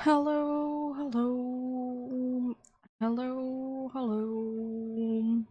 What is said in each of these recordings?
Hello, hello, hello, hello.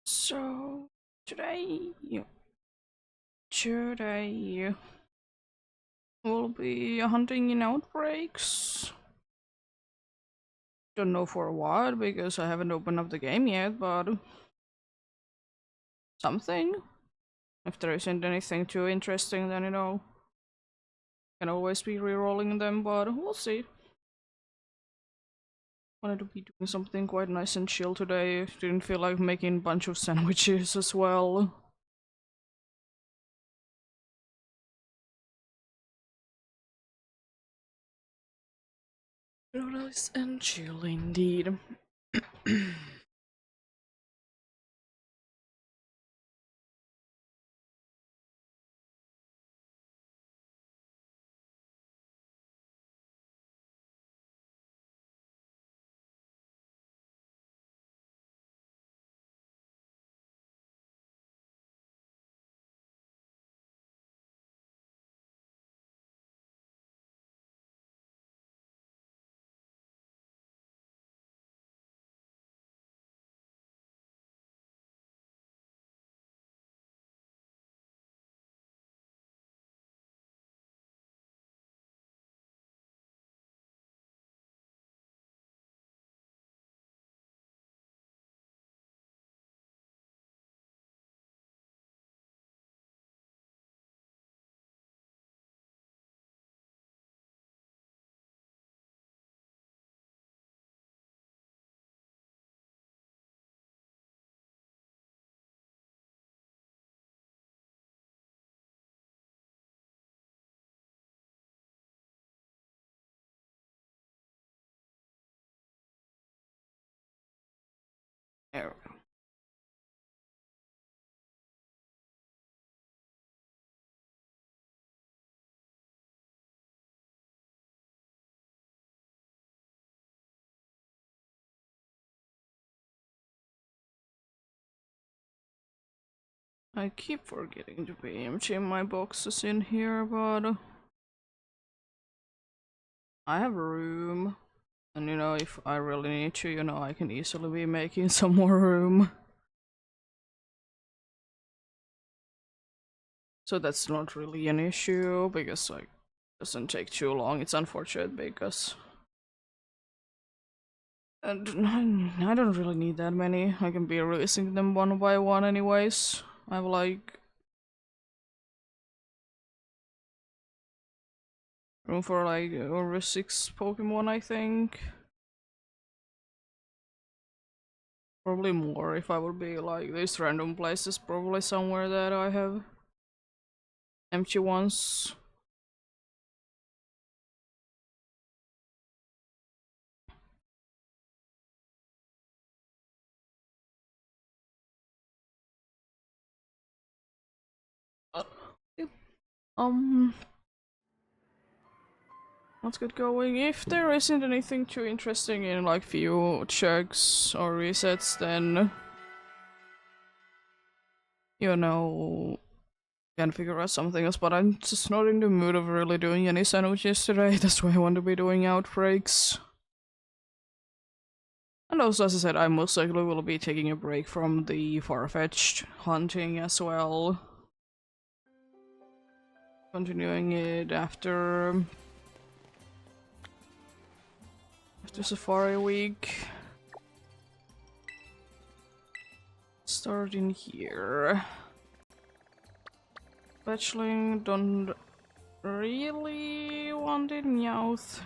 So today we'll be hunting in outbreaks. Don't know for what because I haven't opened up the game yet, but something. If there isn't anything too interesting, then can always be re-rolling them, but we'll see. Wanted to be doing something quite nice and chill today. Didn't feel like making a bunch of sandwiches as well. Nice and chill indeed. There. I keep forgetting to be emptying my boxes in here, but I have room. And if I really need to, I can easily be making some more room. So that's not really an issue, because like, it doesn't take too long. It's unfortunate because and I don't really need that many. I can be releasing them one by one anyways. I have like room for like over 6 Pokemon, I think. Probably more if I would be like these random places, probably somewhere that I have empty ones. Yep. Um, let's get going. If there isn't anything too interesting in like few checks or resets, then can figure out something else. But I'm just not in the mood of really doing any sandwiches today. That's why I want to be doing outbreaks. And also, as I said, I most likely will be taking a break from the far-fetched hunting as well. Continuing it after Safari Week. Starting here. Fetchling, don't really wanted Meowth.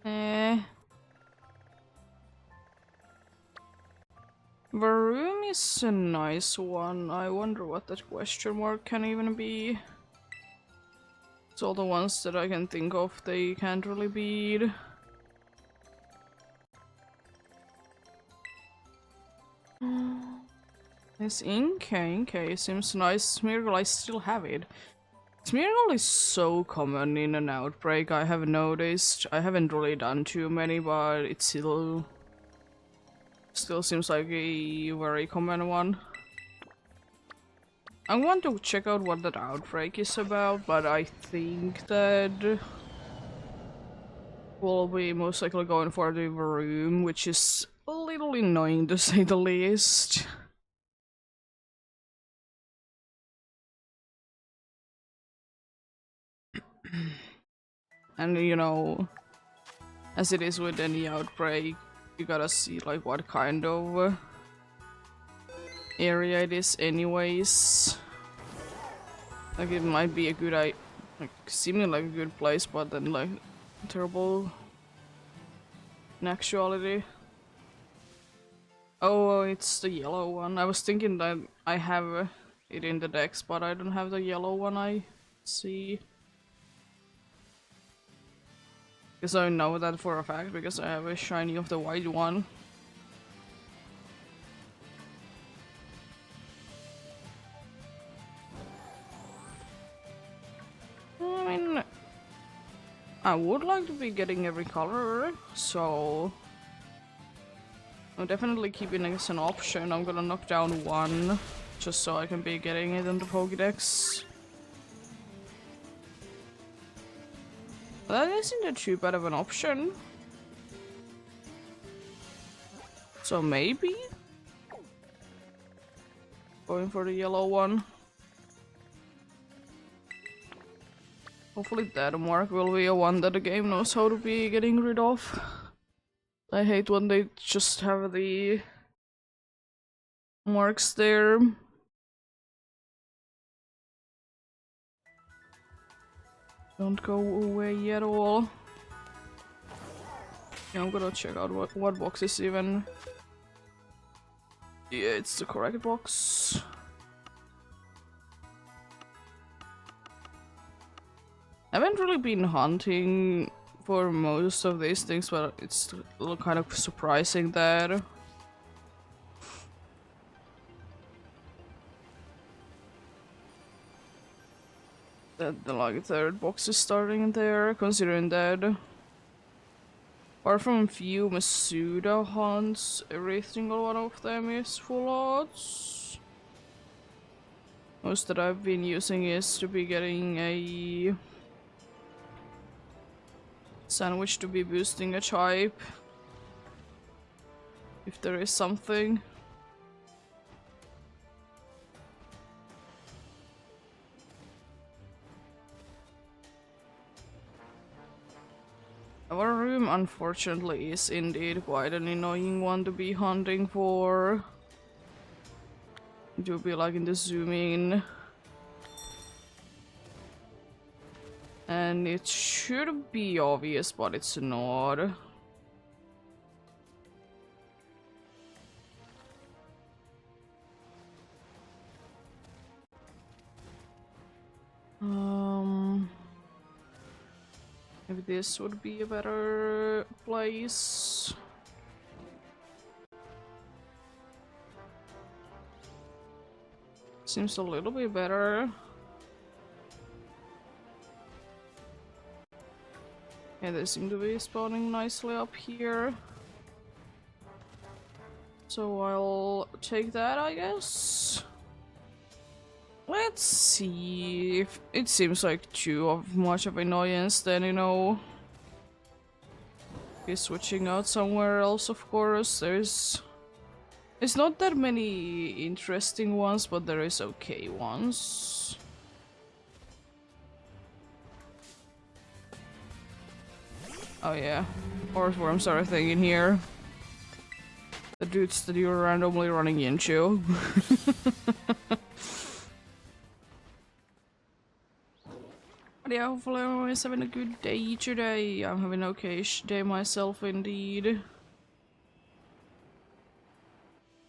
Eh. Varoom is a nice one. I wonder what that question mark can even be. It's all the ones that I can think of, they can't really beat. This Inkay seems nice. Smeargle, I still have it. Smeargle is so common in an outbreak, I have noticed. I haven't really done too many, but it still seems like a very common one. I want to check out what that outbreak is about, but I think that we'll be most likely going for the room, which is a little annoying to say the least. And you know, as it is with any outbreak, you gotta see like what kind of area it is anyways. Like it might be a good like seeming like a good place, but then like terrible in actuality. Oh, it's the yellow one. I was thinking that I have it in the decks, but I don't have the yellow one, I see. Because I know that for a fact, because I have a shiny of the white one. I mean, I would like to be getting every color, so I'm definitely keeping it as an option. I'm gonna knock down one, just so I can be getting it in the Pokédex. That isn't too bad of an option. So maybe going for the yellow one. Hopefully that mark will be a one that the game knows how to be getting rid of. I hate when they just have the marks there. Don't go away at all. Yeah, I'm gonna check out what box is even. Yeah, it's the correct box. I haven't really been hunting for most of these things, but it's kind of surprising that the like third box is starting there, considering that apart from few Masuda hunts, every single one of them is full odds. Most that I've been using is to be getting a sandwich to be boosting a type, if there is something. Our room, unfortunately, is indeed quite an annoying one to be hunting for. It will be like in the zoom in. And it should be obvious, but it's not. Maybe this would be a better place. Seems a little bit better. Yeah, they seem to be spawning nicely up here. So I'll take that, I guess. Let's see if it seems like too much of annoyance, then you know, be switching out somewhere else. Of course, there's not that many interesting ones, but there is okay ones. Oh yeah, Earthworms are a thing in here. The dudes that you're randomly running into. But yeah, hopefully everyone's having a good day today. I'm having an okay-ish day myself indeed.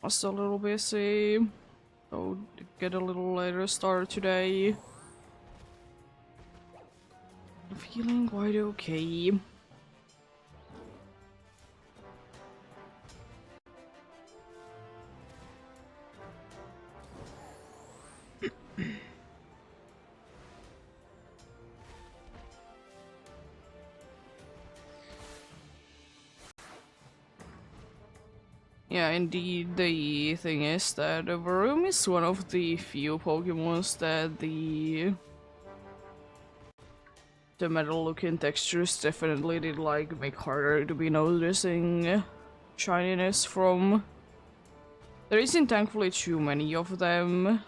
Was a little busy, so get a little later start today. I'm feeling quite okay. Yeah, indeed, the thing is that Varoom is one of the few Pokemons that the metal looking textures definitely did like make harder to be noticing shininess from. There isn't thankfully too many of them.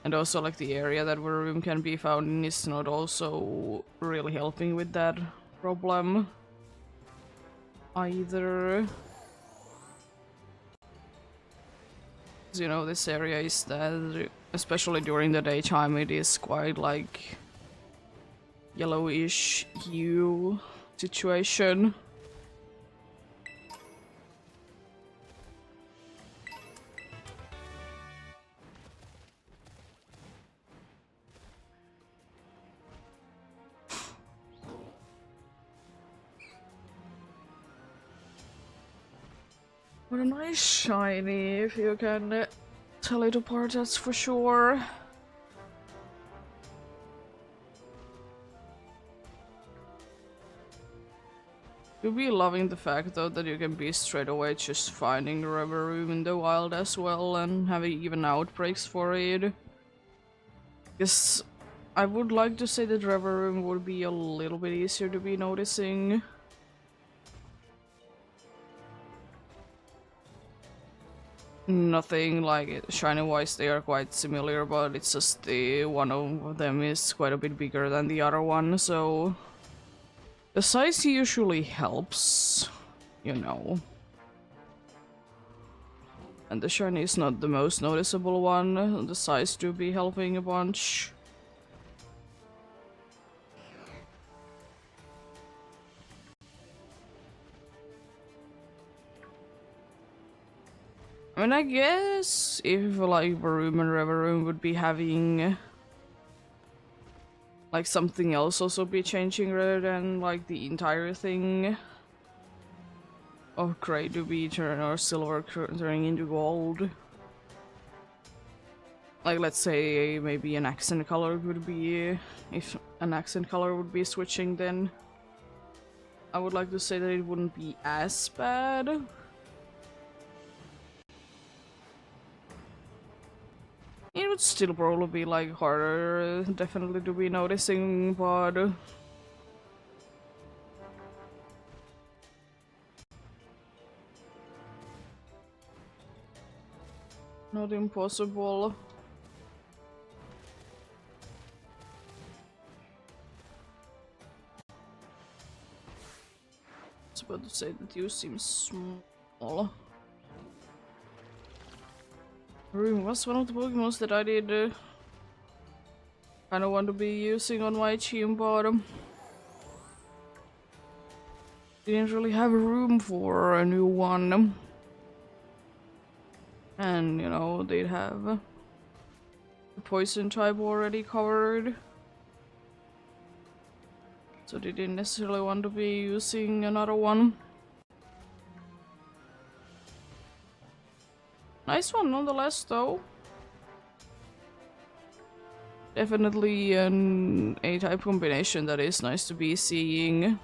And also like the area that Varoom can be found in is not also really helping with that problem either. You know, this area is that, especially during the daytime, it is quite like yellowish hue situation. What a nice shiny, if you can tell it apart, that's for sure. You'll be loving the fact though that you can be straight away just finding the rubber room in the wild as well and having even outbreaks for it. Because I would like to say that rubber room would be a little bit easier to be noticing. Nothing like shiny wise, they are quite similar, but it's just the one of them is quite a bit bigger than the other one, so the size usually helps, you know. And the shiny is not the most noticeable one, the size do be helping a bunch. I mean, I guess if like Varoom and Reveroom would be having like something else also be changing rather than like the entire thing of gray to be or silver turning into gold. Like let's say maybe an accent color would be, if an accent color would be switching, then I would like to say that it wouldn't be as bad. It would still probably be like harder, definitely to be noticing, but not impossible. I was about to say that you seem small. Room was one of the Pokemons that I did kind of want to be using on my team, but didn't really have room for a new one. And, you know, they'd have the poison type already covered. So they didn't necessarily want to be using another one. Nice one nonetheless, though. Definitely an A-type combination that is nice to be seeing.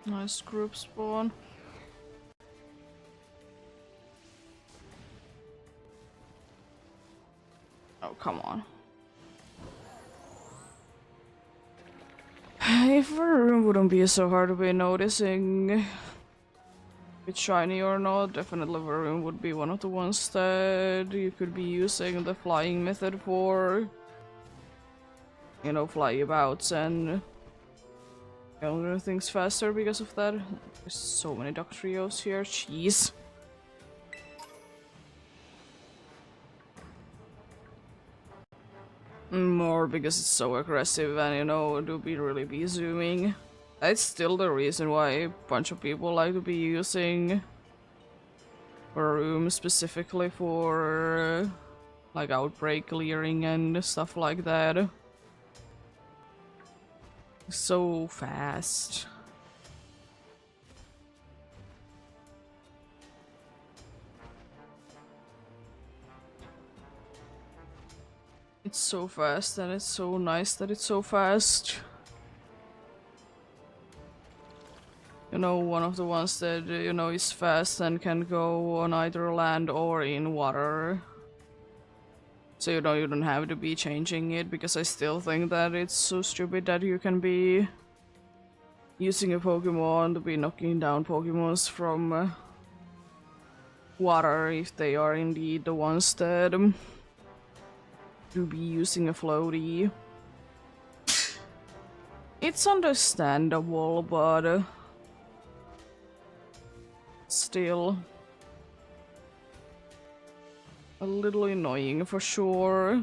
Nice group spawn. Oh, come on. If a room wouldn't be so hard to be noticing if it's shiny or not, definitely Varoon would be one of the ones that you could be using the flying method for. You know, fly abouts and do things faster because of that. There's so many duck trios here, jeez. More because it's so aggressive and, you know, it would be really be zooming. That's still the reason why a bunch of people like to be using a room specifically for like outbreak clearing and stuff like that. So fast. It's so fast and it's so nice that it's so fast. You know, one of the ones that, you know, is fast and can go on either land or in water. So, you know, you don't have to be changing it, because I still think that it's so stupid that you can be using a Pokemon to be knocking down Pokemons from water if they are indeed the ones that to be using a floaty. It's understandable, but still a little annoying for sure.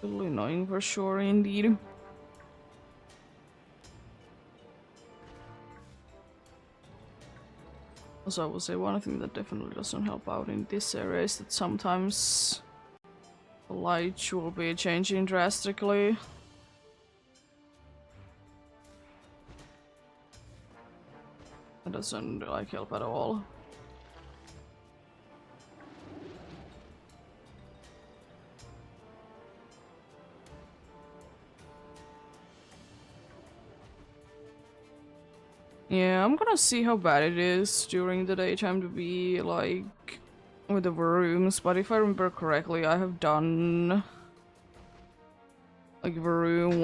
A little annoying for sure indeed. Also, I will say one thing that definitely doesn't help out in this area is that sometimes the light will be changing drastically. That doesn't like help at all. Yeah, I'm gonna see how bad it is during the daytime to be like with the rooms, but if I remember correctly, I have done like Varoon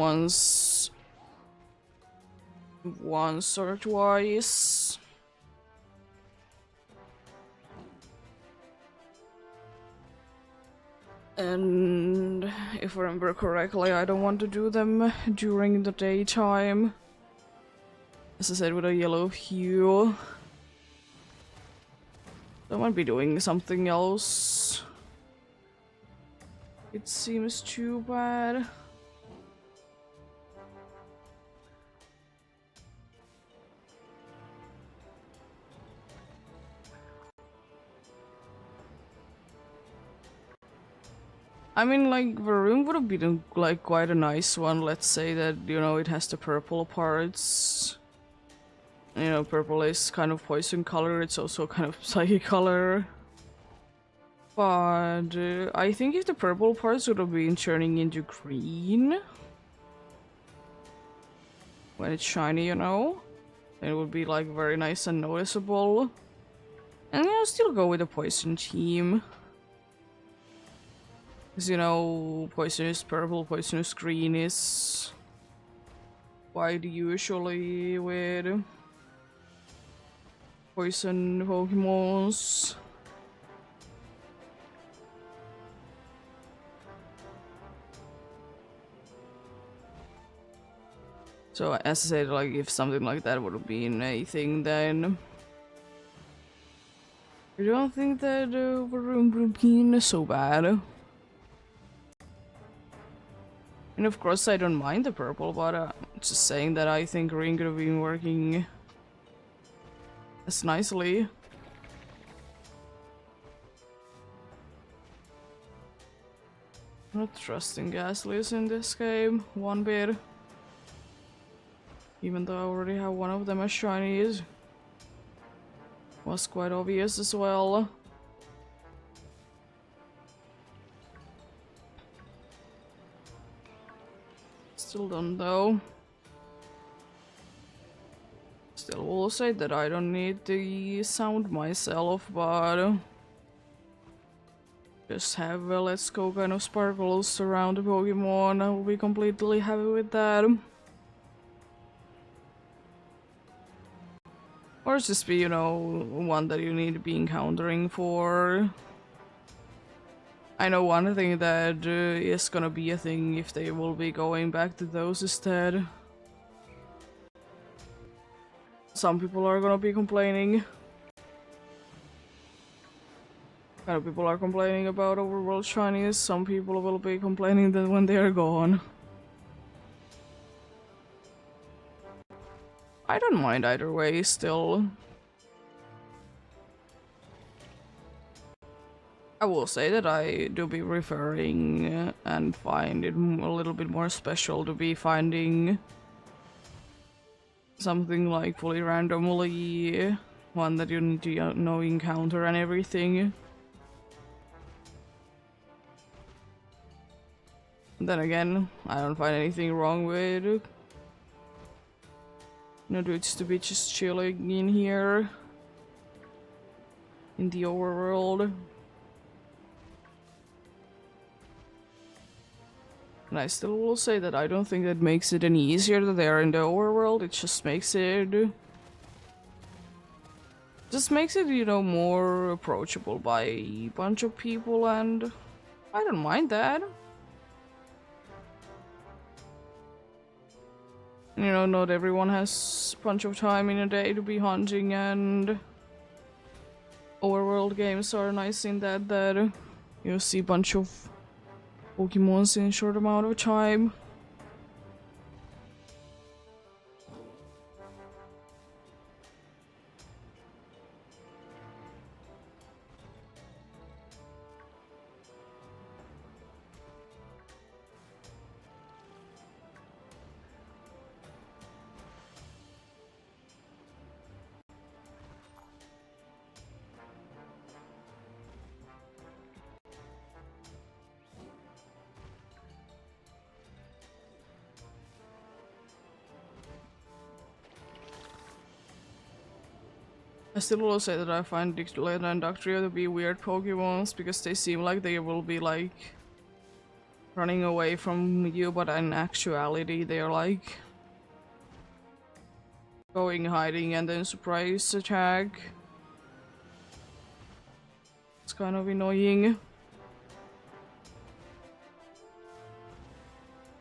once or twice. And if I remember correctly, I don't want to do them during the daytime. As I said, with a yellow hue. I might be doing something else. It seems too bad. I mean, like, Varoon would have been like quite a nice one. Let's say that, you know, it has the purple parts. You know, purple is kind of poison color, it's also kind of psychic color. But I think if the purple parts would have been turning into green when it's shiny, you know, it would be like very nice and noticeable. And I'll still go with the poison team. Because, you know, poisonous purple, poisonous green is quite usually with poison Pokemons. So as I said, like if something like that would have been a thing, then I don't think that Varoon would have been so bad. And of course I don't mind the purple, but just saying that I think green could have been working as nicely. Not trusting Gaslies in this game one bit. Even though I already have one of them as shinies. Was quite obvious as well. Still don't though. Still will say that I don't need the sound myself, but just have a Let's Go kind of sparkles around the Pokemon. I will be completely happy with that. Or just be, you know, one that you need to be encountering for. I know one thing that is gonna be a thing if they will be going back to those instead. Some people are gonna be complaining. Kind of people are complaining about overworld shinies. Some people will be complaining that when they are gone. I don't mind either way still. I will say that I do be referring and find it a little bit more special to be finding something like fully randomly, one that you need to know encounter and everything. Then again, I don't find anything wrong with no dudes to be just chilling in here in the overworld. And I still will say that I don't think that makes it any easier that they are in the overworld. It just makes it, you know, more approachable by a bunch of people, and I don't mind that. You know, not everyone has a bunch of time in a day to be hunting, and overworld games are nice in that you see a bunch of Pokemons in a short amount of time. I still will say that I find Dictoleta and Dugtrio to be weird Pokemons because they seem like they will be like running away from you, but in actuality they're like going hiding and then surprise attack. It's kind of annoying.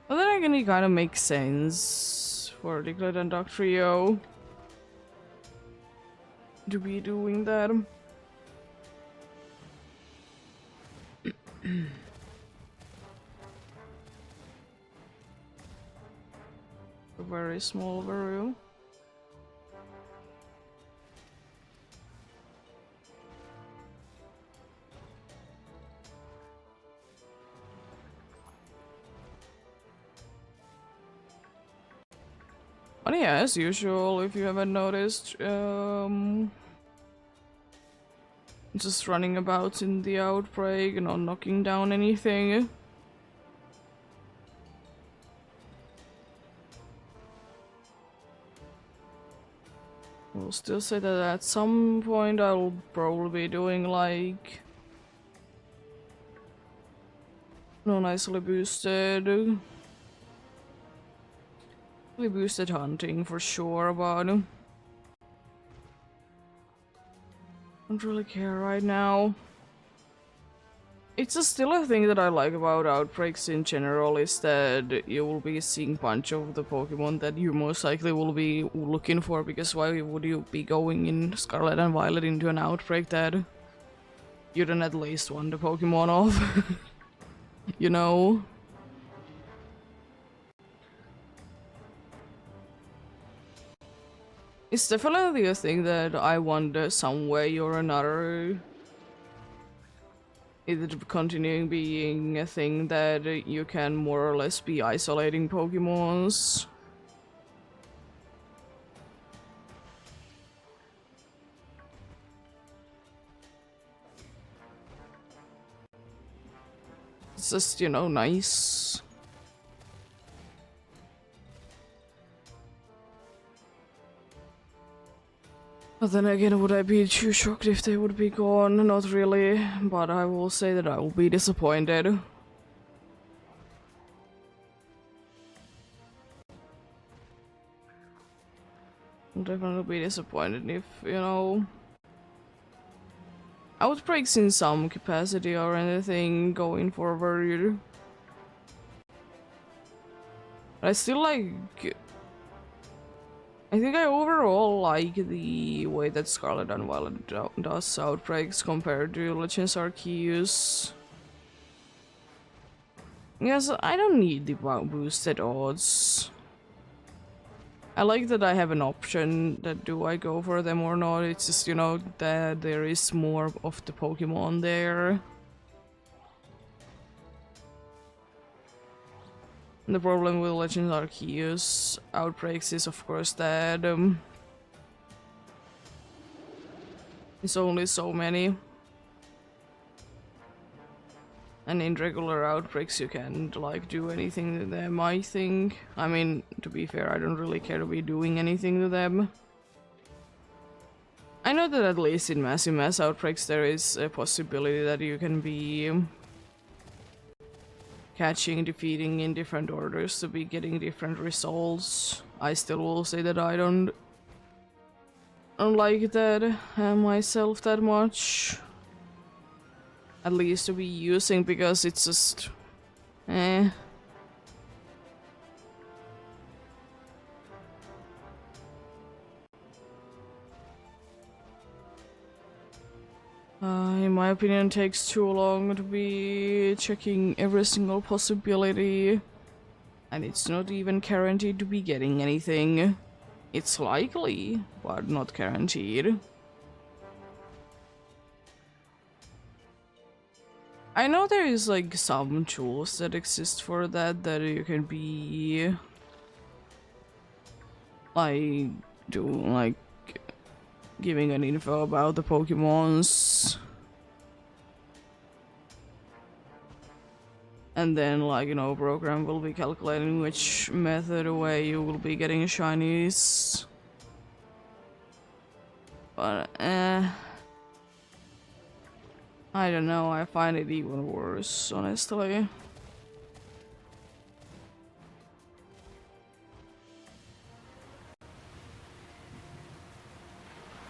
But then again, it kind of makes sense for Diglett and Dugtrio to be doing that. A very small Varu. But yeah, as usual, if you haven't noticed, just running about in the outbreak and not knocking down anything. We'll still say that at some point I'll probably be doing like non-nicely boosted hunting for sure, but don't really care right now. It's still a thing that I like about outbreaks in general, is that you will be seeing a bunch of the Pokemon that you most likely will be looking for, because why would you be going in Scarlet and Violet into an outbreak that you don't at least want the Pokemon of? You know? It's definitely a thing that I wonder some way or another either continuing being a thing that you can more or less be isolating Pokemons. It's just, you know, nice. But then again, would I be too shocked if they would be gone? Not really, but I will say that I will be disappointed. I'll definitely be disappointed if, you know, outbreaks in some capacity or anything going forward. But I still like... I think I overall like the way that Scarlet and Violet does outbreaks compared to Legends Arceus. Yes, I don't need the boosted odds. I like that I have an option that do I go for them or not. It's just, you know, that there is more of the Pokemon there. The problem with Legends Arceus outbreaks is of course that it's only so many. And in regular outbreaks you can't like do anything to them, I think. I mean, to be fair, I don't really care to be doing anything to them. I know that at least in massive mass outbreaks there is a possibility that you can be catching, defeating in different orders to be getting different results. I still will say that I don't like that myself that much. At least to be using, because it's just... eh. In my opinion, it takes too long to be checking every single possibility. And it's not even guaranteed to be getting anything. It's likely, but not guaranteed. I know there is like some tools that exist for that you can be like giving an info about the Pokemons. And then, like, you know, program will be calculating which method way you will be getting shinies. But, I don't know, I find it even worse, honestly.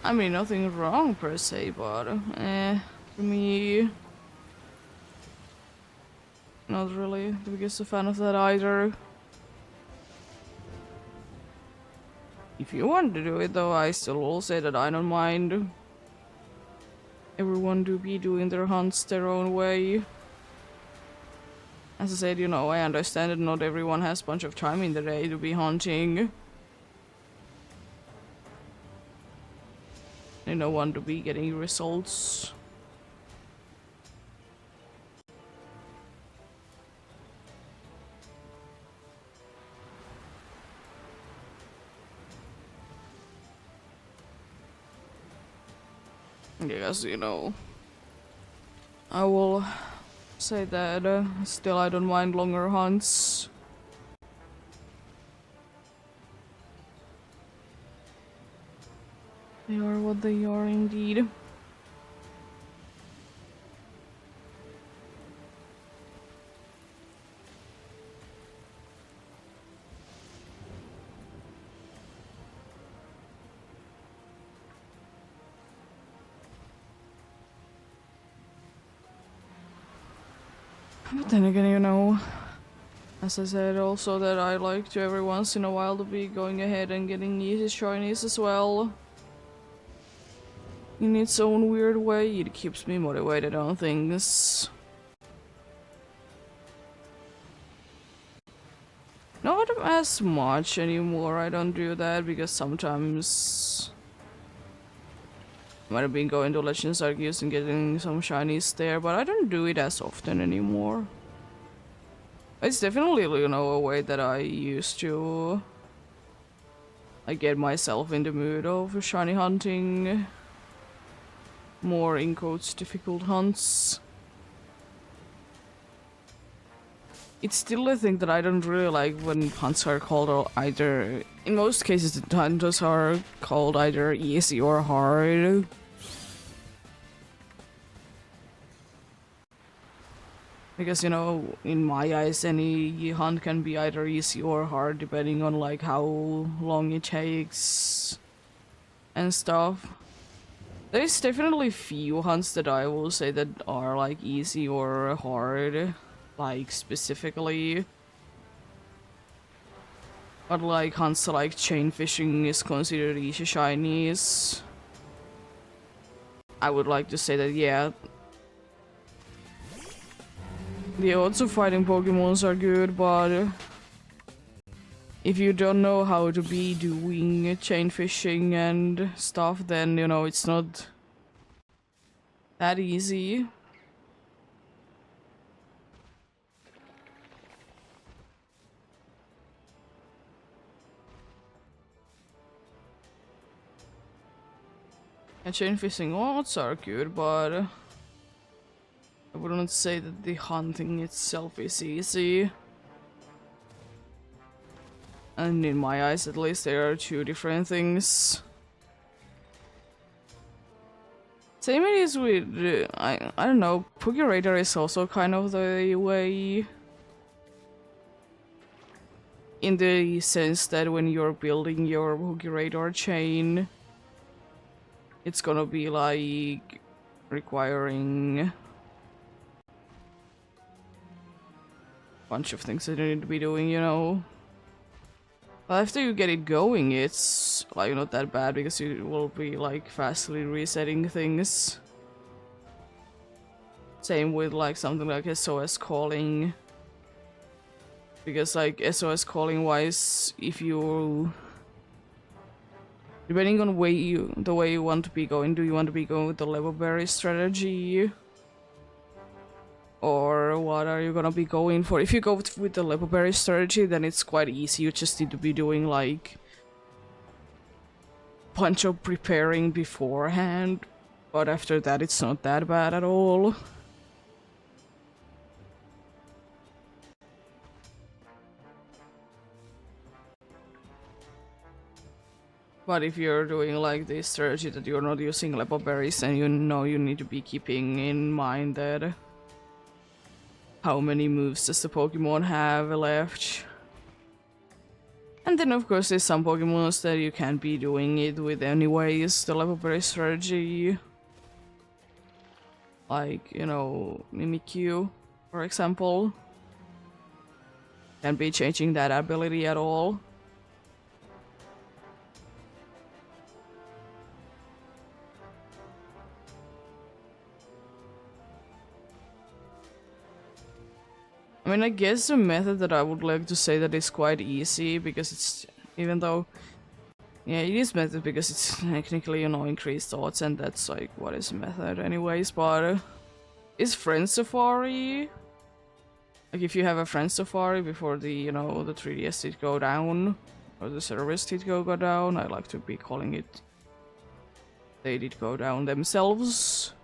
I mean, nothing wrong per se, but, for me... not really the biggest fan of that either. If you want to do it though, I still will say that I don't mind. Everyone do be doing their hunts their own way. As I said, you know, I understand that not everyone has a bunch of time in the day to be hunting. And no one to be getting results. Yes, you know, I will say that still I don't mind longer hunts. They are what they are indeed. But then again, you know, as I said also that I like to every once in a while to be going ahead and getting easy shinies as well. In its own weird way, it keeps me motivated on things. Not as much anymore, I don't do that because sometimes I might have been going to Legends Arceus and getting some shinies there, but I don't do it as often anymore. It's definitely, you know, a way that I used to get myself in the mood of shiny hunting. More in quotes difficult hunts. it's still a thing that I don't really like when hunts are called either. In most cases, the hunters are called either easy or hard. Because, you know, in my eyes, any hunt can be either easy or hard depending on like how long it takes and stuff. There's definitely few hunts that I will say that are like easy or hard, like specifically. But like hunts like chain fishing is considered easy shinies. I would like to say that yeah. The odds of fighting Pokemons are good, but if you don't know how to be doing chain fishing and stuff, then you know it's not that easy. And chain fishing odds are good, but I wouldn't say that the hunting itself is easy. And in my eyes, at least, there are two different things. Same it is with, I don't know, Pugirator is also kind of the way. In the sense that when you're building your Pugirator chain, it's gonna be like requiring a bunch of things that you need to be doing, you know. But after you get it going, it's like not that bad because you will be like fastly resetting things. Same with like something like SOS calling. Because like SOS calling wise, if you depending on the way you want to be going, do you want to be going with the level berry strategy? Or what are you gonna be going for? If you go with the level berry strategy, then it's quite easy. You just need to be doing like bunch of preparing beforehand. But after that, it's not that bad at all. But if you're doing like this strategy that you're not using level berries, then you know you need to be keeping in mind that how many moves does the Pokemon have left. And then of course there's some Pokemons that you can't be doing it with anyways, the level berry strategy. Like, you know, Mimikyu, for example. Can't be changing that ability at all. I mean, I guess the method that I would like to say that is quite easy, because it's, even though, yeah, it is method because it's technically, you know, increased odds, and that's like, what is method anyways, but is Friend Safari? Like, if you have a Friend Safari before the, you know, the 3DS did go down, or the service did go down, I like to be calling it, they did go down themselves.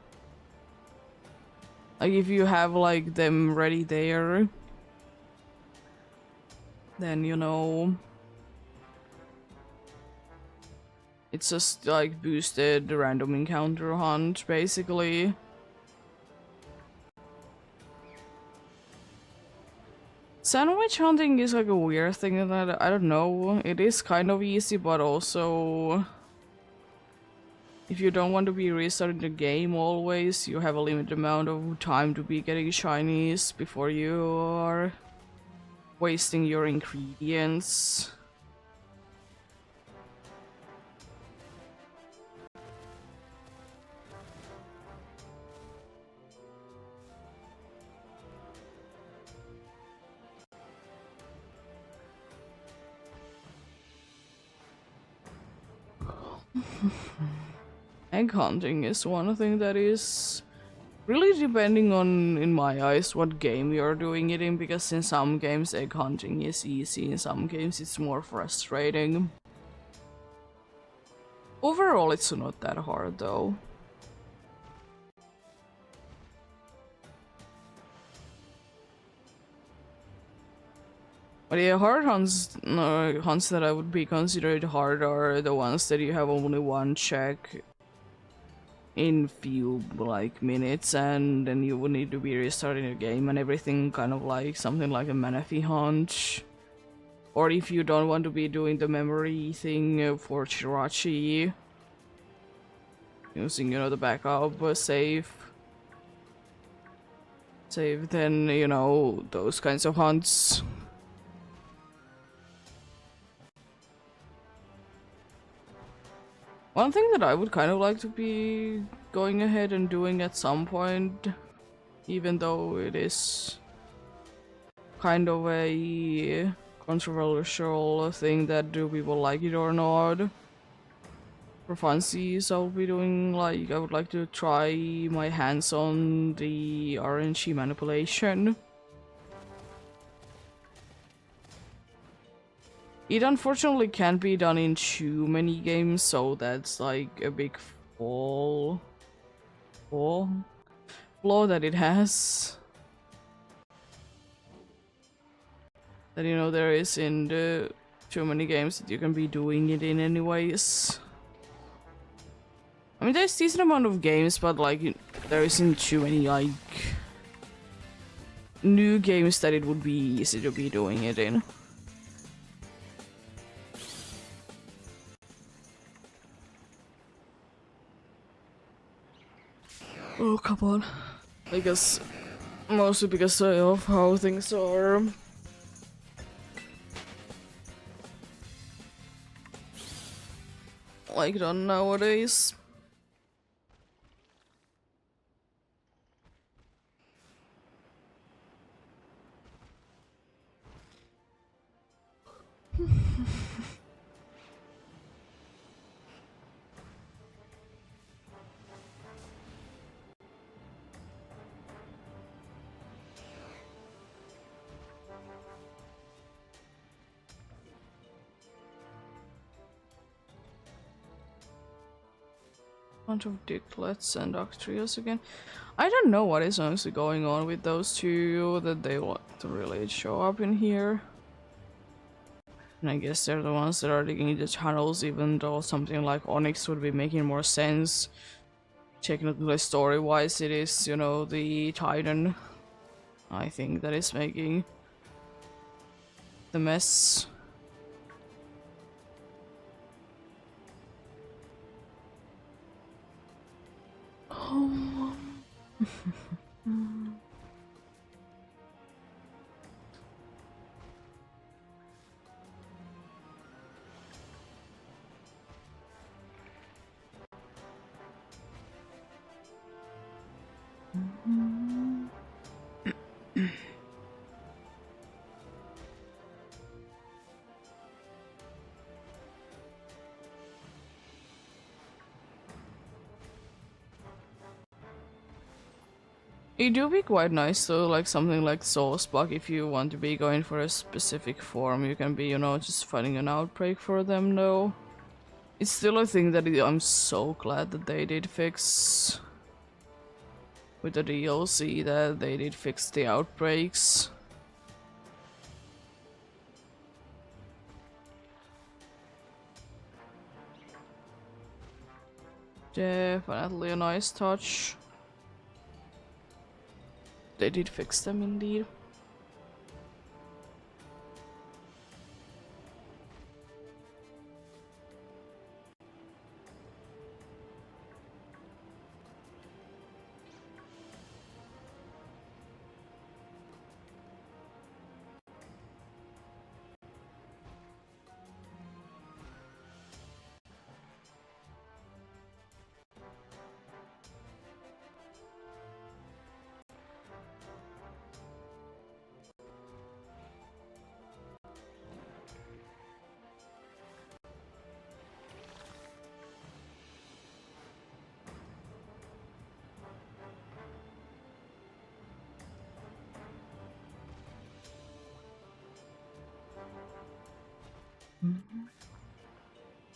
Like, if you have, like, them ready there, then, you know, it's just, like, boosted random encounter hunt, basically. Sandwich hunting is, like, a weird thing that, I don't know, it is kind of easy, but also, if you don't want to be restarting the game always, you have a limited amount of time to be getting shinies before you are wasting your ingredients. Egg hunting is one thing that is really depending on, in my eyes, what game you're doing it in, because in some games egg hunting is easy, in some games it's more frustrating. Overall, it's not that hard though. But yeah, hard hunts, no, hunts that I would be considered hard are the ones that you have only one check in few like minutes, and then you would need to be restarting your game and everything, kind of like something like a Manaphy hunt. Or if you don't want to be doing the memory thing for Chirachi, using, you know, the backup save, then, you know, those kinds of hunts. One thing that I would kind of like to be going ahead and doing at some point, even though it is kind of a controversial thing that do people like it or not. For funsies, I'll be doing like, I would like to try my hands on the RNG manipulation. It unfortunately can't be done in too many games, so that's like a big flaw that it has. That, you know, there is in the too many games that you can be doing it in anyways. I mean, there's decent amount of games, but like there isn't too many like new games that it would be easy to be doing it in. Oh, come on. I guess mostly because of how things are. Like done nowadays. Bunch of Dicklets and Octrios again. I don't know what is honestly going on with those two that they want to really show up in here. And I guess they're the ones that are digging into channels, even though something like Onyx would be making more sense. Technically, story-wise, it is, you know, the Titan, I think, that is making the mess. Oh. It do be quite nice though, like something like Soulspark. If you want to be going for a specific form, you can be, you know, just fighting an outbreak for them though. It's still a thing that I'm so glad that they did fix with the DLC, that they did fix the outbreaks. Definitely a nice touch. They did fix them indeed.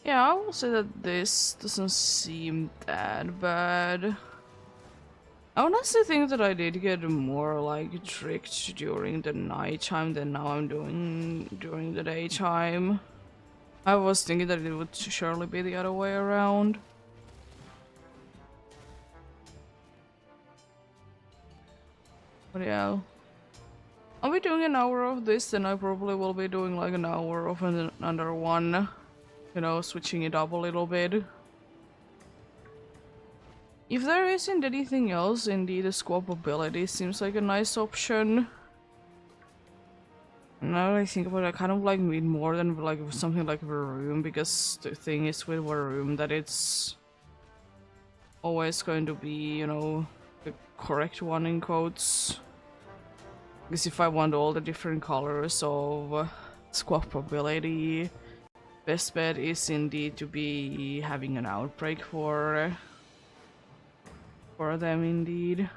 Yeah, I will say that this doesn't seem that bad. I honestly think that I did get more like tricked during the nighttime than now I'm doing during the daytime. I was thinking that it would surely be the other way around. But yeah. I'll be doing an hour of this, then I probably will be doing like an hour of another one. You know, switching it up a little bit. If there isn't anything else, indeed the swappability seems like a nice option. Now that I think about it, I kind of like need more than like something like a room, because the thing is with a room that it's always going to be, you know, the correct one in quotes. Because if I want all the different colors of swappability, best bet is indeed to be having an outbreak for them indeed.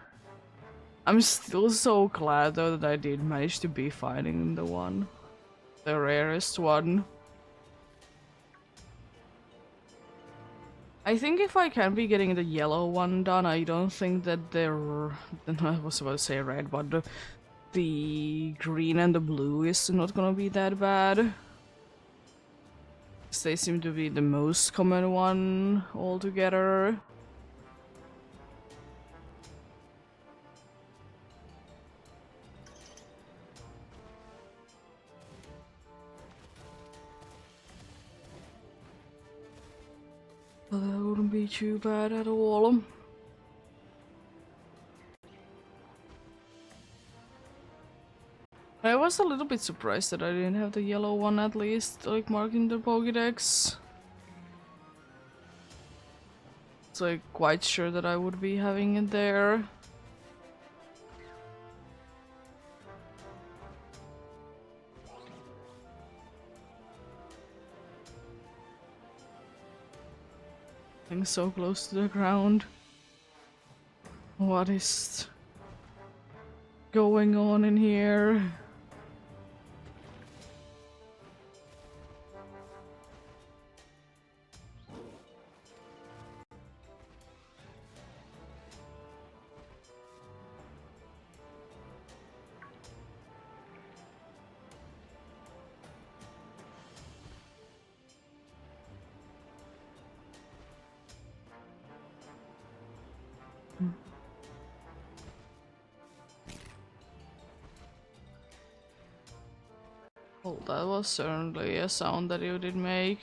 I'm still so glad though that I did manage to be finding the rarest one. I think if I can be getting the yellow one done, I don't think that I was about to say red, but the green and the blue is not gonna be that bad. They seem to be the most common one altogether. That wouldn't be too bad at all. I was a little bit surprised that I didn't have the yellow one at least, like marking the Pokédex. So I'm quite sure that I would be having it there. Being so close to the ground. What is going on in here? Oh, that was certainly a sound that you did make.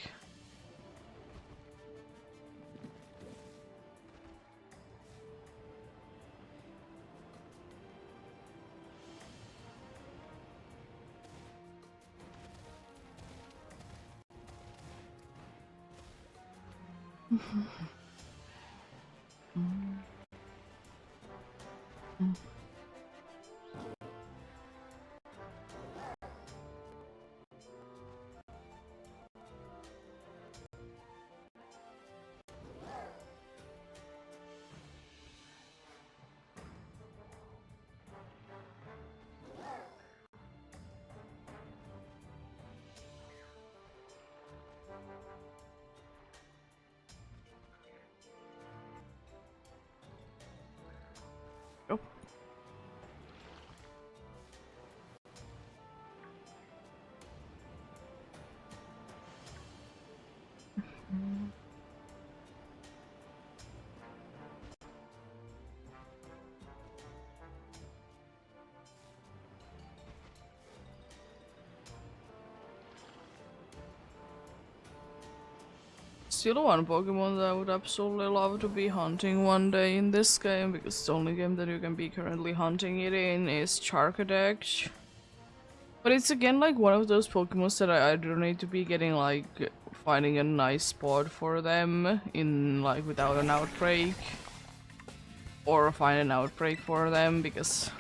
Oh. Still one Pokemon that I would absolutely love to be hunting one day in this game, because the only game that you can be currently hunting it in is Charcadex. But it's again like one of those Pokemon that I either need to be getting like finding a nice spot for them in like without an outbreak, or find an outbreak for them, because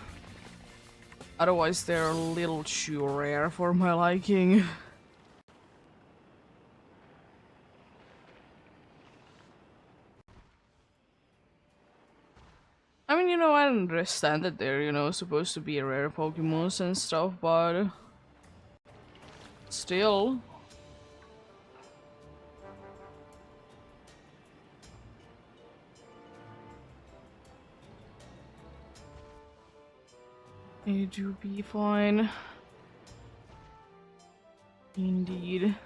otherwise they're a little too rare for my liking. I mean, you know, I understand that they're, you know, supposed to be rare Pokemons and stuff, but still. I do be fine. Indeed.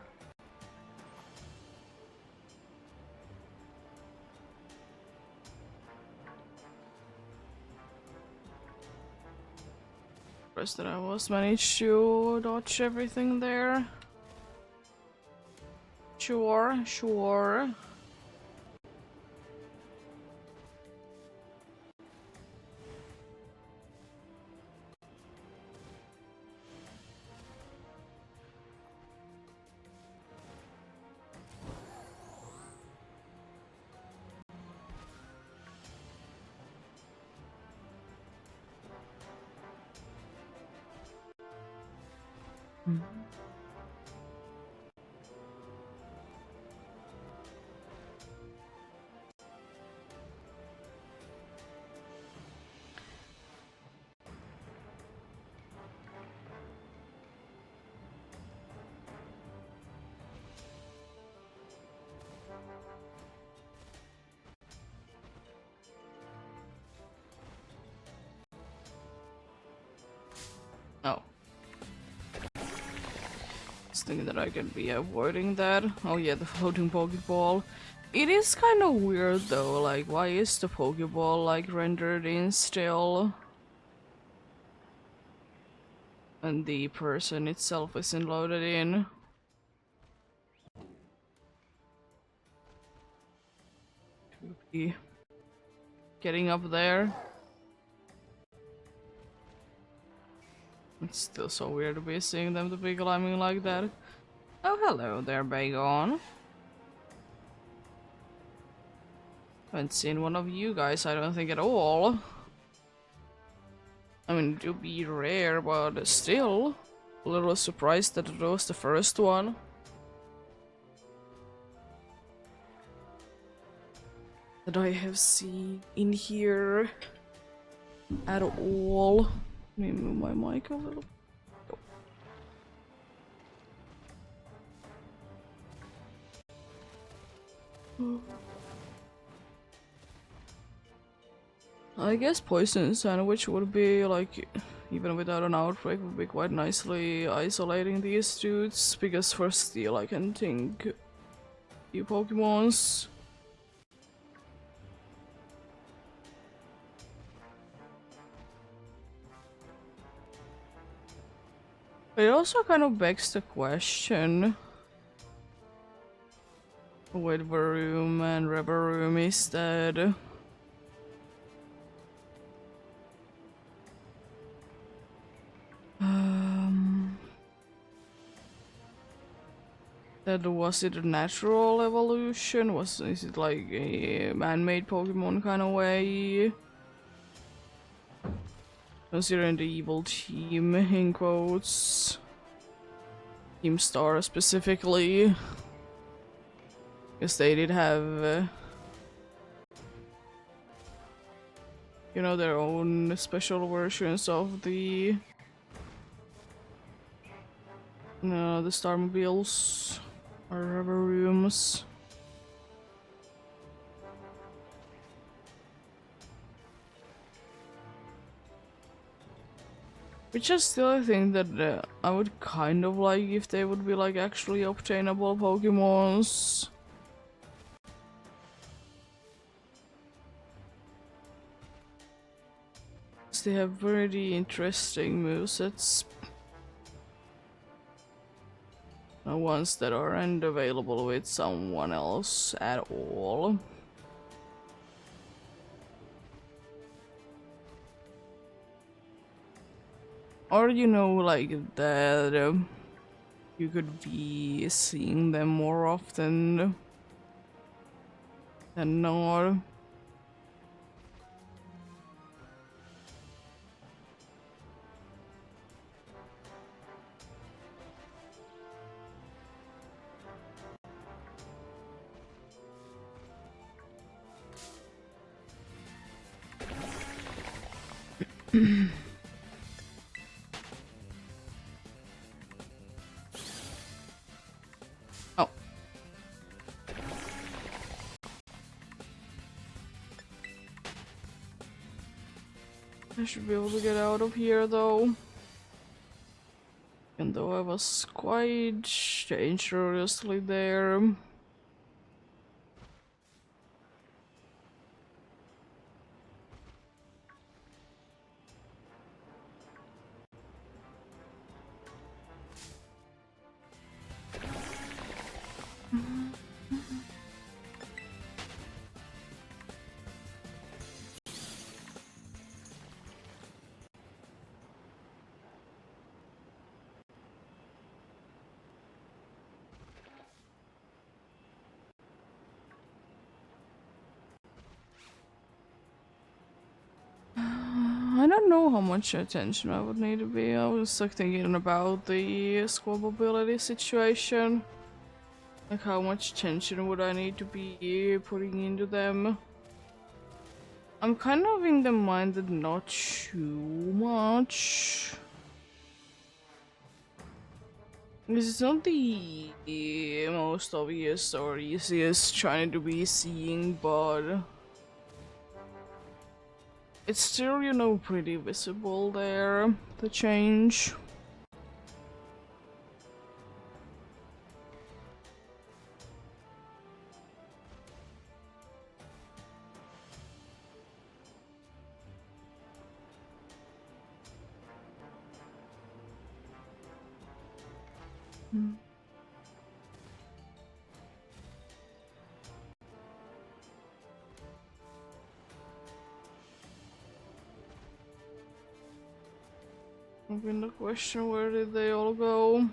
Rest that I was managed to dodge everything there. Sure, sure. Oh. I was thinking that I could be avoiding that. Oh yeah, the floating Pokeball. It is kind of weird though, like why is the Pokeball like rendered in still? And the person itself isn't loaded in. To be getting up there. It's still so weird to be seeing them to be climbing like that. Oh, hello there, Bagon. Haven't seen one of you guys, I don't think, at all. I mean, it would be rare, but still. A little surprised that it was the first one. That I have seen in here at all. Let me move my mic a little. I guess Poison Sandwich would be like, even without an outbreak, would be quite nicely isolating these dudes, because for Steel I can think few Pokemons. It also kind of begs the question with Varoom and Reveroom instead. That was it a natural evolution? Is it like a man-made Pokemon kind of way? Considering the evil team in quotes. Team Star specifically. Because they did have you know, their own special versions of the Starmobiles or rubber rooms. Which I still think that I would kind of like if they would be like actually obtainable Pokemons. They have very interesting movesets. Ones that aren't available with someone else at all. Or you know, like that you could be seeing them more often than not. Oh. I should be able to get out of here though. Even though I was quite dangerously there. I don't know how much attention I would need to be. I was like thinking about the squabbability situation. Like how much attention would I need to be putting into them? I'm kind of in the mind that not too much. This is not the most obvious or easiest trying to be seeing, but it's still, you know, pretty visible there, the change. I've been the question, where did they all go?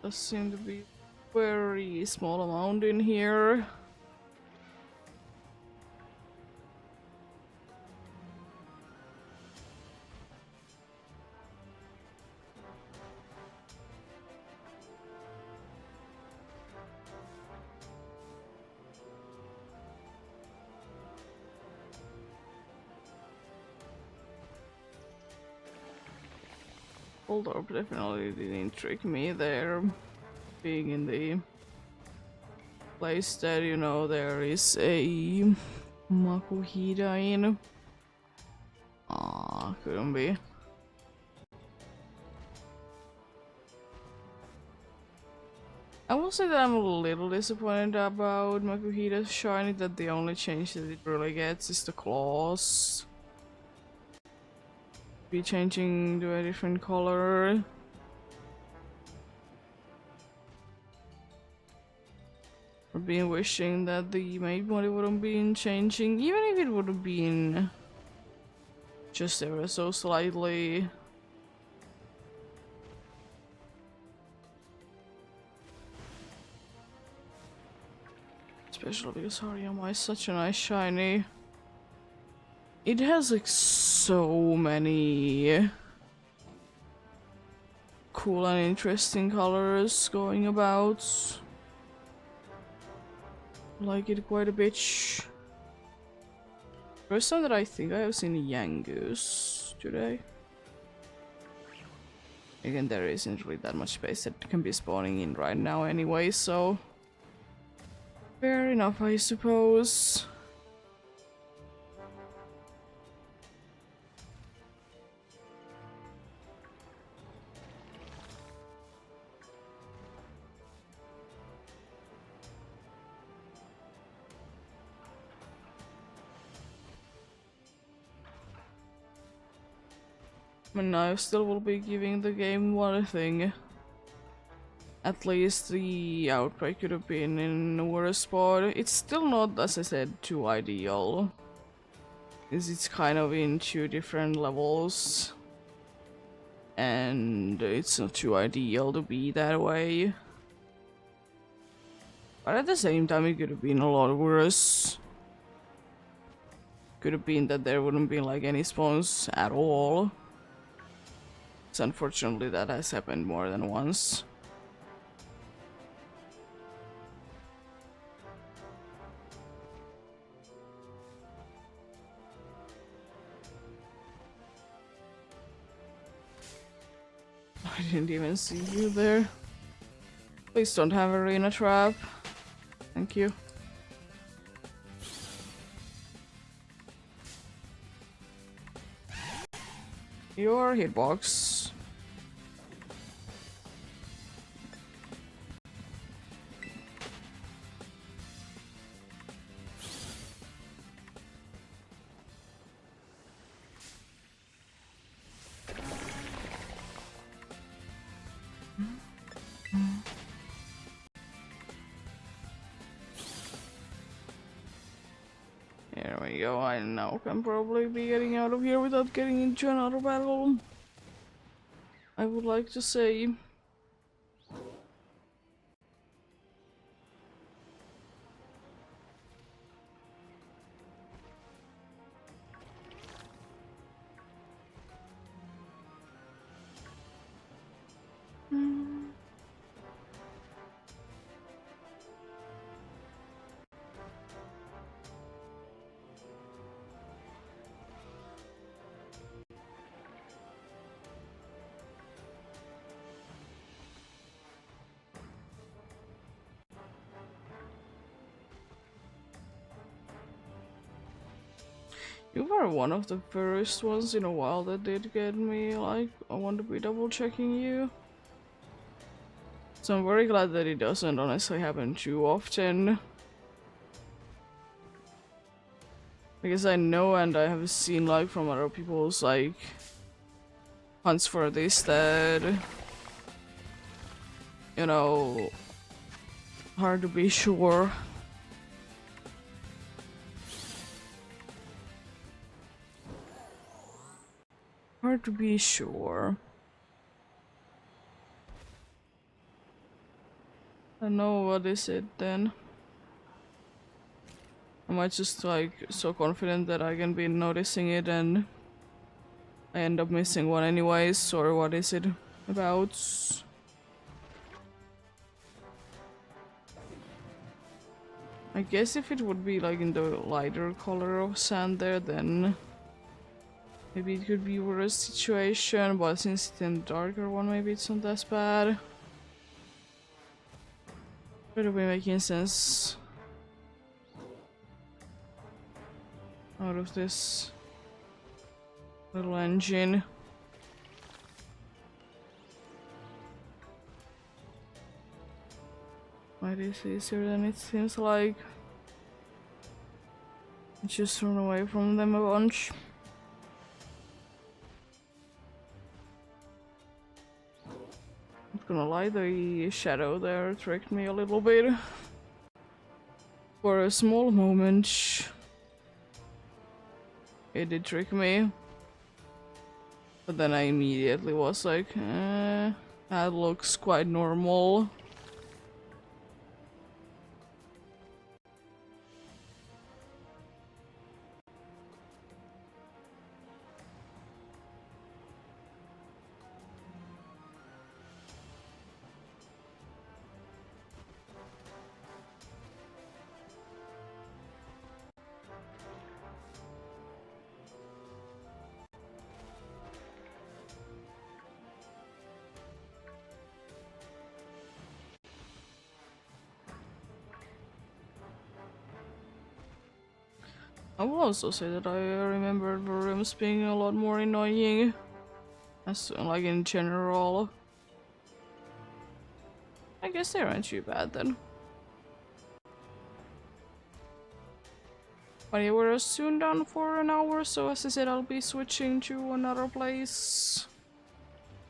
Does seem to be very small amount in here. Although definitely didn't trick me there, being in the place that, you know, there is a Makuhita in. Ah, couldn't be. I will say that I'm a little disappointed about Makuhita's shiny, that the only change that it really gets is the claws. Be changing to a different color. I've been wishing that the main body wouldn't been changing, even if it would have been just ever so slightly. Especially because Hariyama is such a nice shiny. It has like so many cool and interesting colors going about. Like it quite a bit. First time that I think I have seen a Yangoose today. Again, there isn't really that much space that can be spawning in right now anyway, so fair enough, I suppose. And I still will be giving the game one thing. At least the outbreak could have been in a worse spot. It's still not, as I said, too ideal. It's kind of in two different levels. And it's not too ideal to be that way. But at the same time, it could have been a lot worse. Could have been that there wouldn't be like any spawns at all. So unfortunately that has happened more than once. I didn't even see you there. Please don't have arena trap. Thank you. Your hitbox. There we go, I now can probably be getting out of here without getting into another battle. I would like to say. You were one of the first ones in a while that did get me, like, I want to be double checking you. So I'm very glad that it doesn't honestly happen too often. Because I know and I have seen like from other people's like hunts for this that, you know, hard to be sure. Hard to be sure. I don't know, what is it then? Am I just like so confident that I can be noticing it and I end up missing one anyways, or what is it about? I guess if it would be like in the lighter color of sand there, then maybe it could be a worse situation, but since it's in the darker one, maybe it's not as bad. Better be making sense out of this little engine. Might is easier than it seems like. Just run away from them a bunch. Not gonna lie, the shadow there tricked me a little bit. For a small moment, it did trick me. But then I immediately was like, that looks quite normal. I will also say that I remember the rooms being a lot more annoying, as like in general. I guess they aren't too bad then. But yeah, we're soon done for an hour, so as I said, I'll be switching to another place.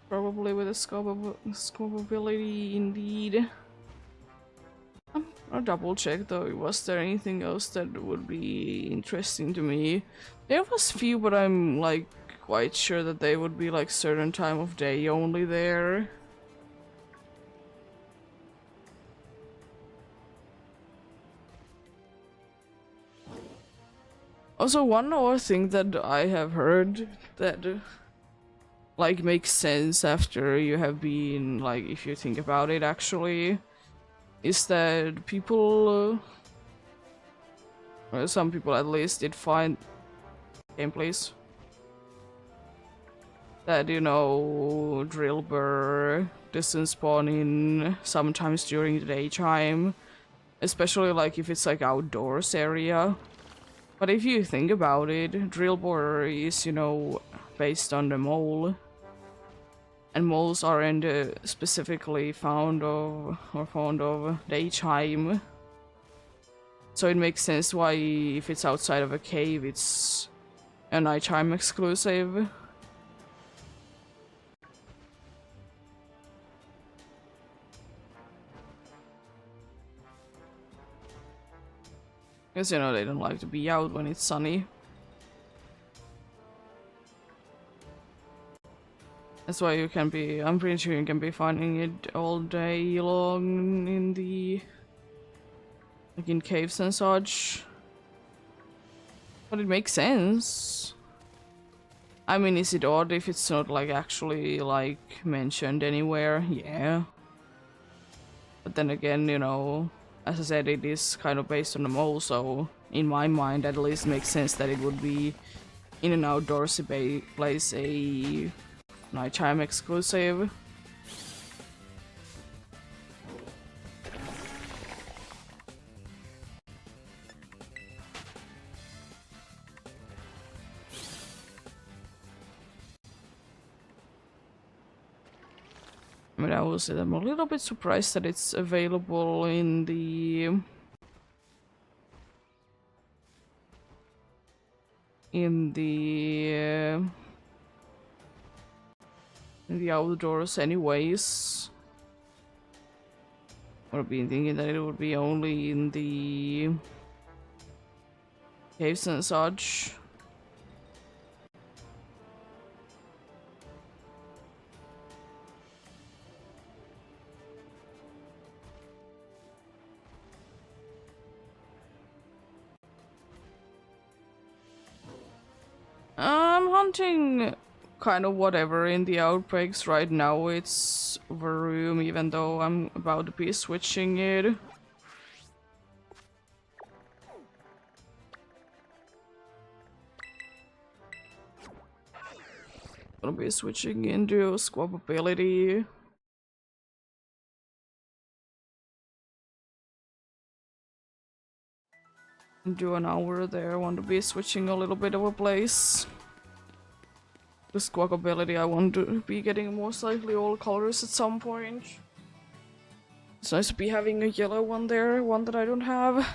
Probably with a scope ability indeed. I'll double check though, was there anything else that would be interesting to me? There was few, but I'm like quite sure that they would be like certain time of day only there. Also, one more thing that I have heard that like makes sense after you have been like, if you think about it actually, is that people, well, some people at least did find gameplays that, you know, drill burr distance spawn in sometimes during the daytime, especially like if it's like outdoors area. But if you think about it, drill borer is, you know, based on the mole. And moles aren't specifically found of daytime. So it makes sense why if it's outside of a cave, it's a nighttime exclusive. Because, you know, they don't like to be out when it's sunny. That's why you can be, I'm pretty sure you can be finding it all day long in the, like in caves and such. But it makes sense. I mean, is it odd if it's not like actually like mentioned anywhere? Yeah. But then again, you know, as I said, it is kind of based on the mole, so in my mind at least makes sense that it would be in an outdoorsy place, a nighttime exclusive. I mean, I will say that I'm a little bit surprised that it's available in the in the outdoors anyways. I've been thinking that it would be only in the caves and such. I'm hunting kind of whatever in the outbreaks right now. It's Varoom, even though I'm about to be switching it. Gonna be switching into squab ability. Do an hour there. I want to be switching a little bit of a place. The squawk ability, I want to be getting most likely all colors at some point. It's nice to be having a yellow one there, one that I don't have.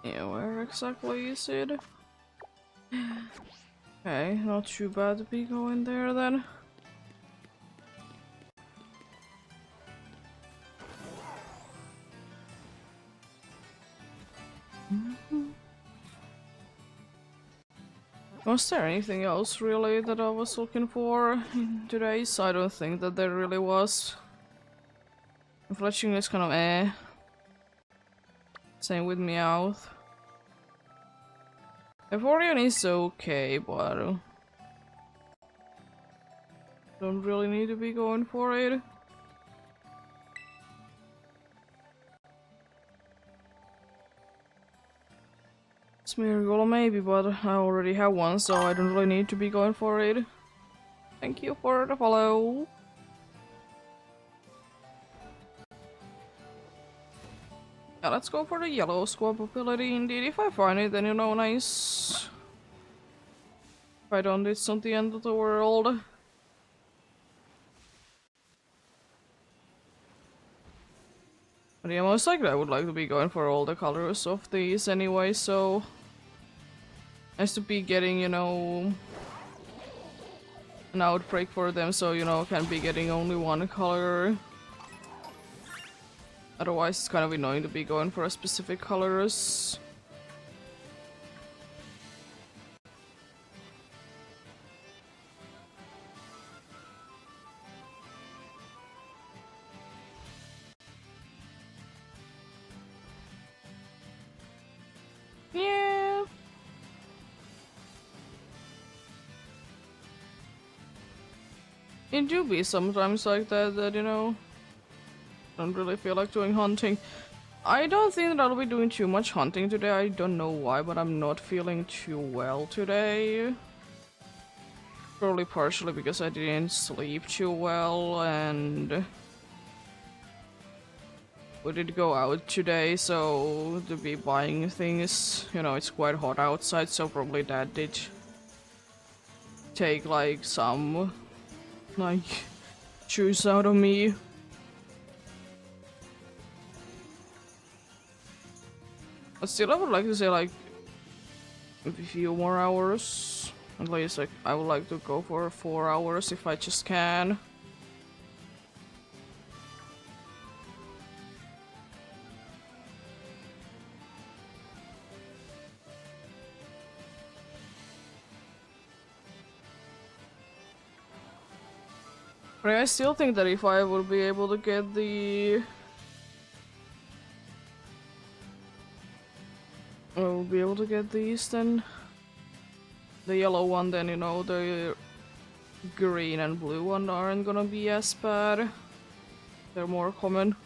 Yeah, where exactly is it? Okay, not too bad to be going there then. Was there anything else really that I was looking for in today's? I don't think that there really was. Fletching is kind of eh. Same with Meowth. Ephorian is okay, but don't really need to be going for it. Smeargle maybe, but I already have one, so I don't really need to be going for it. Thank you for the follow. Yeah, let's go for the yellow squab ability indeed. If I find it, then you know, nice. If I don't, it's not the end of the world. But yeah, most likely I would like to be going for all the colors of these anyway, so... Nice to be getting, you know... an outbreak for them, so, you know, can be getting only one color. Otherwise, it's kind of annoying to be going for a specific colors. Yeah. It do be sometimes like that, you know, don't really feel like doing hunting. I don't think that I'll be doing too much hunting today. I don't know why, but I'm not feeling too well today. Probably partially because I didn't sleep too well and we did go out today, so to be buying things, you know, it's quite hot outside, so probably that did take like some like juice out of me. But still, I would like to say like a few more hours. At least like I would like to go for 4 hours if I just can. But I still think that if I would be able to get the... I will be able to get these then. The yellow one, then, you know, the green and blue one aren't gonna be as bad. They're more common.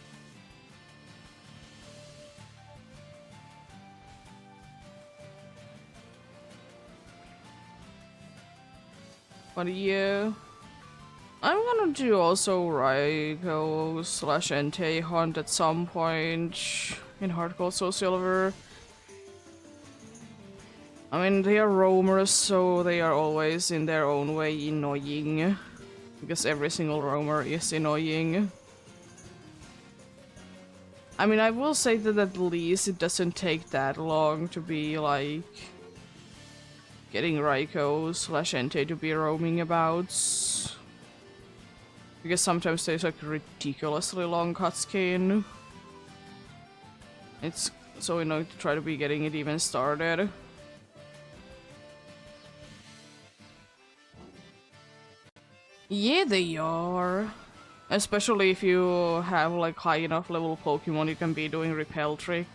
But yeah... I'm gonna do also Raikou slash Entei hunt at some point in Hardcore Soul Silver. I mean, they are roamers, so they are always in their own way annoying. Because every single roamer is annoying. I mean, I will say that at least it doesn't take that long to be like... getting Raikou slash Entei to be roaming about. Because sometimes there's like ridiculously long cutscene. It's so annoying to try to be getting it even started. Yeah, they are. Especially if you have like high enough level Pokemon, you can be doing Repel Trick.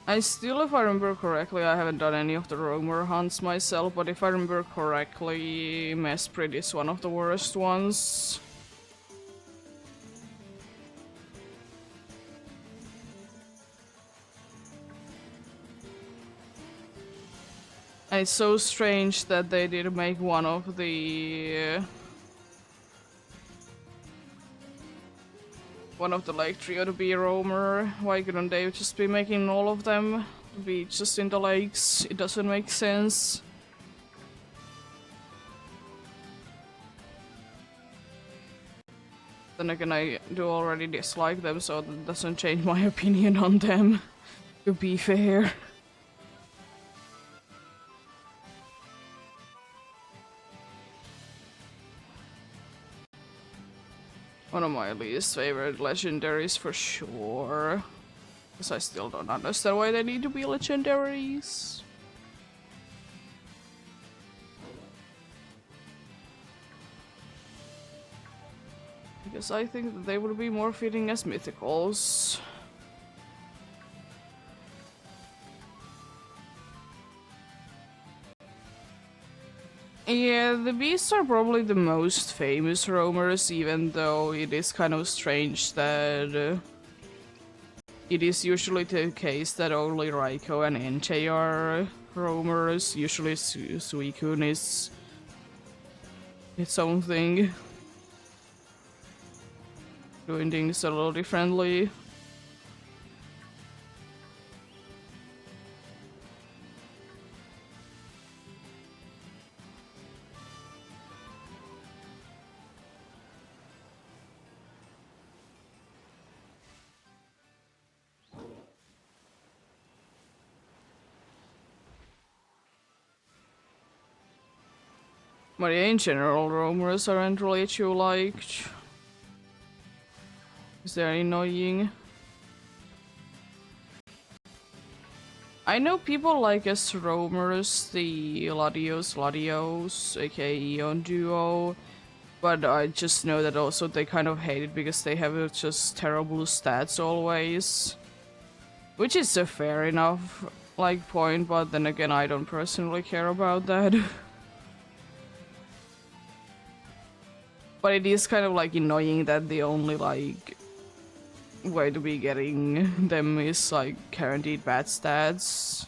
I still, if I remember correctly, I haven't done any of the roamer hunts myself, but if I remember correctly, Mesprit is one of the worst ones. And it's so strange that they did make one of the Lake Trio to be a roamer. Why couldn't they just be making all of them to be just in the lakes? It doesn't make sense. then again, I do already dislike them, so that doesn't change my opinion on them, to be fair. One of my least favorite legendaries for sure. Because I still don't understand why they need to be legendaries. Because I think that they would be more fitting as mythicals. Yeah, the beasts are probably the most famous roamers, even though it is kind of strange that it is usually the case that only Raiko and Enche are roamers. Usually Suicune is its own thing, doing things a little differently. But yeah, in general, roamers aren't really too liked. Is they're annoying. I know people like as roamers, the Latios, aka Eon Duo, but I just know that also they kind of hate it because they have just terrible stats always. Which is a fair enough, like, point, but then again, I don't personally care about that. But it is kind of, like, annoying that the only, like, way to be getting them is, like, guaranteed bad stats.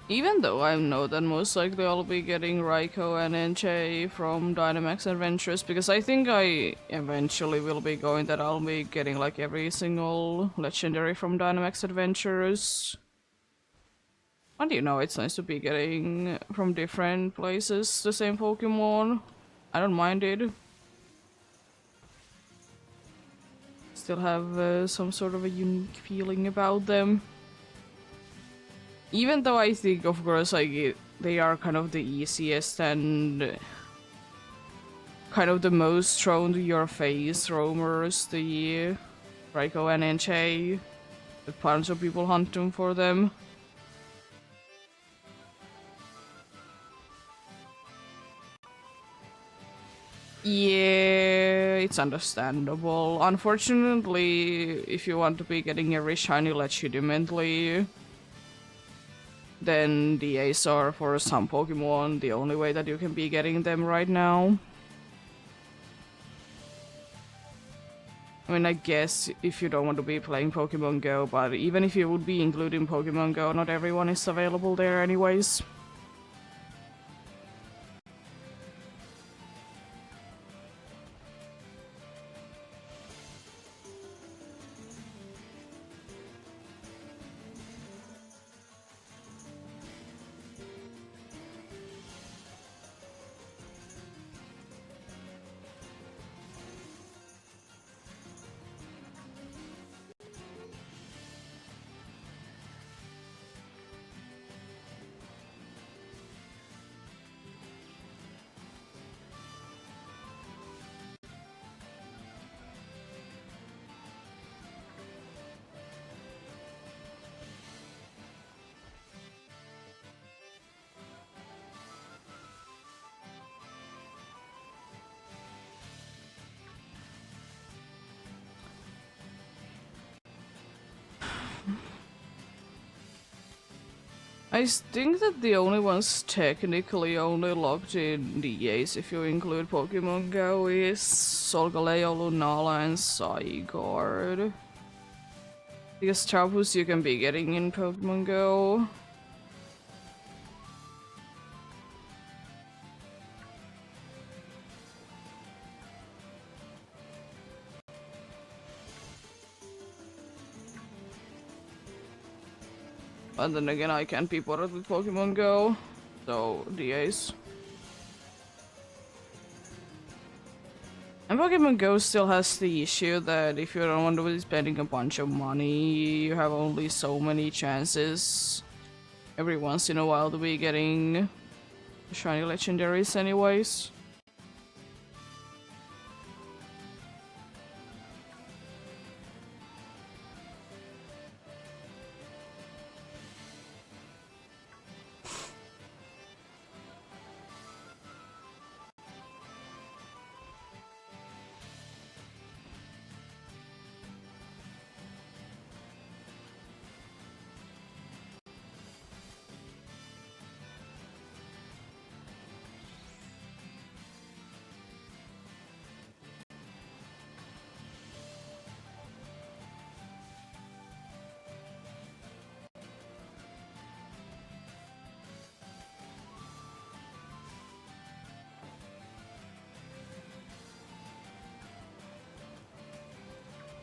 Even though I know that most likely I'll be getting Raiko and Enche from Dynamax Adventures, because I think I eventually will be going that I'll be getting like every single legendary from Dynamax Adventures. And you know, it's nice to be getting from different places the same Pokemon. I don't mind it. Still have some sort of a unique feeling about them. Even though I think, of course, like they are kind of the easiest and kind of the most thrown to your face roamers, the Raiko and Enche, the tons of people hunting for them. Yeah, it's understandable. Unfortunately, if you want to be getting every shiny legitimately, then the A's are for some Pokemon the only way that you can be getting them right now. I mean, I guess if you don't want to be playing Pokemon Go, but even if you would be including Pokemon Go, not everyone is available there anyways. I think that the only ones technically only locked in the Ace, if you include Pokemon Go, is Solgaleo, Lunala, and Zygarde. Because Tarpus you can be getting in Pokemon Go. But then again, I can't be bothered with Pokemon Go, so the Ace. And Pokemon Go still has the issue that if you don't want to be spending a bunch of money, you have only so many chances every once in a while to be getting shiny legendaries anyways.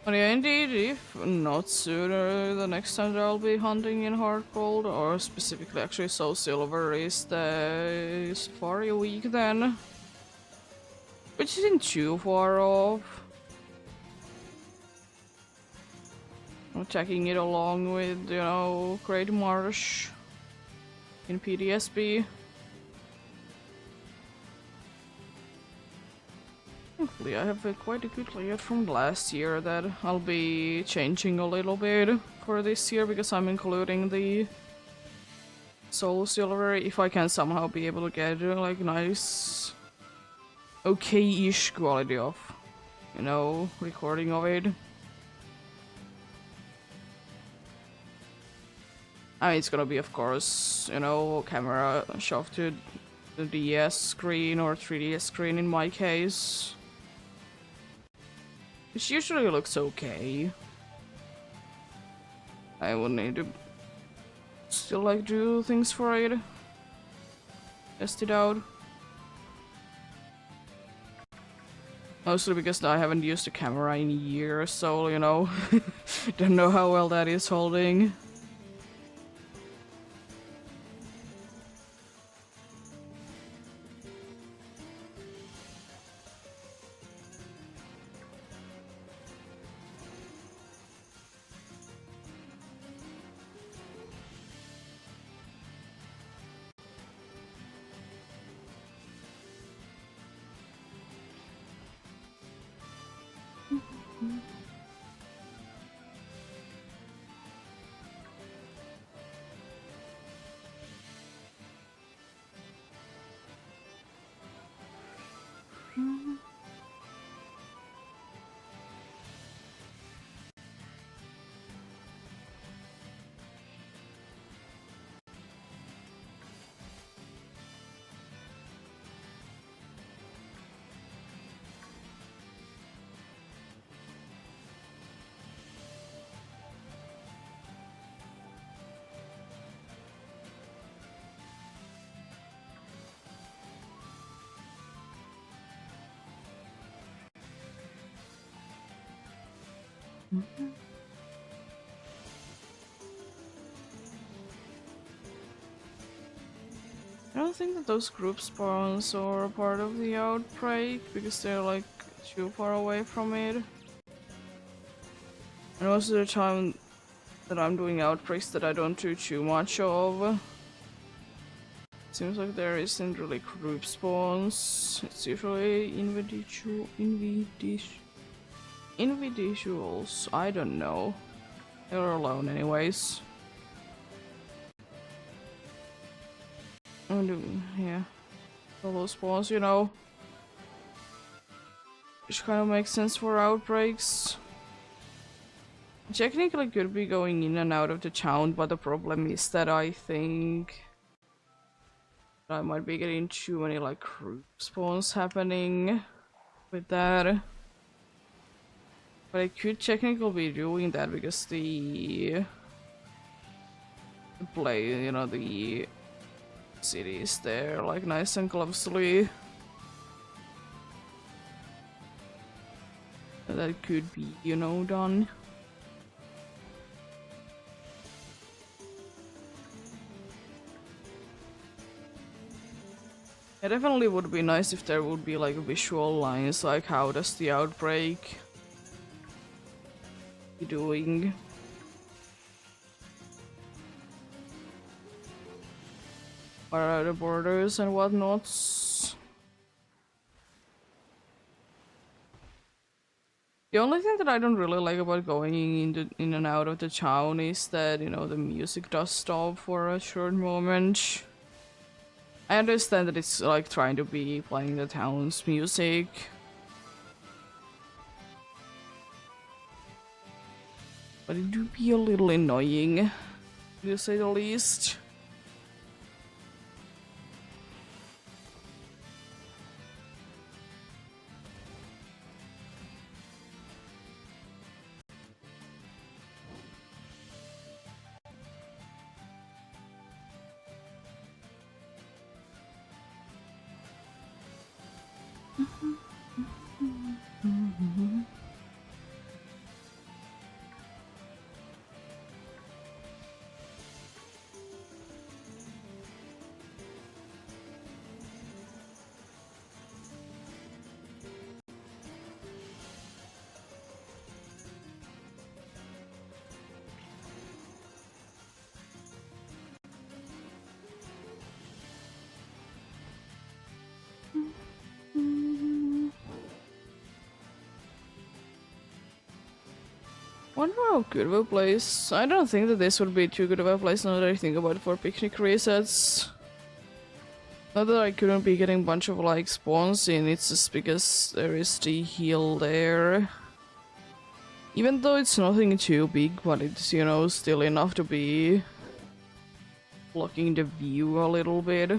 But yeah, indeed, if not sooner, the next time that I'll be hunting in Hard Gold, or specifically actually Soul Silver, is the Safari Week then. Which isn't too far off. I'm taking it along with, you know, Great Marsh in PDSB. Hopefully I have quite a good layout from last year that I'll be changing a little bit for this year because I'm including the Soul Silver if I can somehow be able to get like nice okay-ish quality of, you know, recording of it. I mean, it's gonna be, of course, you know, camera shoved to the DS screen or 3DS screen in my case. Which usually looks okay. I will need to still like do things for it. Test it out. Mostly because I haven't used the camera in years, so you know, don't know how well that is holding. I don't think that those group spawns are a part of the outbreak because they're like too far away from it. And most of the time that I'm doing outbreaks that I don't do too much of, seems like there isn't really group spawns. It's usually individuals. I don't know. They're alone anyways. Yeah. Solo spawns, you know. Which kind of makes sense for outbreaks. technically could be going in and out of the town, but the problem is that I think I might be getting too many like group spawns happening with that. But I could technically be doing that because the play, you know, the city is there, like nice and closely. That could be, you know, done. It definitely would be nice if there would be like visual lines, like how does the outbreak be doing. What are the borders and whatnot? The only thing that I don't really like about going in and out of the town is that, you know, the music does stop for a short moment. I understand that it's like trying to be playing the town's music. But it do be a little annoying, to say the least. Wonder how good of a place. I don't think that this would be too good of a place now that I think about it for picnic resets. Not that I couldn't be getting a bunch of like spawns in, it's just because there is the hill there. Even though it's nothing too big, but it's, you know, still enough to be blocking the view a little bit.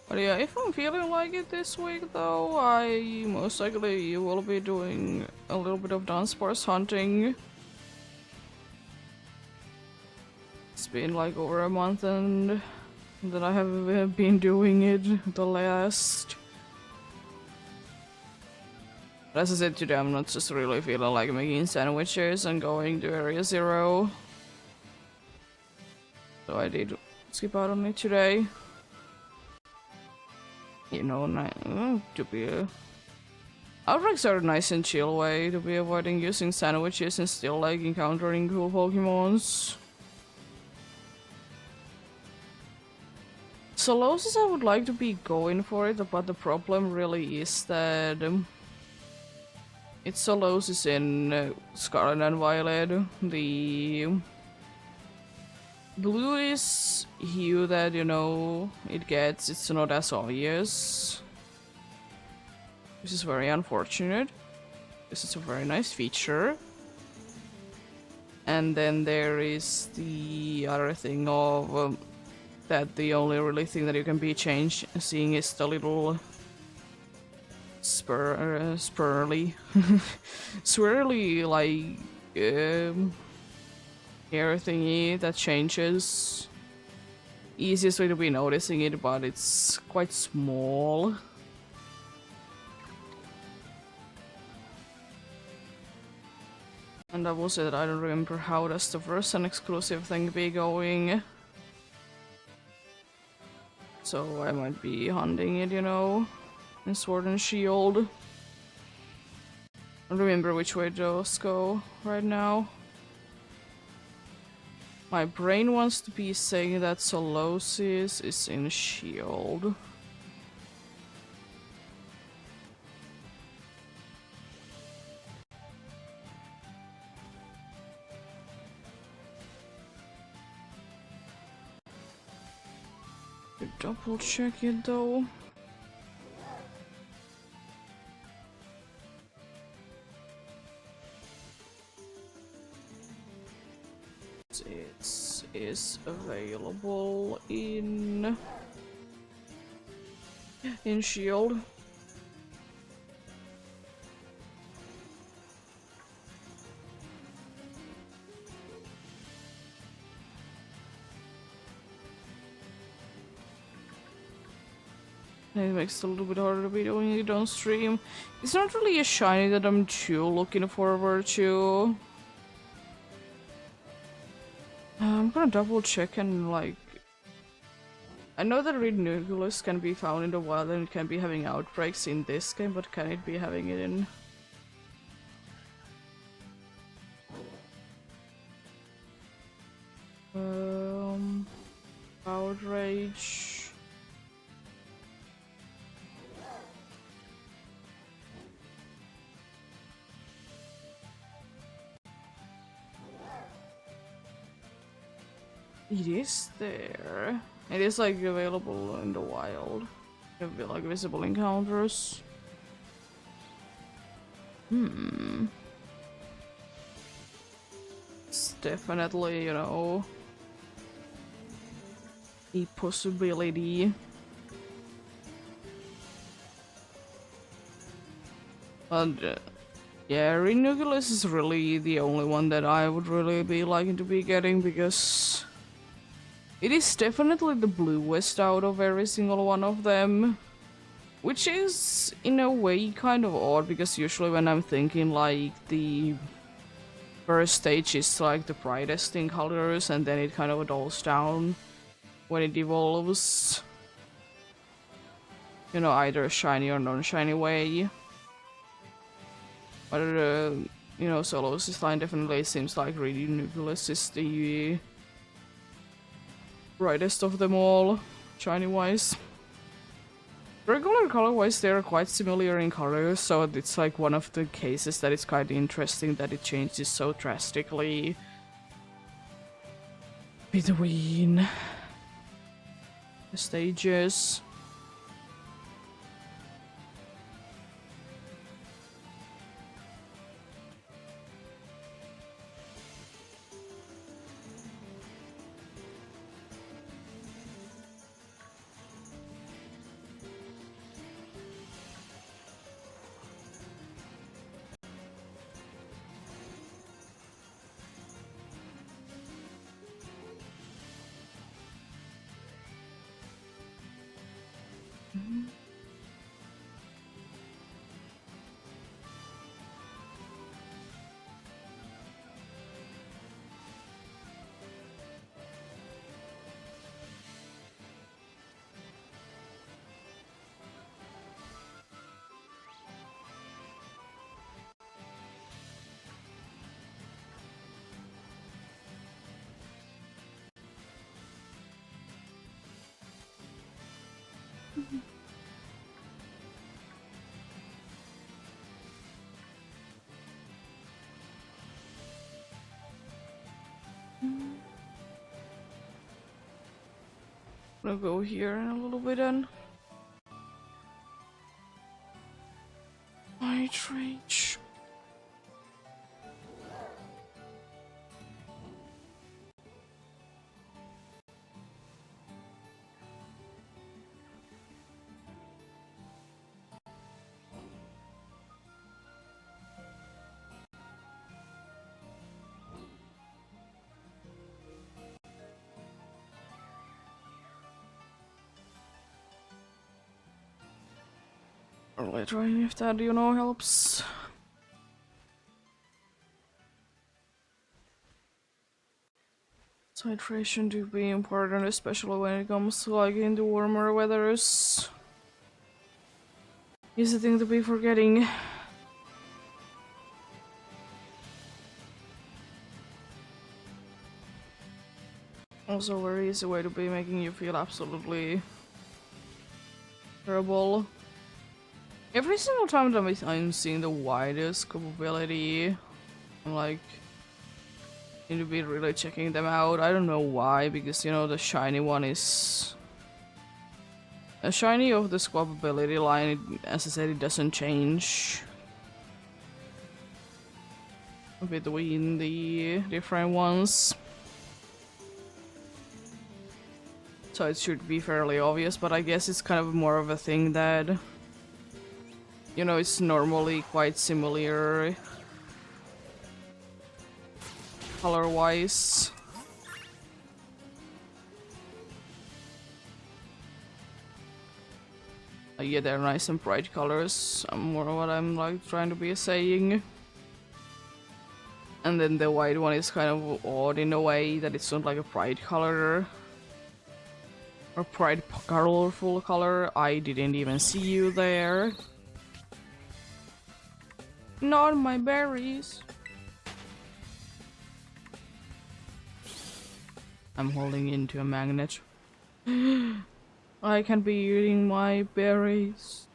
But yeah, if I'm feeling like it this week though, I most likely will be doing a little bit of dance sports hunting. It's been like over a month and that I have been doing it the last. But as I said today, I'm not just really feeling like making sandwiches and going to Area Zero. So I did skip out on it today. You know, to be outbreaks are a nice and chill way to be avoiding using sandwiches and still like encountering cool Pokemons. Solosis, I would like to be going for it, but the problem really is that it's Solosis in Scarlet and Violet. The blue is hue that, you know, it gets, it's not as obvious. Which is very unfortunate. This is a very nice feature. And then there is the other thing of that the only really thing that you can be seeing is the little swirly like hair thingy that changes. Easiest way to be noticing it, but it's quite small. And I will say that I don't remember how does the first and exclusive thing be going. So I might be hunting it, you know, in Sword and Shield. I don't remember which way those go right now. My brain wants to be saying that Solosis is in Shield. Double check it though. It is available in Shield. It makes it a little bit harder to be doing it on stream. It's not really a shiny that I'm too looking forward to. I'm gonna double check and like... I know that Ridnuculus can be found in the wild and it can be having outbreaks in this game, but can it be having it in... Outrage... It is there. It is like available in the wild. It'll be like visible encounters. It's definitely, you know, a possibility. And yeah, Renuculus is really the only one that I would really be liking to be getting because it is definitely the bluest out of every single one of them. Which is, in a way, kind of odd, because usually when I'm thinking, like, the first stage is, like, the brightest in colors, and then it kind of dulls down when it evolves. You know, either a shiny or non-shiny way. But, you know, Solosis line definitely seems like really Nucleus is the brightest of them all, shiny-wise. Regular color-wise, they are quite similar in color, so it's like one of the cases that it's quite interesting that it changes so drastically between the stages. I'll go here in a little bit then. Outrage. Probably trying if that, you know, helps. Hydration do be important, especially when it comes to like into warmer weathers. Is the thing to be forgetting. Also, very easy way to be making you feel absolutely terrible. Every single time that I'm seeing the widest capability, I'm like, need to be really checking them out. I don't know why, because you know the shiny one is a shiny of the squabability line. As I said, it doesn't change between the different ones, so it should be fairly obvious. But I guess it's kind of more of a thing that, you know, it's normally quite similar color-wise. Yeah, they're nice and bright colors. More what I'm like trying to be saying. And then the white one is kind of odd in a way that it's not like a bright color or bright colorful color. I didn't even see you there. Not my berries. I'm holding into a magnet. I can be eating my berries.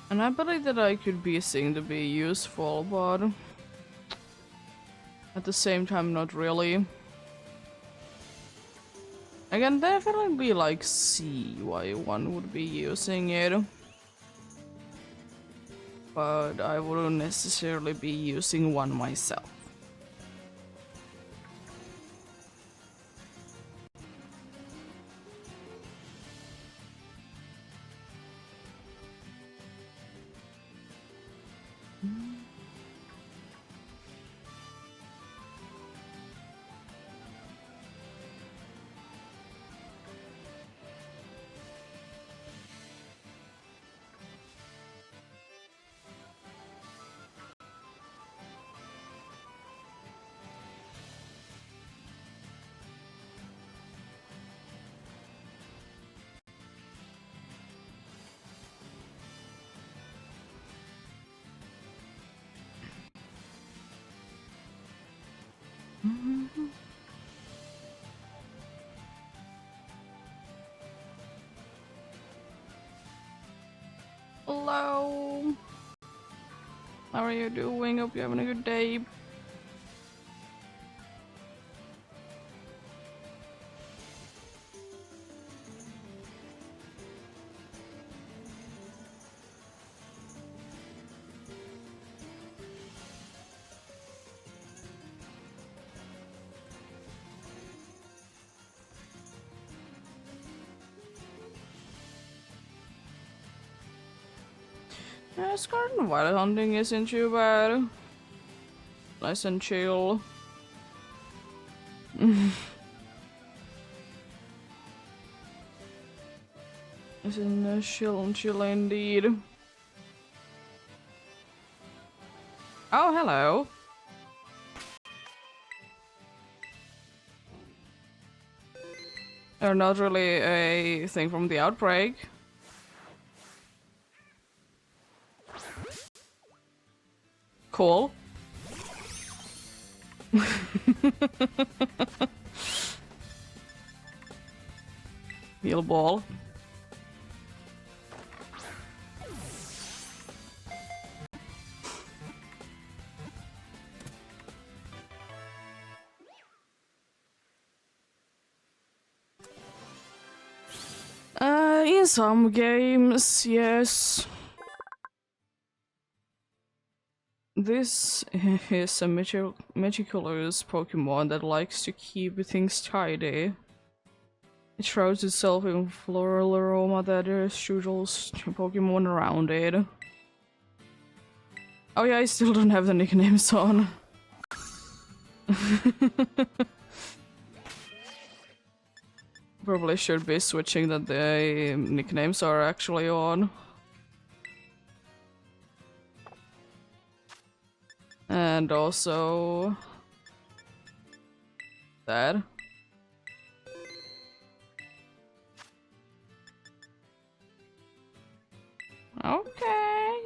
And I believe that I could be seen to be useful, but at the same time not really. I can definitely like see why one would be using it, but I wouldn't necessarily be using one myself. Hello. How are you doing? Hope you're having a good day. Yeah, Garden Wild hunting isn't too bad. Nice and chill. Isn't chill indeed. Oh, hello. They're not really a thing from the outbreak. Cool. Heal ball. In some games, yes. This is a meticulous Pokemon that likes to keep things tidy. It shrouds itself in floral aroma that strudels Pokemon around it. Oh yeah, I still don't have the nicknames on. Probably should be switching that the nicknames are actually on. And also that. Okay.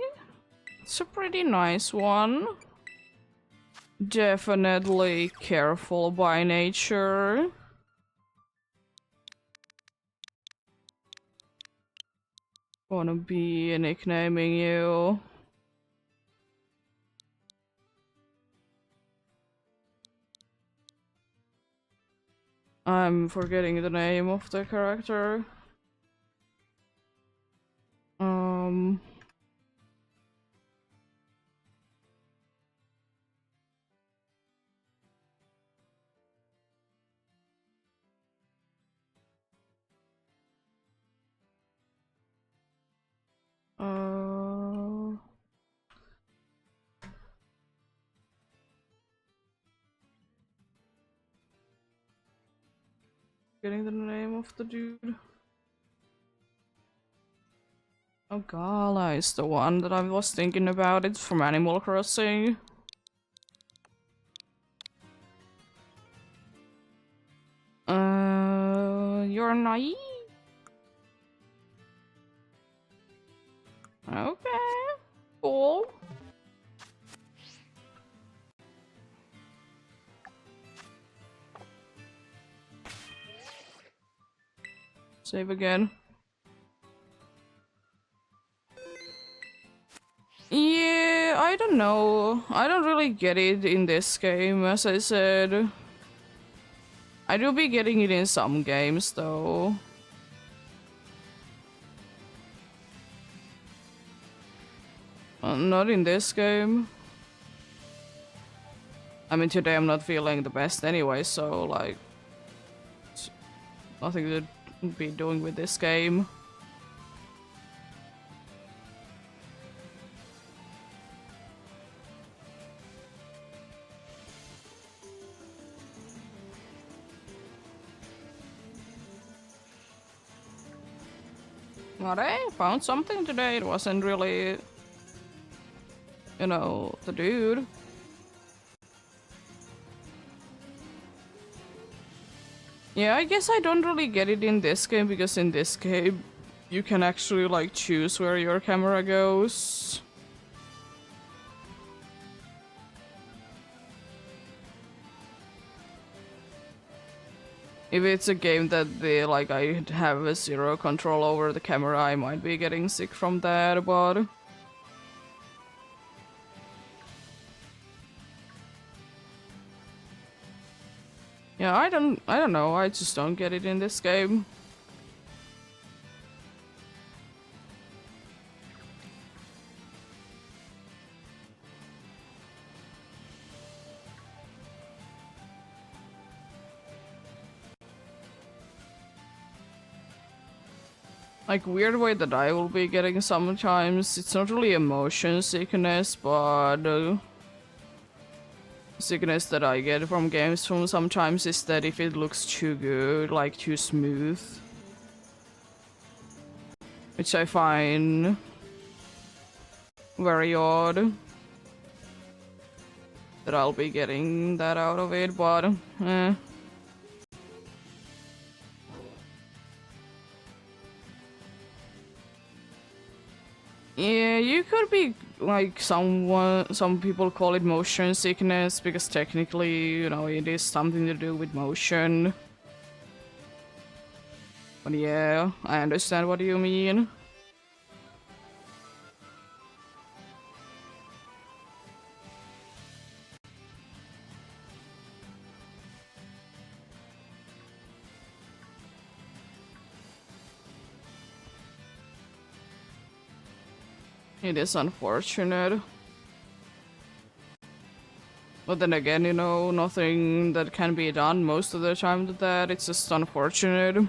It's a pretty nice one. Definitely careful by nature. Wanna be nicknaming you. I'm forgetting the name of the character. Um... Getting the name of the dude. Oh, Gala is the one that I was thinking about. It's from Animal Crossing. You're naive? Okay, cool. Save again. Yeah, I don't know. I don't really get it in this game, as I said. I do be getting it in some games, though. Not in this game. I mean, today I'm not feeling the best anyway, so, like... it's nothing to be doing with this game. But I found something today. It wasn't really, you know, the dude. Yeah, I guess I don't really get it in this game, because in this game you can actually like choose where your camera goes. If it's a game that the like I have a zero control over the camera, I might be getting sick from that, but yeah, I don't know, I just don't get it in this game. Like, weird way that I will be getting sometimes. It's not really a motion sickness, but sickness that I get from games from sometimes is that if it looks too good, like too smooth. Which I find very odd. That I'll be getting that out of it, but eh. Yeah, you could be like some people call it motion sickness, because technically, you know, it is something to do with motion. But yeah, I understand what you mean. It is unfortunate. But then again, you know, nothing that can be done most of the time to that. It's just unfortunate.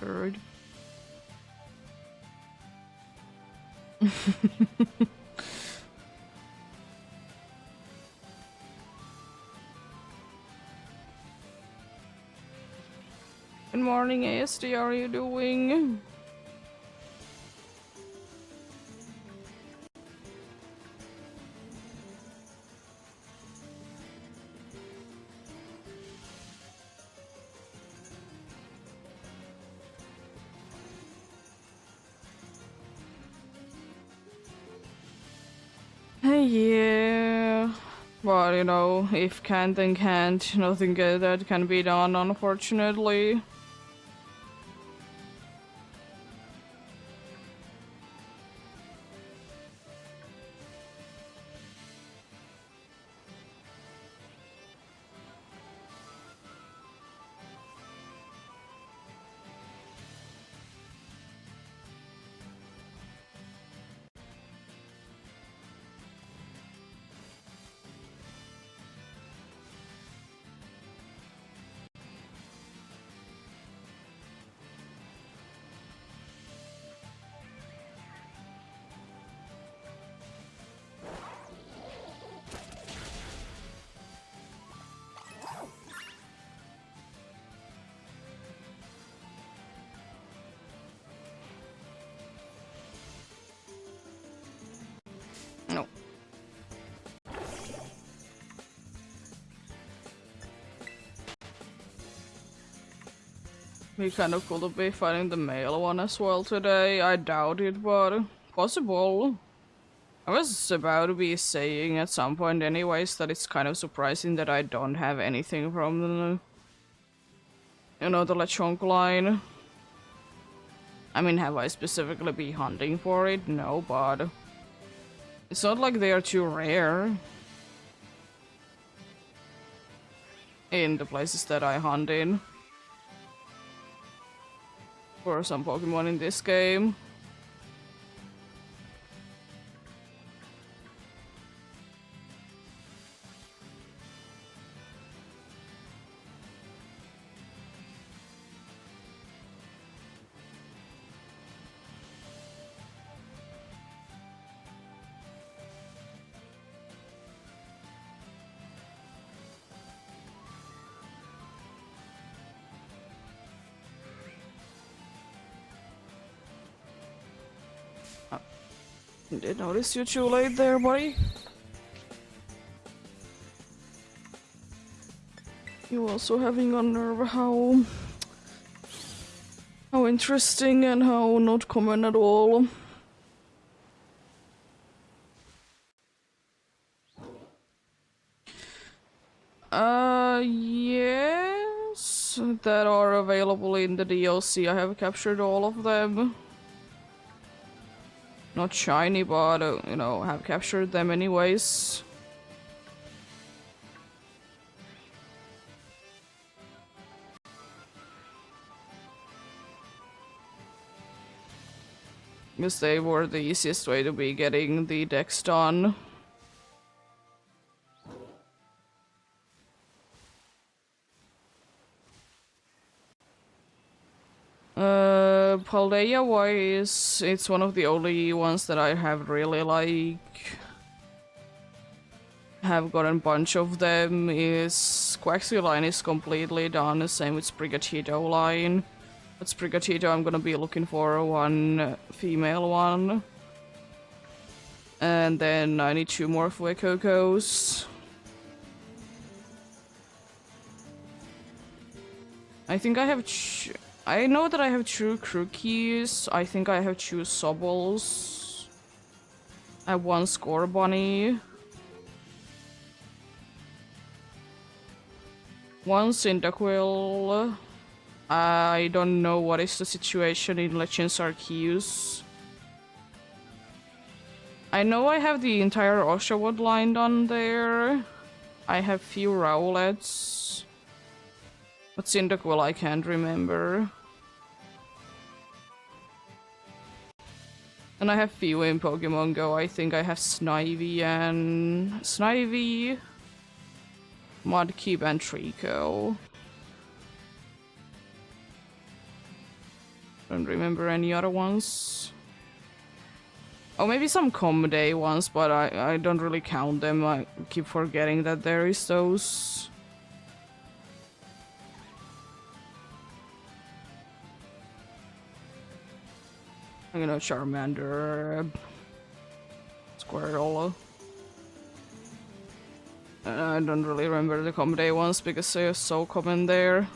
Bird. Good morning, EEST. How are you doing? Yeah, but you know, if can't then can't, nothing that can be done, unfortunately. No. Be kind of cool to be fighting the male one as well today. I doubt it, but possible. I was about to be saying at some point anyways that it's kind of surprising that I don't have anything from the, you know, the Lechonk line. I mean, have I specifically been hunting for it? No, but it's not like they are too rare in the places that I hunt in for some Pokemon in this game. Did notice you too late there, buddy. You also having on nerve how interesting and how not common at all. Yes, that are available in the DLC. I have captured all of them. Not shiny, but you know, have captured them anyways. Because they were the easiest way to be getting the decks done. Paldea wise, it's one of the only ones that I have really like. Have gotten a bunch of them. Is Quaxly line is completely done, the same with Sprigatito line. But Sprigatito I'm gonna be looking for one female one. And then I need 2 more Fuecocos. I think I have I know that I have 2 Crookies. I think I have 2 Sobbles. I have 1 Scorbunny. 1 Cyndaquil. I don't know what is the situation in Legends Arceus. I know I have the entire Oshawott line done there. I have few Rowlets. But Cyndaquil I can't remember. And I have few in Pokemon Go. I think I have Snivy, Mudkip, and Trico. Don't remember any other ones. Oh, maybe some comedy ones, but I don't really count them. I keep forgetting that there is those. You know, Charmander, Squirtle. I don't really remember the comedy ones because they're so common there.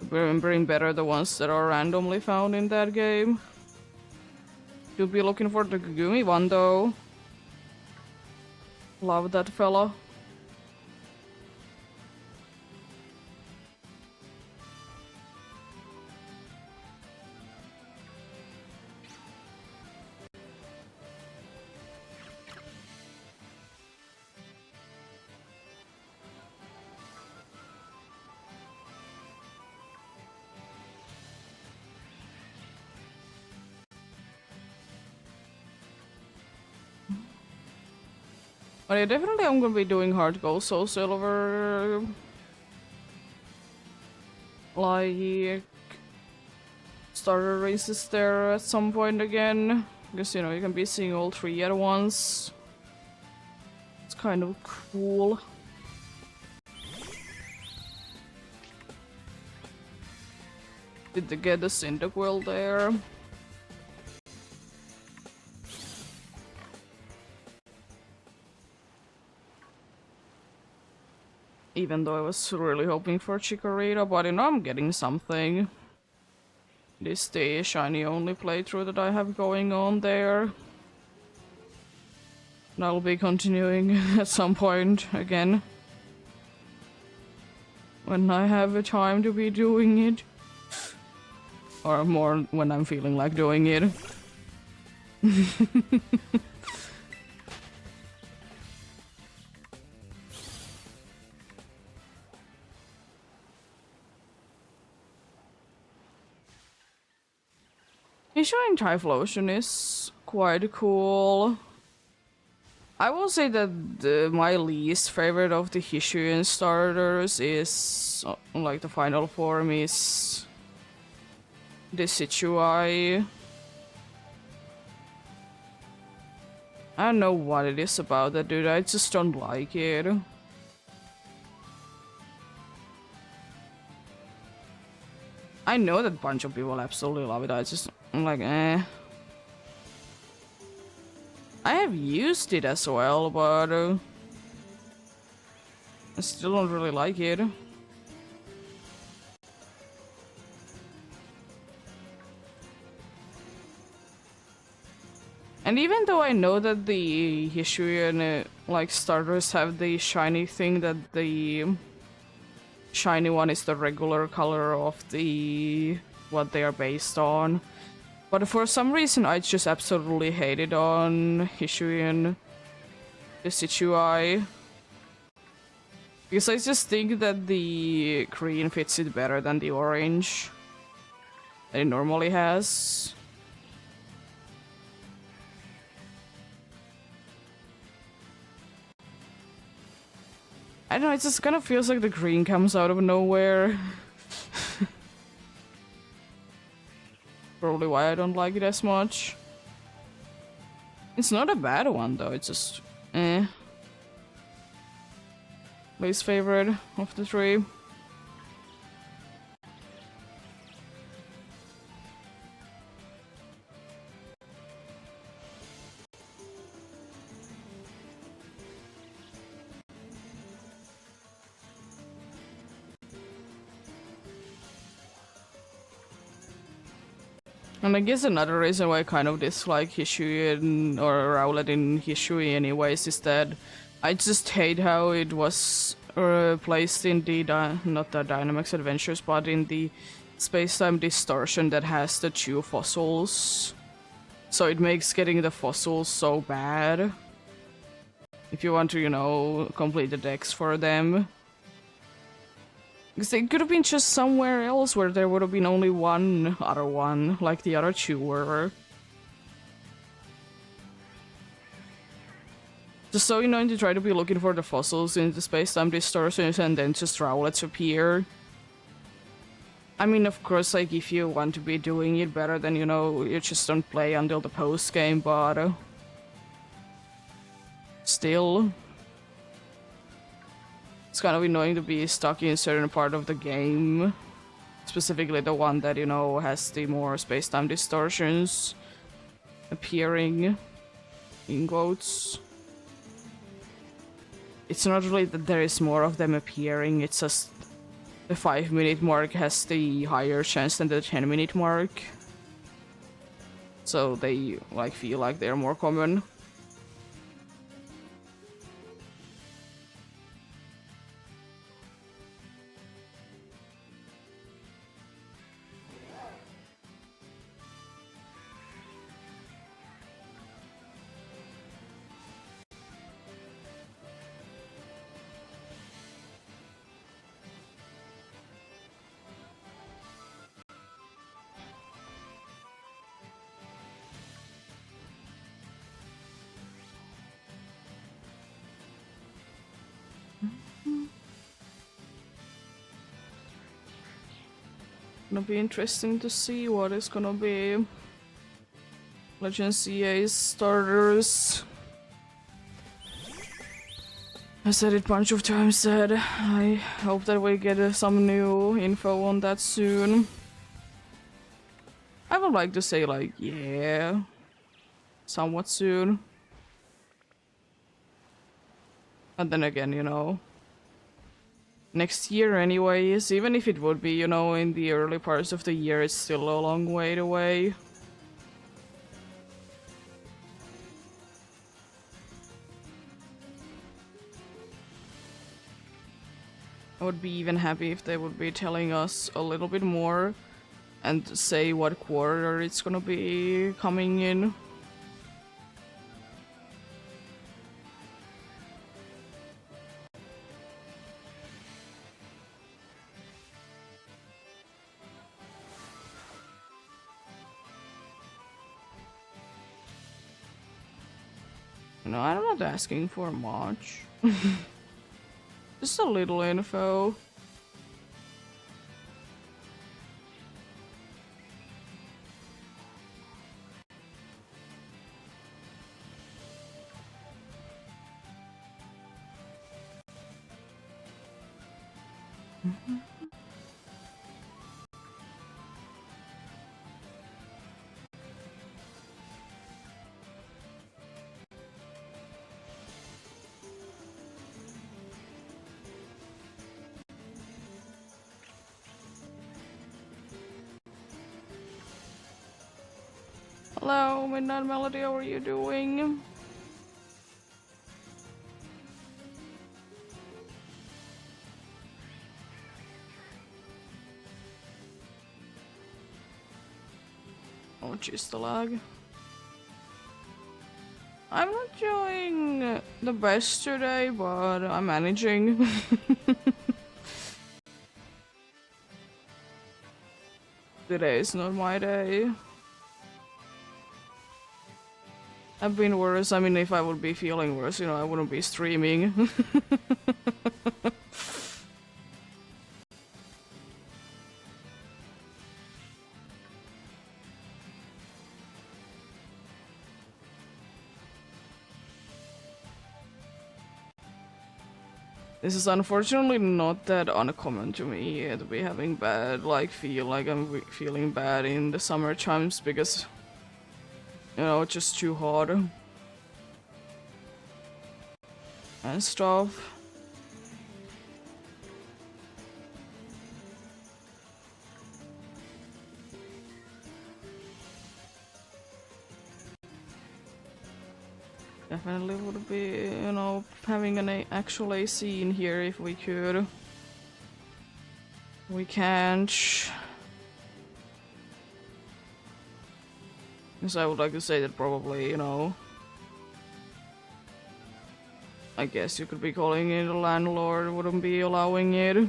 Remembering better the ones that are randomly found in that game. You'll be looking for the Gumi one though. Love that fella. But yeah, definitely I'm gonna be doing hard gold, soul silver. Like starter races there at some point again. Because you know you can be seeing all three at once. It's kind of cool. Did they get the Cyndaquil there? Even though I was really hoping for Chikorita, but you know I'm getting something. This is the shiny only playthrough that I have going on there. And I'll be continuing at some point again. When I have the time to be doing it. Or more when I'm feeling like doing it. Issuing Typhlosion is quite cool. I will say that my least favorite of the Hisuian starters is, like the final form is the Situai. I don't know what it is about that dude, I just don't like it. I know that a bunch of people absolutely love it, I'm like, eh. I have used it as well, but I still don't really like it. And even though I know that the Hisuian like starters have the shiny thing, that the shiny one is the regular color of the what they are based on. But for some reason I just absolutely hate it on Hisuian the Situai. Because I just think that the green fits it better than the orange that it normally has. I don't know, it just kind of feels like the green comes out of nowhere. Probably why I don't like it as much. It's not a bad one though, it's just eh. Least favorite of the three. And I guess another reason why I kind of dislike Hisuian or Rowlet in Hisui anyways is that I just hate how it was placed in the, not the Dynamax Adventures, but in the space-time distortion that has the two fossils. So it makes getting the fossils so bad. If you want to, you know, complete the decks for them. Because they could have been just somewhere else where there would have been only one other one, like the other two were. Just so to try to be looking for the fossils in the space-time distortions and then just rowlets appear. I mean, of course, like, if you want to be doing it better, then, you just don't play until the post-game, but... still... it's kind of annoying to be stuck in a certain part of the game. Specifically the one that, has the more space-time distortions appearing in quotes. It's not really that there is more of them appearing, it's just the 5-minute mark has the higher chance than the 10-minute mark. So they feel like they're more common. Gonna be interesting to see what is gonna be Legends EA starters. I said it a bunch of times that I hope that we get some new info on that soon. I would like to say yeah, somewhat soon. And then again, next year anyways, even if it would be, in the early parts of the year, it's still a long way away. I would be even happy if they would be telling us a little bit more and say what quarter it's gonna be coming in. No, I'm not asking for much. Just a little info. Hello, Midnight Melody, how are you doing? Oh, jeez, the lag. I'm not doing the best today, but I'm managing. Today is not my day. I've been worse. I mean, if I would be feeling worse, I wouldn't be streaming. This is unfortunately not that uncommon to me to be having bad, feel like I'm feeling bad in the summer times because, it's just too hot. And stuff. Definitely would be, having an actual AC in here if we could. We can't. So I would like to say that probably, I guess you could be calling it a landlord wouldn't be allowing it.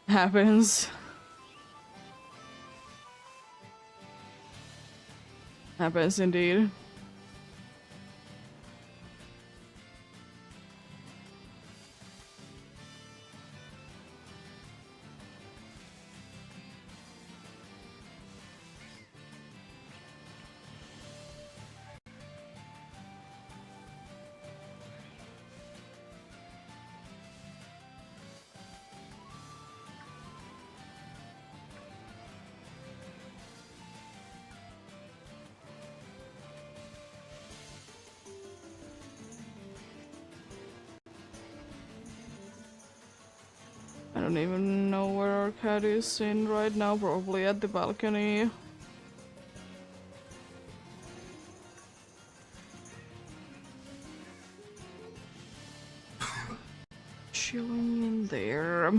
Happens. Happens indeed. I don't even know where our cat is in right now, probably at the balcony. Chilling in there.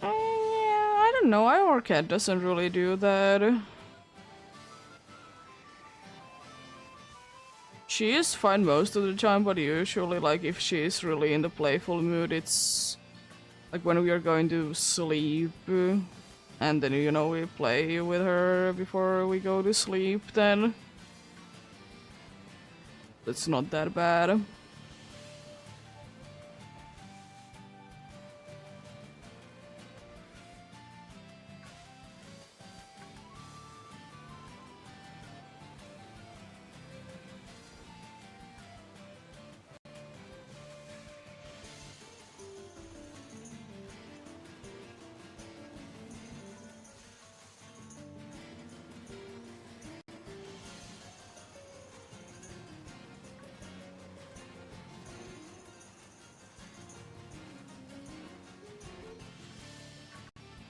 Yeah, I don't know, our cat doesn't really do that. She is fine most of the time, but usually, like, if she is really in the playful mood, it's like when we are going to sleep, and then, you know, we play with her before we go to sleep, then it's not that bad.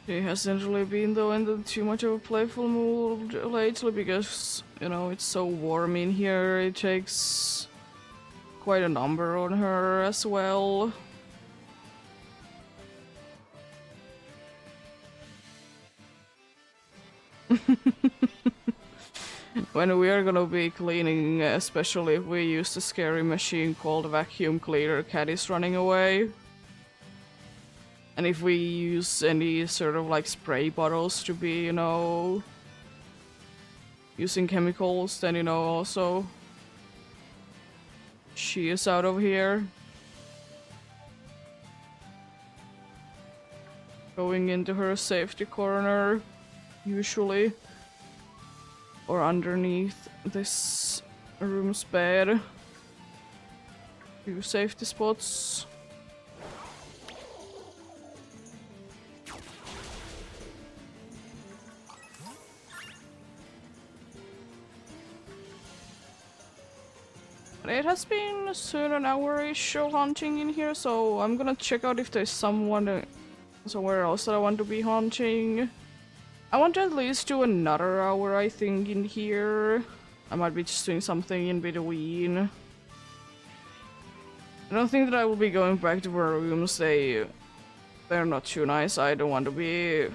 She hasn't really been though in too much of a playful mood lately because, you know, it's so warm in here. It takes quite a number on her as well. When we are gonna be cleaning, especially if we use the scary machine called vacuum cleaner, cat is running away. And if we use any sort of like spray bottles to be, you know, using chemicals, then, you know, also she is out of here. Going into her safety corner, usually. Or underneath this room's bed. Few safety spots. It has been soon an hour-ish of hunting in here, so I'm gonna check out if there's someone somewhere else that I want to be hunting. I want to at least do another hour, I think, in here. I might be just doing something in between. I don't think that I will be going back to our rooms. They're not too nice. I don't want to be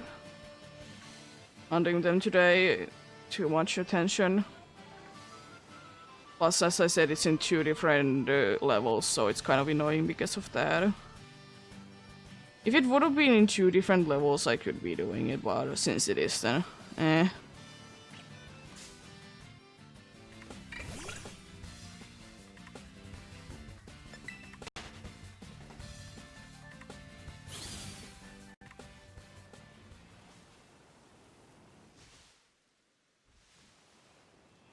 hunting them today. Too much attention. Plus, as I said, it's in two different levels, so it's kind of annoying because of that. If it would have been in two different levels, I could be doing it, but since it is, then eh.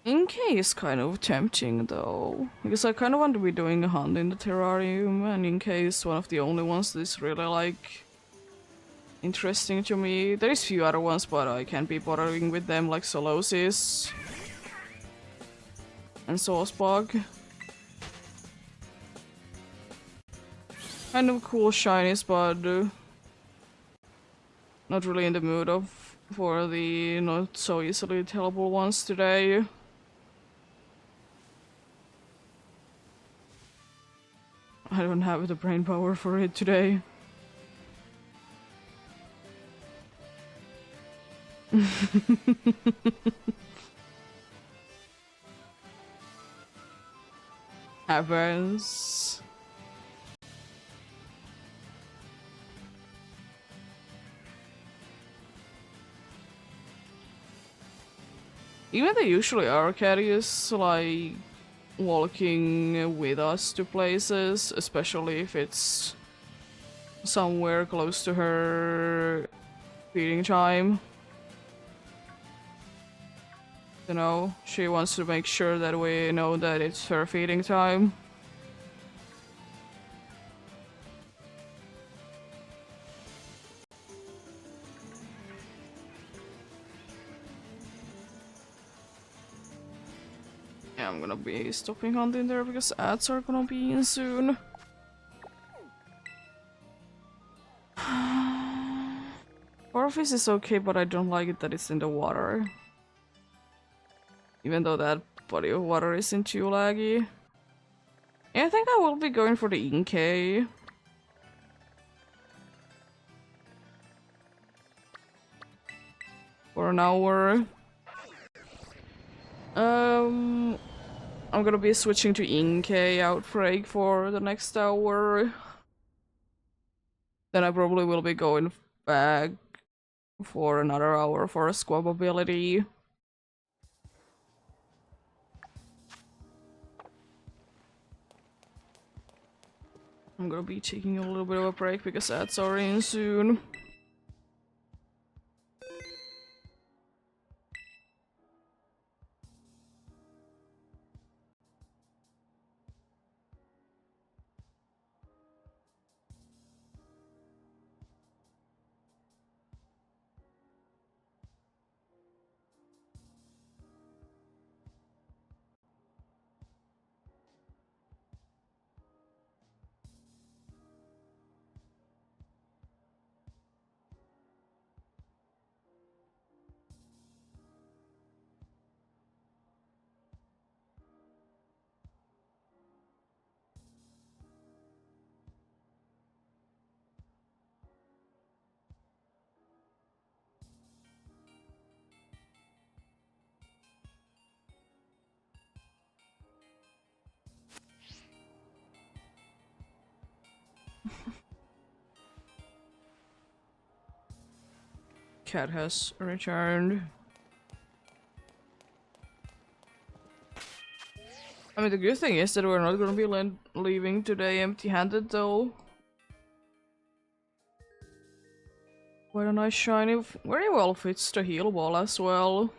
In case, kind of tempting though, because I kind of want to be doing a hunt in the terrarium, and in case one of the only ones that is really like interesting to me. There is few other ones, but I can't be bothering with them, like Solosis and Saucebug. Kind of cool shinies, but not really in the mood for the not so easily tellable ones today. I don't have the brain power for it today. happens. Even they usually are curious, like walking with us to places, especially if it's somewhere close to her feeding time. You know, she wants to make sure that we know that it's her feeding time. Yeah, I'm gonna be stopping hunting there because ads are gonna be in soon. Orpheus is okay, but I don't like it that it's in the water. Even though that body of water isn't too laggy. Yeah, I think I will be going for the Inkay. For an hour. I'm gonna be switching to Inkay Outbreak for the next hour. Then I probably will be going back for another hour for a squab ability. I'm gonna be taking a little bit of a break because ads are in soon. Cat has returned. I mean, the good thing is that we're not gonna be leaving today empty-handed, though. Quite a nice shiny, very well fits the heal ball as well.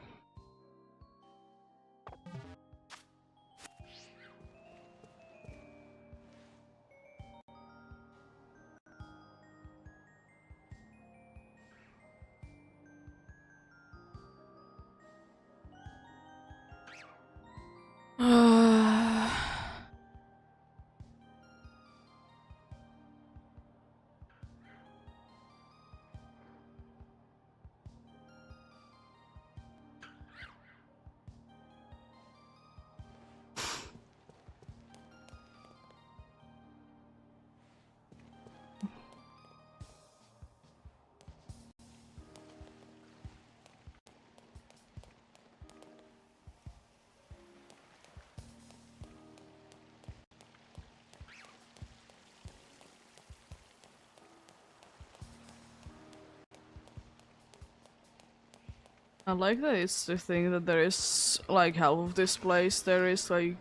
I like that it's the thing that there is, like, half of this place there is, like,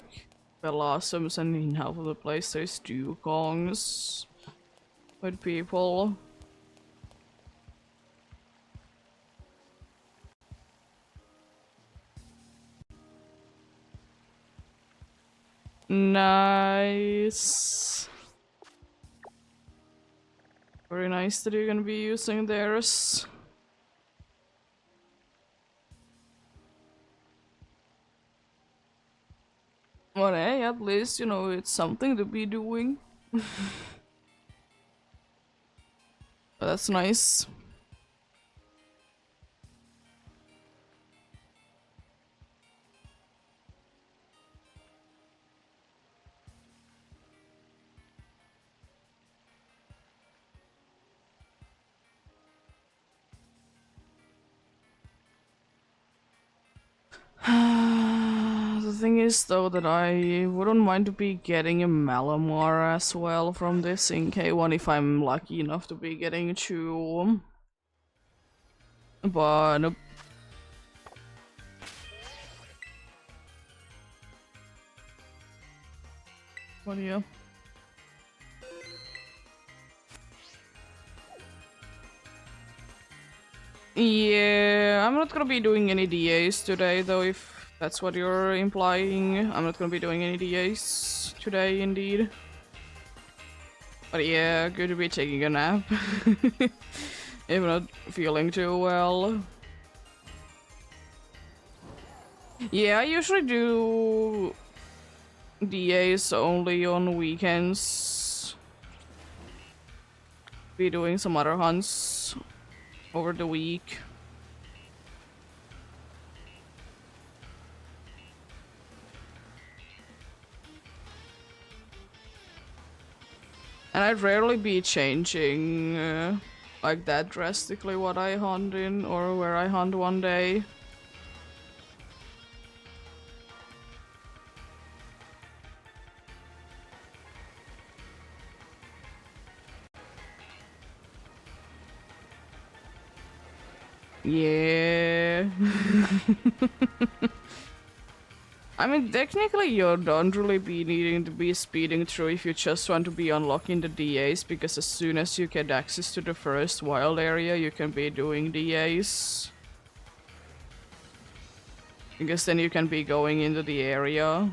blossoms, and in half of the place there's dugongs with people. Nice. Very nice that you're gonna be using theirs. Well, hey, at least, you know, it's something to be doing. But that's nice. The thing is though that I wouldn't mind to be getting a Malamar as well from this in K1 if I'm lucky enough to be getting two. But what do you? Yeah, I'm not gonna be doing any DAs today though, if that's what you're implying. I'm not gonna be doing any DAs today indeed. But yeah, good to be taking a nap. If not feeling too well. Yeah, I usually do DAs only on weekends. Be doing some other hunts over the week. And I'd rarely be changing like that drastically what I hunt in or where I hunt one day. Yeah. I mean, technically you don't really be needing to be speeding through if you just want to be unlocking the DAs, because as soon as you get access to the first wild area, you can be doing DAs. Because then you can be going into the area.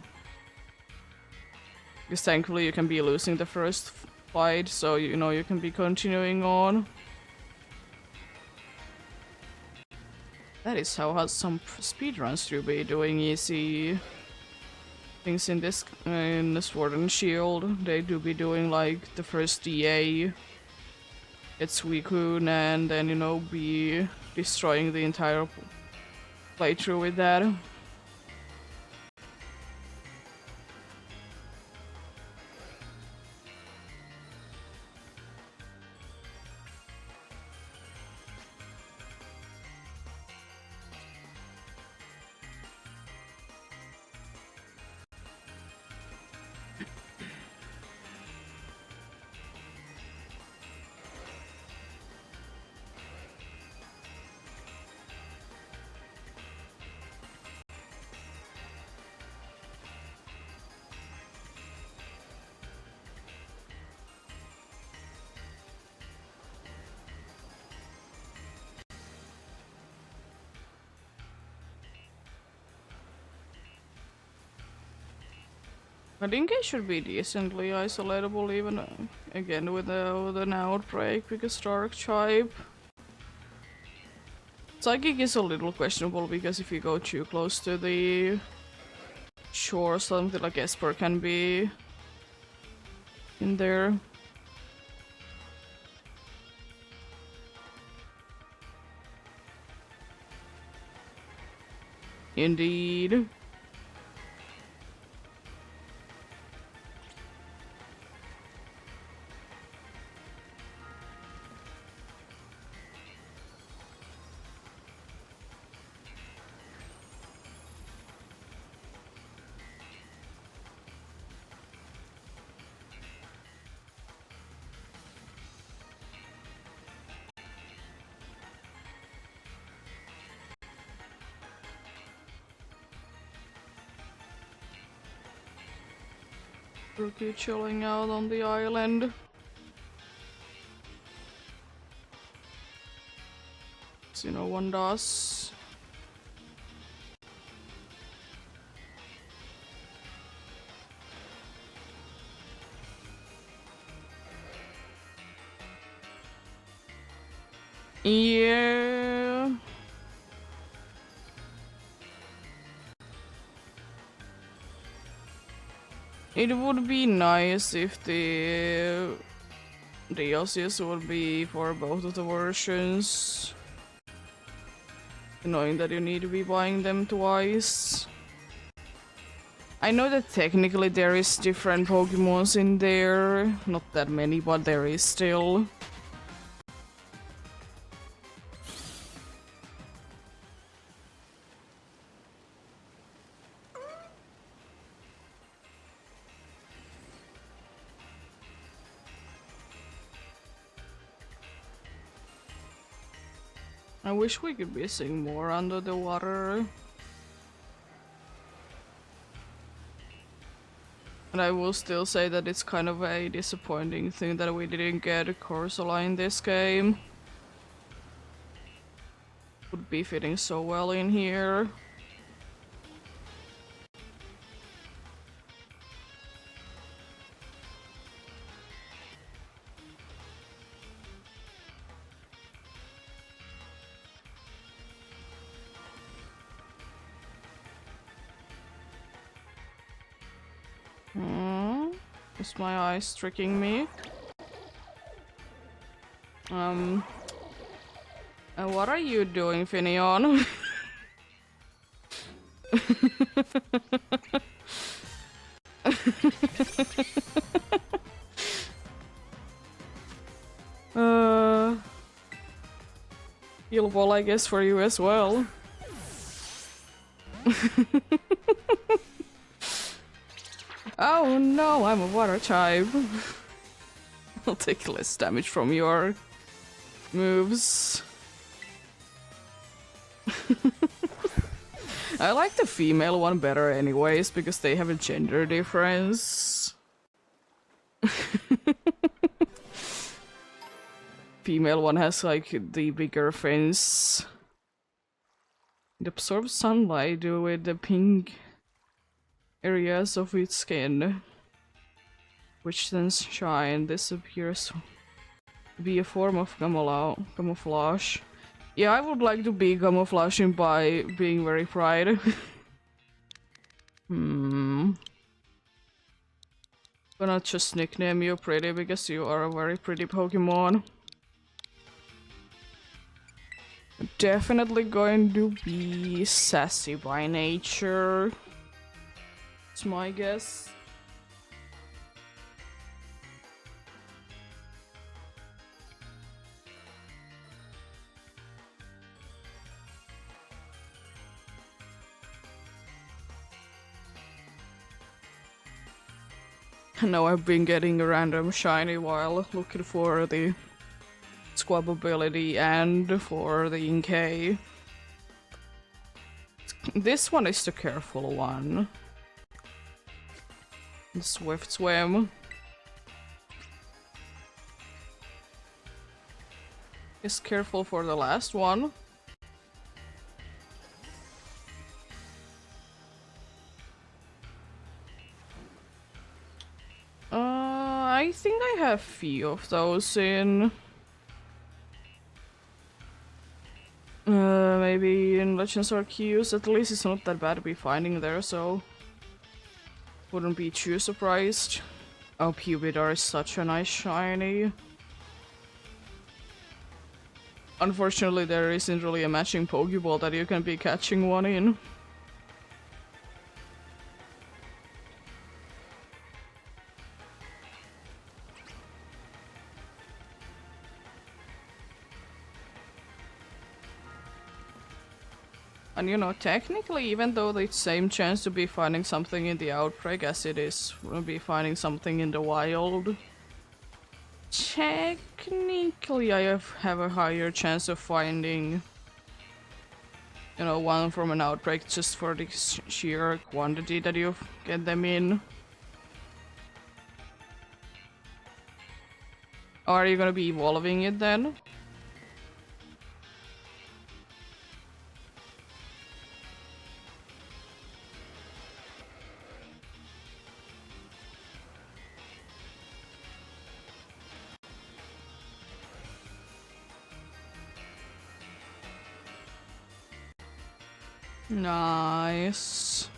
Because thankfully you can be losing the first fight, so you know you can be continuing on. That is how some speedruns do be doing easy things in this Sword and Shield. They do be doing like the first DA, get Suicune, and then you know be destroying the entire playthrough with that. I think it should be decently isolatable even again with an outbreak because Dark Tribe. Psychic is a little questionable because if you go too close to the shore, something like Esper can be in there. Indeed. Rookie chilling out on the island. So, you know, one does. Yeah. It would be nice if the DLCs would be for both of the versions. Knowing that you need to be buying them twice. I know that technically there is different Pokemons in there. Not that many, but there is still. I wish we could be seeing more under the water. And I will still say that it's kind of a disappointing thing that we didn't get Corsola in this game. Would be fitting so well in here. Is my eyes tricking me? What are you doing, Finion? Heal ball, I guess, for you as well. Oh no, I'm a water type. I'll take less damage from your moves. I like the female one better anyways, because they have a gender difference. Female one has like the bigger fins. It absorbs sunlight with the pink areas of its skin, which then shine. This appears to be a form of camouflage. Yeah, I would like to be camouflaging by being very pride. Gonna just nickname you Pretty because you are a very pretty Pokemon. Definitely going to be sassy by nature. It's my guess. Now I've been getting a random shiny while looking for the squab ability and for the Inkay. This one is the careful one. The Swift Swim. Is careful for the last one. I think I have few of those in. Maybe in Legends Arceus, at least it's not that bad to be finding there, so wouldn't be too surprised. Oh, Pupitar is such a nice shiny. Unfortunately, there isn't really a matching Pokeball that you can be catching one in. And you know, technically, even though the same chance to be finding something in the outbreak as it is to be finding something in the wild, technically I have a higher chance of finding, you know, one from an outbreak just for the sheer quantity that you get them in. Or are you gonna be evolving it then? Nice.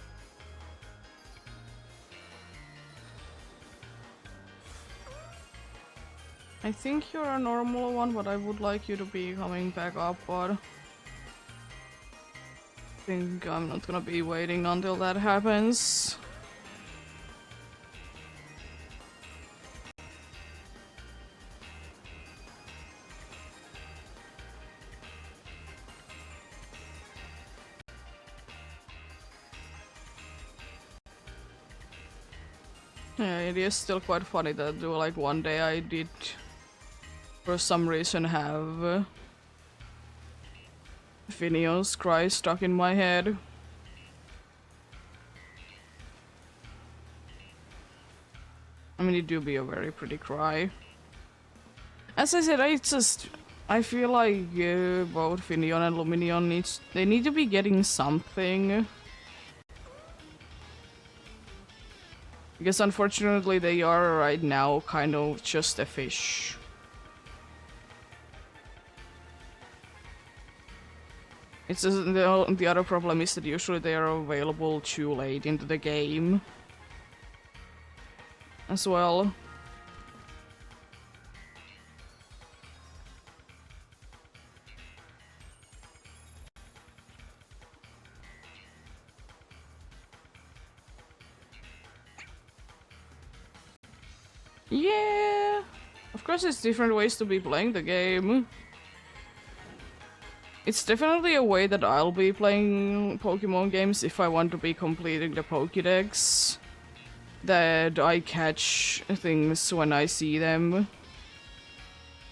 I think you're a normal one, but I would like you to be coming back up, but I think I'm not gonna be waiting until that happens. Yeah, it is still quite funny that like one day I did for some reason have Finion's cry stuck in my head. I mean, it do be a very pretty cry. As I said, I feel like both Finion and Luminion they need to be getting something. Because unfortunately they are right now kind of just a fish. It's just the other problem is that usually they are available too late into the game. As well. Yeah! Of course there's different ways to be playing the game. It's definitely a way that I'll be playing Pokemon games if I want to be completing the Pokédex. That I catch things when I see them.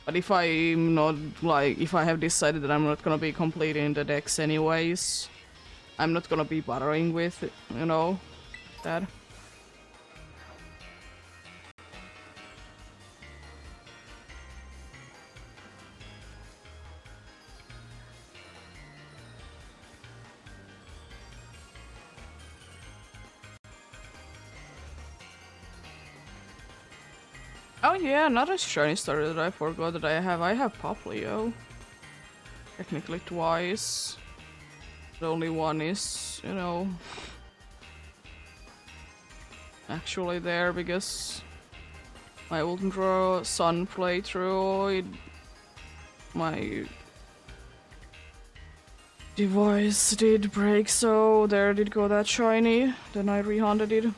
But if I'm not, like, if I have decided that I'm not gonna be completing the dex anyways, I'm not gonna be bothering with, you know, that. Oh yeah, another shiny starter that I forgot that I have. I have Poplio. Technically twice. The only one is, you know, actually there because my Ultra Sun playthrough, my device did break, so there did go that shiny. Then I rehunted it.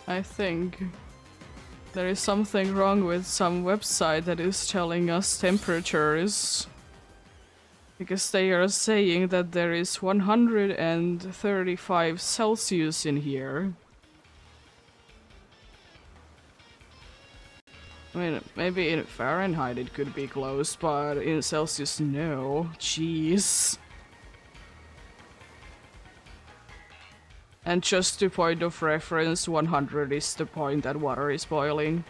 I think there is something wrong with some website that is telling us temperatures. Because they are saying that there is 135 Celsius in here. I mean, maybe in Fahrenheit it could be close, but in Celsius, no. Jeez. And just to point of reference, 100 is the point that water is boiling.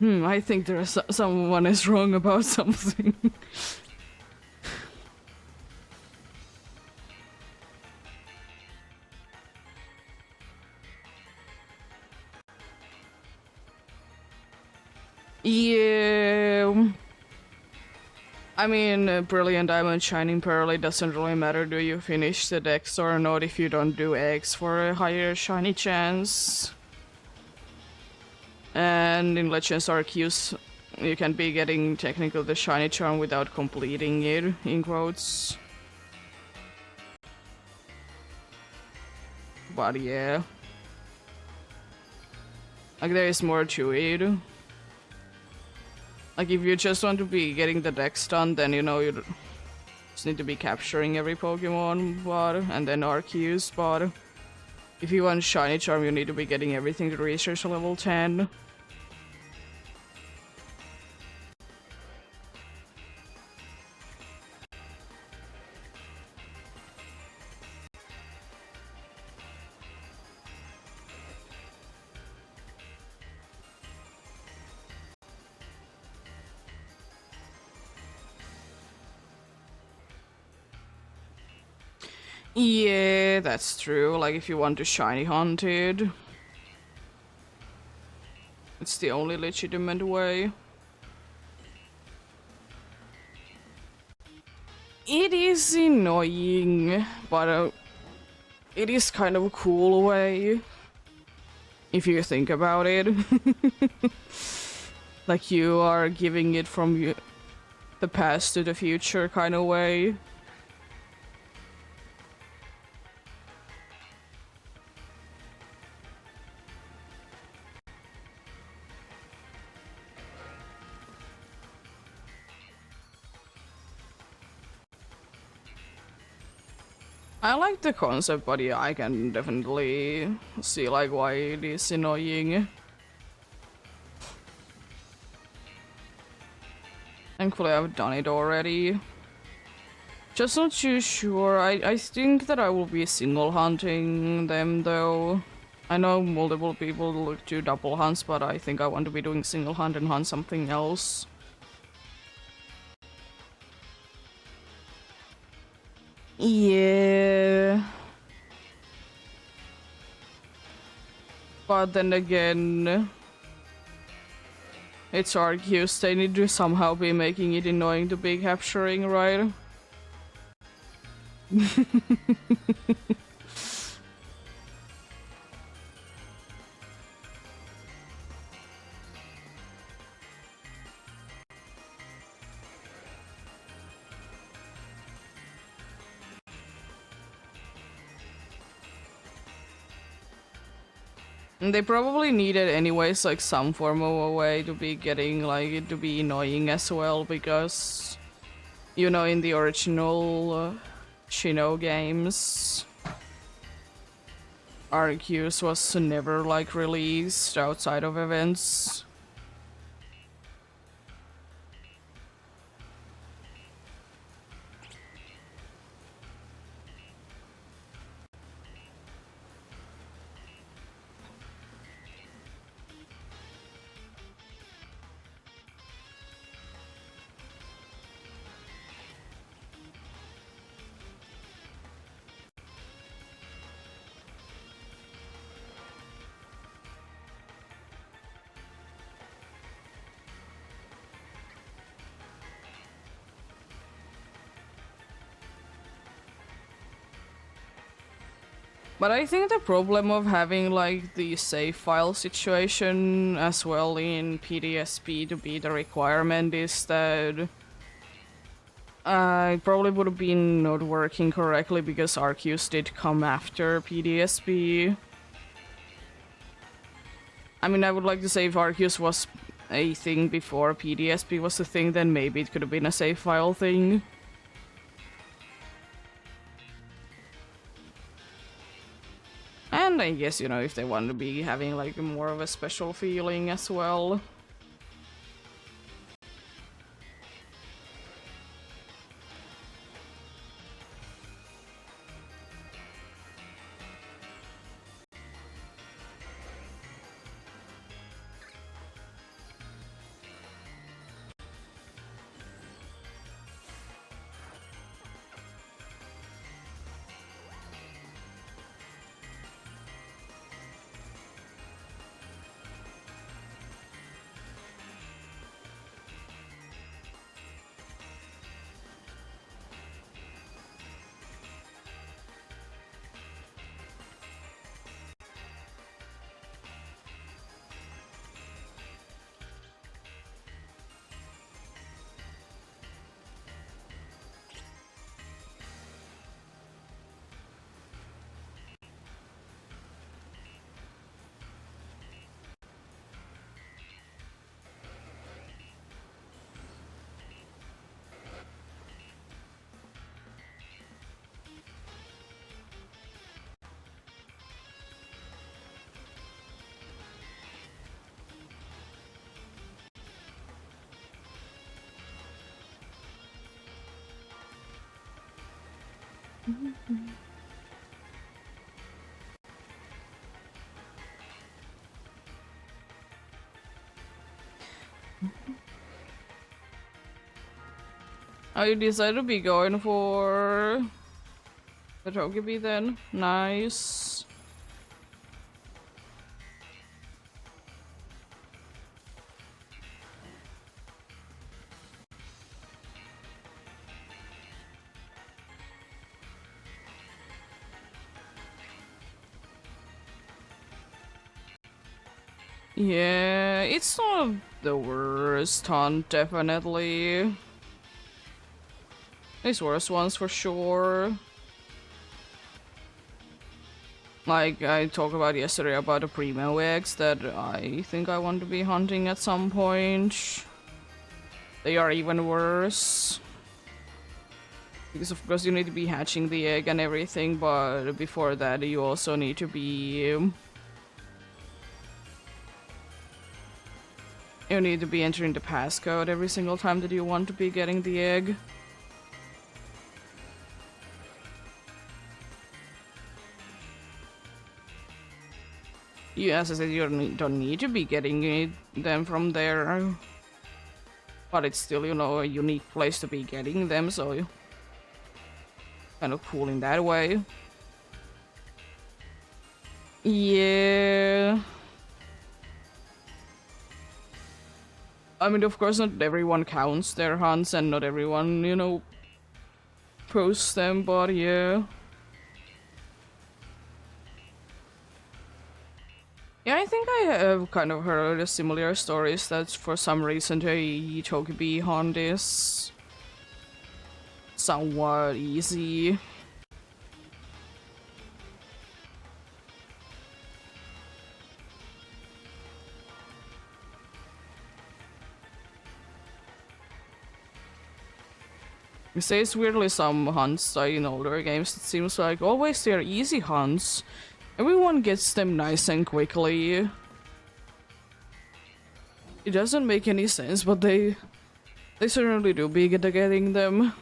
I think there's someone is wrong about something. Yeah. I mean, Brilliant Diamond, Shining Pearl, it doesn't really matter do you finish the dex or not if you don't do eggs for a higher shiny chance. And in Legends Arceus, you can be getting technically the shiny charm without completing it, in quotes. But yeah. Like, there is more to it. Like, if you just want to be getting the dex done, then, you know, you just need to be capturing every Pokemon, but, and then Arceus, but if you want shiny charm, you need to be getting everything to research level 10. Yeah, that's true. Like, if you want to shiny hunted, it's the only legitimate way. It is annoying, but it is kind of a cool way, if you think about it. Like, you are giving it from the past to the future kind of way. I like the concept, but yeah, I can definitely see like why it is annoying. Thankfully, I've done it already. Just not too sure. I think that I will be single hunting them though. I know multiple people look to double hunts, but I think I want to be doing single hunt and hunt something else. Yeah. But then again, it's Arceus, they need to somehow be making it annoying to be capturing, right? And they probably needed anyways, like some form of a way to be getting like it to be annoying as well, because you know in the original Shino games, Arceus was never like released outside of events. But I think the problem of having like the save file situation as well in PDSP to be the requirement is that it probably would have been not working correctly because Arceus did come after PDSP. I mean, I would like to say if Arceus was a thing before PDSP was a thing, then maybe it could have been a save file thing. And I guess, you know, if they want to be having like more of a special feeling as well. Oh, you decided to be going for the Togepi then? Nice. Yeah, it's not the worst hunt, definitely. There's worse ones for sure. Like I talked about yesterday about the Primo eggs that I think I want to be hunting at some point. They are even worse. Because of course you need to be hatching the egg and everything, but before that you also need to be you need to be entering the passcode every single time that you want to be getting the egg. You, as I said, you don't need to be getting them from there, but it's still, you know, a unique place to be getting them, so you kind of cool in that way. Yeah. I mean, of course, not everyone counts their hunts and not everyone, you know, posts them, but yeah. Yeah, I think I have kind of heard a similar stories that for some reason the Togepi hunt is somewhat easy. You say it's weirdly some hunts like in older games, it seems like always they're easy hunts. Everyone gets them nice and quickly. It doesn't make any sense, but they certainly do be good at getting them.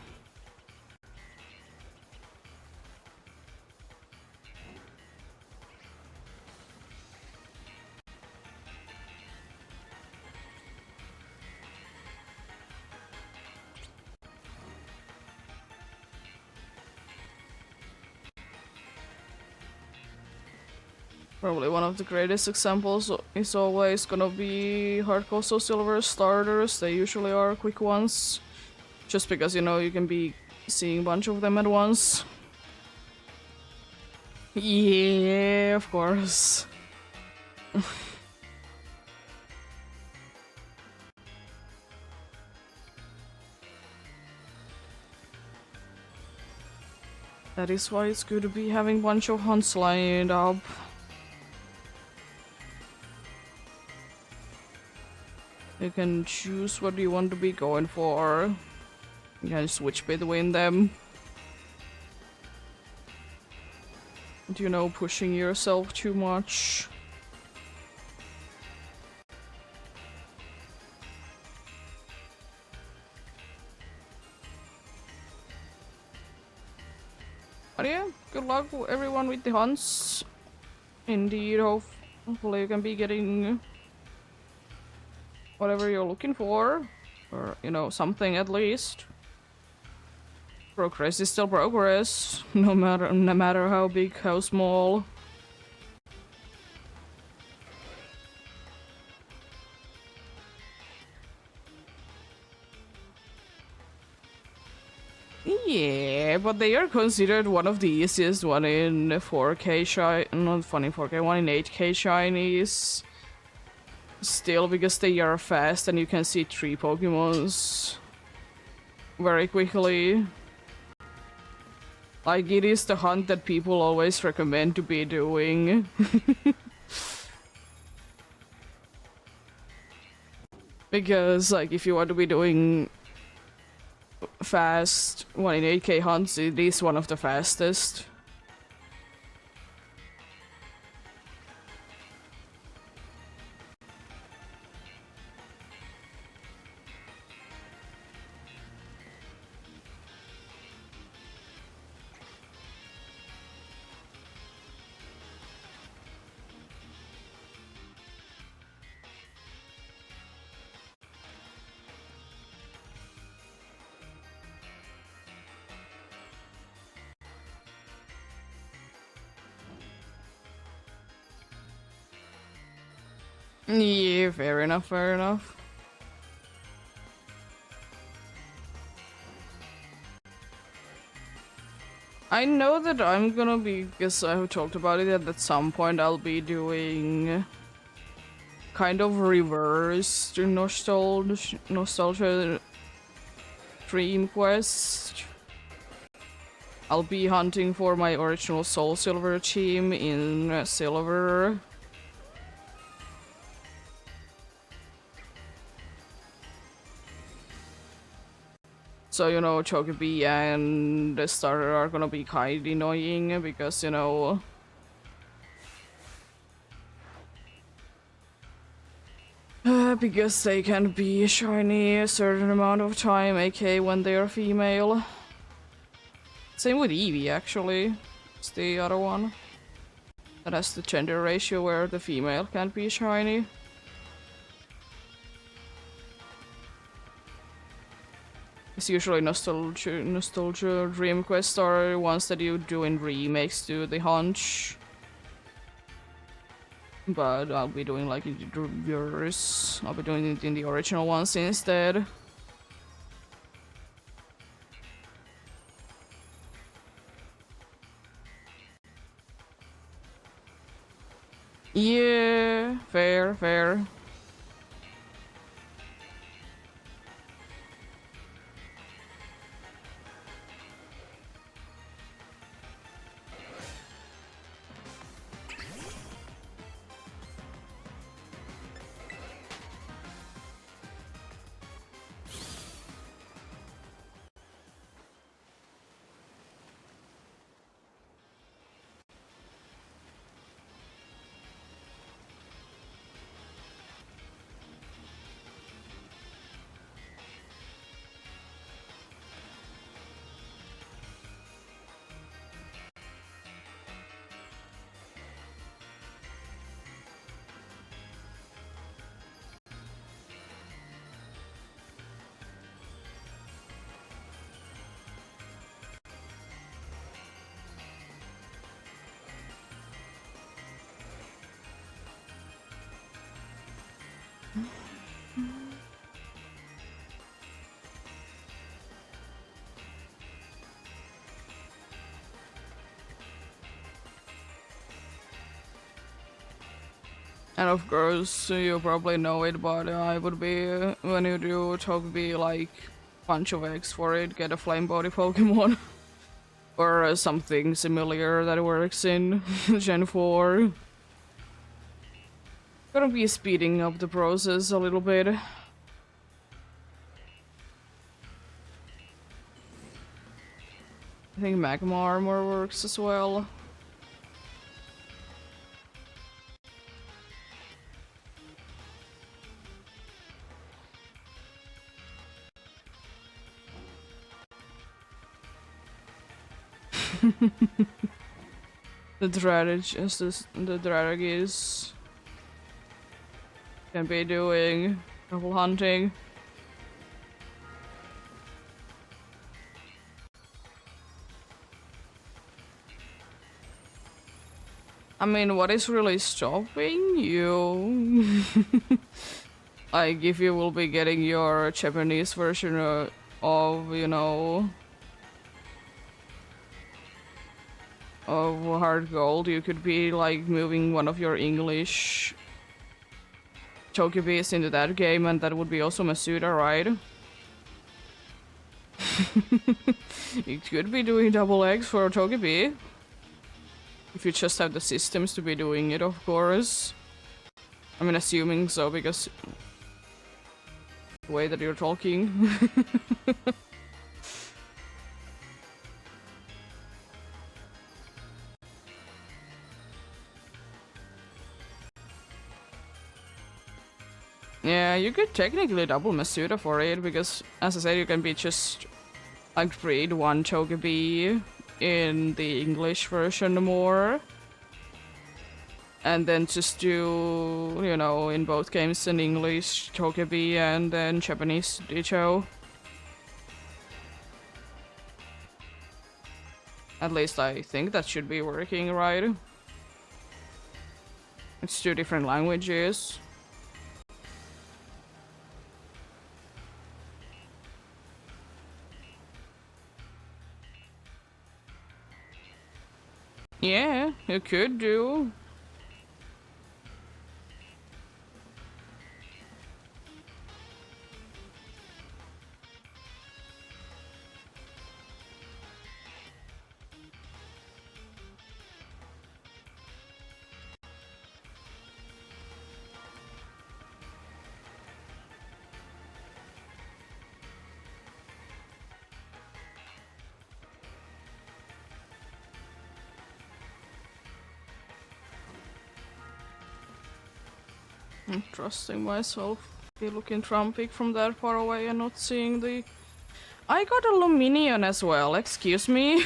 Probably one of the greatest examples is always gonna be Hardcore Soul Silver starters. They usually are quick ones. Just because, you know, you can be seeing a bunch of them at once. Yeah, of course. That is why it's good to be having a bunch of hunts lined up. You can choose what you want to be going for. You can switch between them. You know, pushing yourself too much. But yeah, good luck everyone with the hunts. Indeed, hopefully you can be getting whatever you're looking for. Or, you know, something at least. Progress is still progress, no matter how big, how small. Yeah, but they are considered one of the easiest one in 4K shiny, not funny 4K, one in 8K shinies. Still, because they are fast and you can see 3 Pokemons very quickly. Like, it is the hunt that people always recommend to be doing. Because, like, if you want to be doing fast 1 in 8K hunts, it is one of the fastest. Yeah, fair enough, fair enough. I know that I'm gonna be, because I have talked about it, that at some point I'll be doing kind of reverse to nostalgia dream quest. I'll be hunting for my original Soul Silver team in Silver. also, you know, Chocobi and the starter are gonna be kind of annoying because, you know, because they can be shiny a certain amount of time, aka when they are female. Same with Eevee, actually. It's the other one that has the gender ratio where the female can't be shiny. It's usually nostalgia dream quests are ones that you do in remakes to the hunch. But I'll be doing like yours. I'll be doing it in the original ones instead. Yeah, fair, fair. And of course, you probably know it, but I would be, when you do talk, be like bunch of eggs for it, get a flame body Pokemon. Or something similar that works in Gen 4. Gonna be speeding up the process a little bit. I think Magma Armor works as well. The Dradigis can be doing double hunting. I mean, what is really stopping you? Like, if you will be getting your Japanese version of, you know, of hard gold, you could be like moving one of your English Chokibis into that game, and that would be also Masuda, right? You could be doing double eggs for Chokibi. If you just have the systems to be doing it, of course. I mean, assuming so, because the way that you're talking. Yeah, you could technically double Masuda for it, because as I said, you can be just like breed one Chogebi in the English version more. And then just do, you know, in both games an English Chogebi and then Japanese Dicho. At least I think that should be working, right? It's two different languages. Yeah, you could do. I'm trusting myself. Be looking Trumpy from that far away and not seeing the... I got a Luminion as well, excuse me.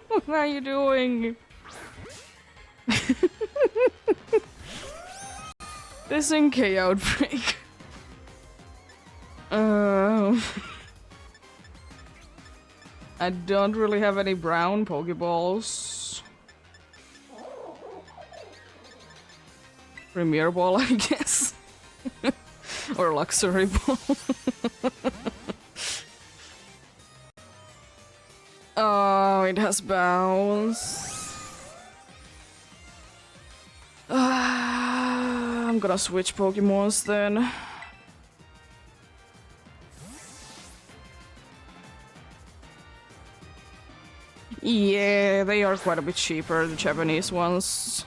What are you doing? This NK outbreak. I don't really have any brown Pokeballs. Premier Ball, I guess. Or Luxury Ball. Oh, it has bounce. I'm gonna switch Pokemons then. Yeah, they are quite a bit cheaper, the Japanese ones.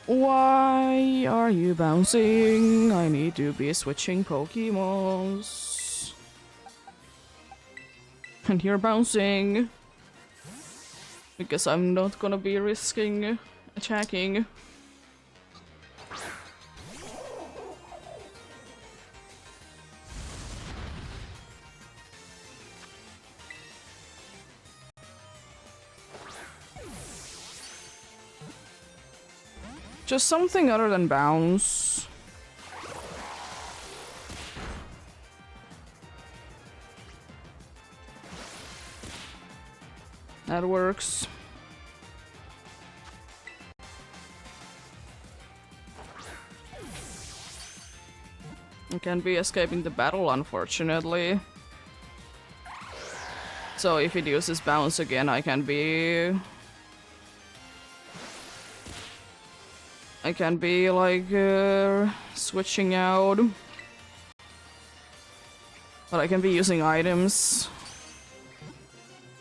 Why are you bouncing? I need to be switching Pokemons. And you're bouncing. Because I'm not gonna be risking attacking. Just something other than bounce. That works. I can't be escaping the battle, unfortunately. So if it uses bounce again, I can be like switching out. But I can be using items.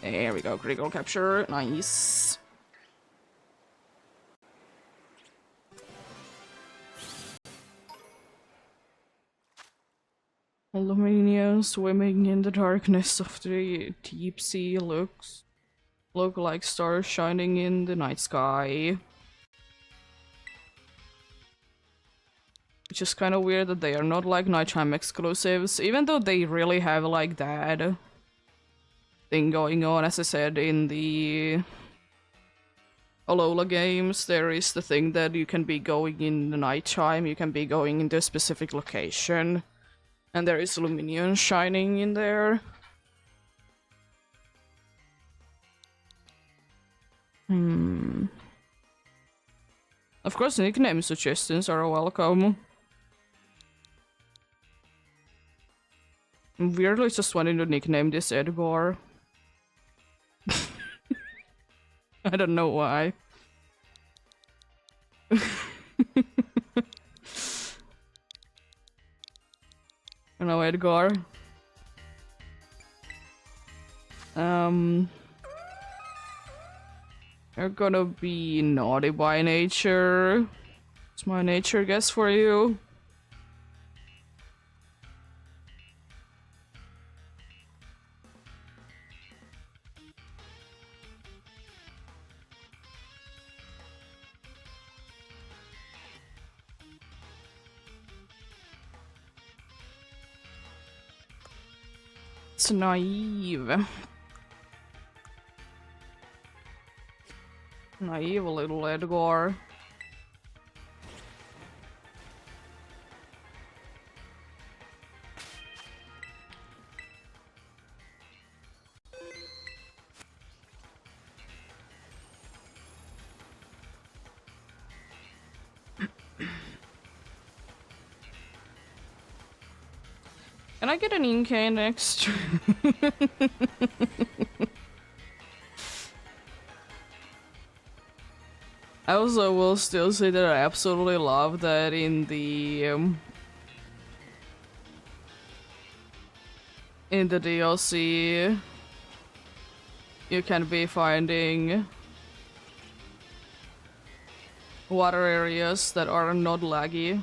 There we go, critical capture, nice. Aluminium swimming in the darkness of the deep sea look like stars shining in the night sky. Which is kind of weird that they are not like nighttime exclusives, even though they really have like that thing going on. As I said, in the Alola games, there is the thing that you can be going in the nighttime, you can be going into a specific location, and there is Luminion shining in there. Of course, nickname suggestions are welcome. I'm weirdly just wanting to nickname this Edgar. I don't know why. No, Edgar. You're gonna be naughty by nature. It's my nature guess for you. It's naive. Naive little Edgar. Can I get an Inkay next? I also will still say that I absolutely love that in the DLC you can be finding water areas that are not laggy.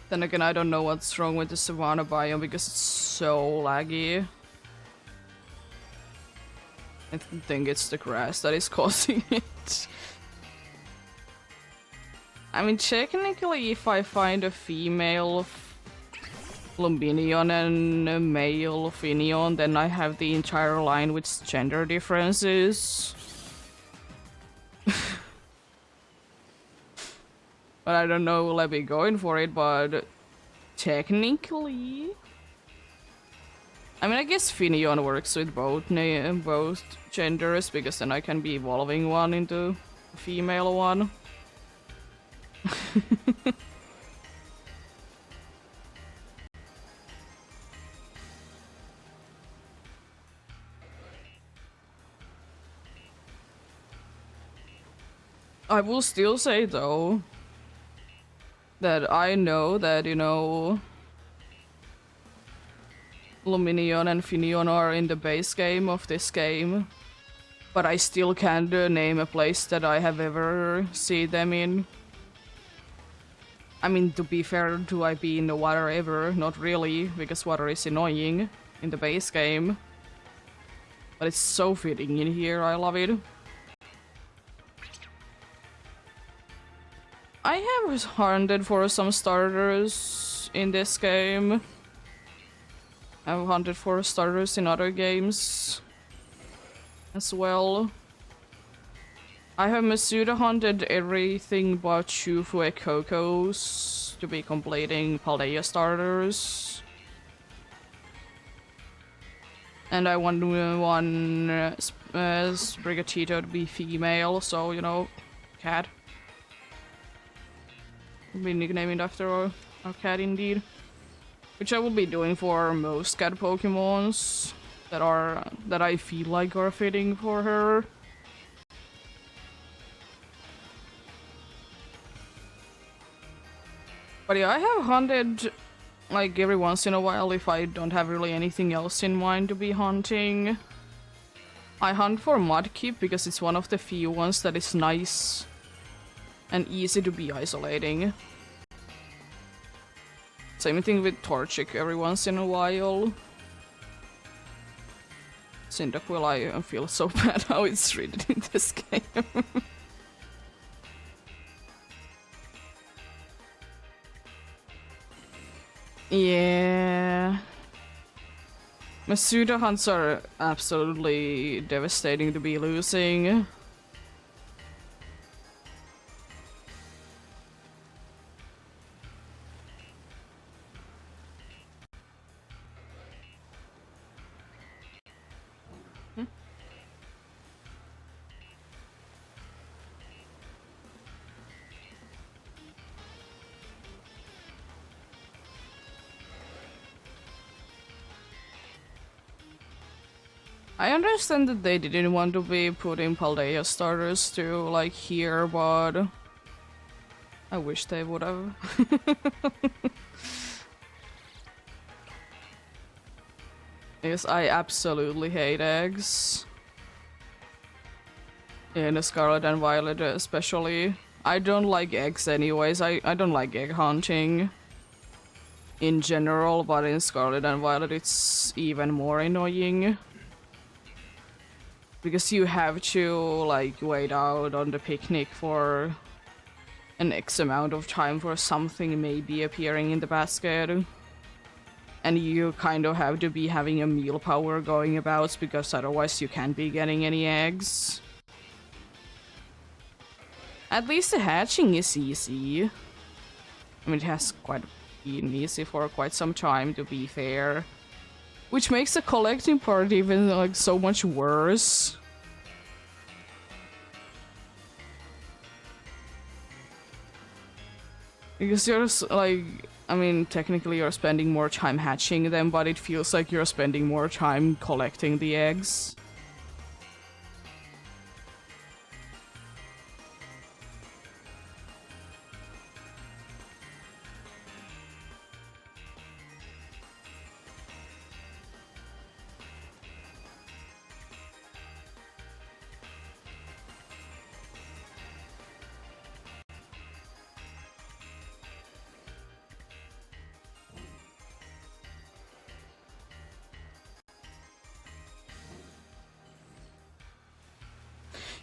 Then again, I don't know what's wrong with the savanna biome because it's so laggy. I think it's the grass that is causing it. I mean, technically, if I find a female Lumbinion and a male Finion, then I have the entire line with gender differences. But I don't know, will I be going for it, but technically... I mean, I guess Finion works with both genders, because then I can be evolving one into a female one. I will still say, though, that I know that, you know, Luminion and Finion are in the base game of this game, but I still can't name a place that I have ever seen them in. I mean, to be fair, do I be in the water ever? Not really, because water is annoying in the base game. But it's so fitting in here, I love it. I have hunted for some starters in this game. I've hunted for starters in other games as well. I have Masuda hunted everything but Shufue Cocos to be completing Paldea starters. And I want one Sprigatito to be female, so, you know, cat. Be nicknamed after a cat indeed. Which I will be doing for most cat Pokemons that I feel like are fitting for her. But yeah, I have hunted like every once in a while if I don't have really anything else in mind to be hunting. I hunt for Mudkip because it's one of the few ones that is nice and easy to be isolating. Same thing with Torchic every once in a while. Cyndaquil, I feel so bad how it's treated in this game. Yeah. Masuda hunts are absolutely devastating to be losing. I understand that they didn't want to be putting Paldea starters to, like, here, but I wish they would have. Yes, I absolutely hate eggs. In Scarlet and Violet especially. I don't like eggs anyways, I don't like egg hunting in general, but in Scarlet and Violet it's even more annoying. Because you have to, like, wait out on the picnic for an X amount of time for something maybe appearing in the basket. And you kind of have to be having a meal power going about, because otherwise you can't be getting any eggs. At least the hatching is easy. I mean, it has quite been easy for quite some time, to be fair. Which makes the collecting part even, like, so much worse. Because you're, like, I mean, technically you're spending more time hatching them, but it feels like you're spending more time collecting the eggs.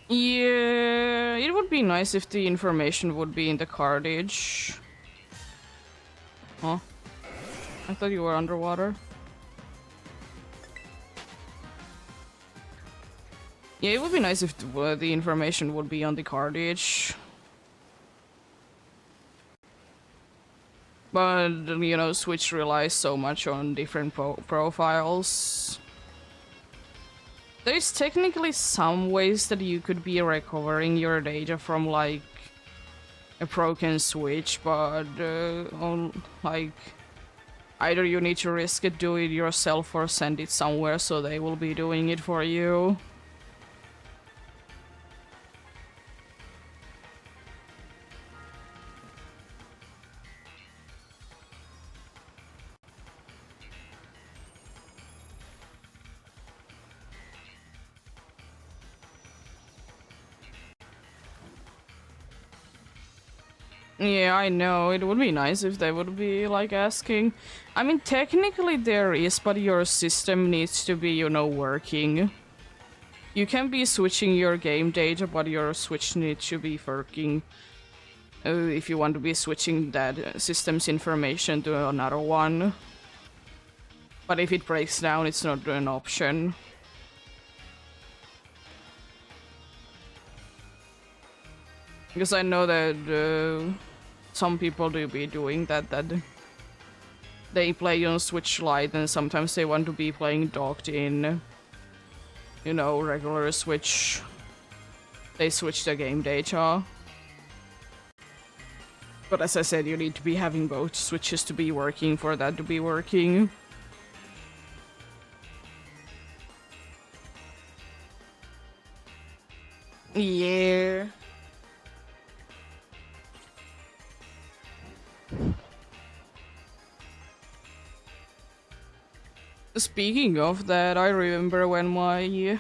Yeah, it would be nice if the information would be in the cartridge. Huh? I thought you were underwater. Yeah, it would be nice if the information would be on the cartridge. But, you know, Switch relies so much on different profiles. There's technically some ways that you could be recovering your data from, like, a broken Switch, but, like, either you need to risk it, do it yourself, or send it somewhere so they will be doing it for you. Yeah, I know. It would be nice if they would be, like, asking. I mean, technically there is, but your system needs to be, you know, working. You can be switching your game data, but your Switch needs to be working. If you want to be switching that system's information to another one. But if it breaks down, it's not an option. Because I know that some people do be doing that they play on Switch Lite and sometimes they want to be playing docked in, you know, regular Switch. They switch the game data. But as I said, you need to be having both Switches to be working for that to be working. Yeah. Speaking of that, I remember when my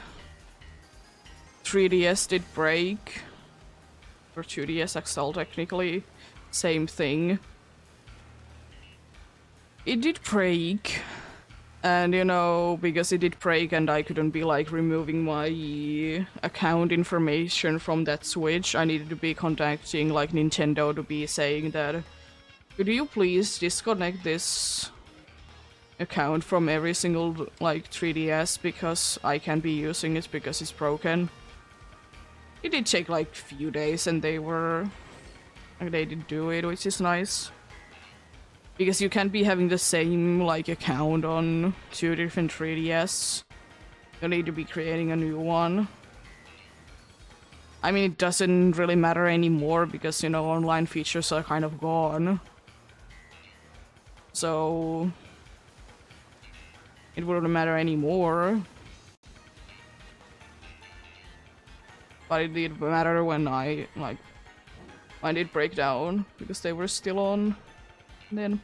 3DS did break. Or 2DS XL technically. Same thing. It did break. And you know, because it did break and I couldn't be like removing my account information from that Switch, I needed to be contacting like Nintendo to be saying that, could you please disconnect this account from every single like 3DS because I can't be using it because it's broken. It did take like a few days and they did do it, which is nice. Because you can't be having the same like account on 2 different 3DS. You need to be creating a new one. I mean, it doesn't really matter anymore because, you know, online features are kind of gone. So it wouldn't matter anymore. But it did matter when I did break down because they were still on then.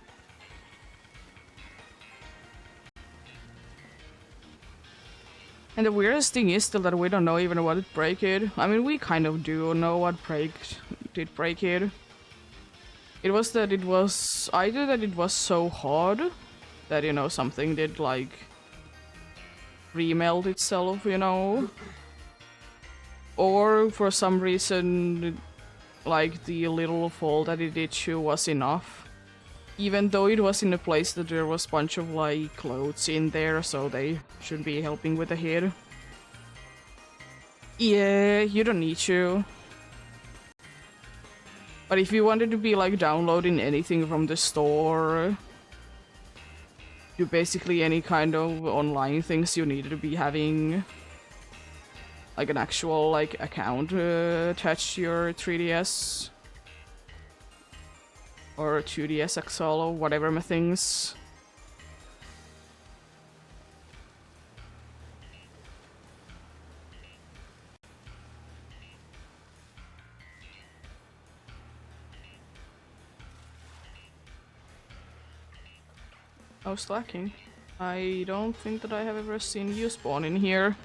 And the weirdest thing is still that we don't know even what did break it. I mean, we kind of do know what did break it. It was that it was either that it was so hard that, you know, something did like remelt itself, you know, or for some reason like the little fall that it did to was enough, even though it was in a place that there was a bunch of like clothes in there, so they should be helping with the hit. Yeah, you don't need to. But if you wanted to be like downloading anything from the store, do basically any kind of online things, you needed to be having like an actual like account attached to your 3DS or 2DS XL or whatever things. Oh, slacking. I don't think that I have ever seen you spawn in here.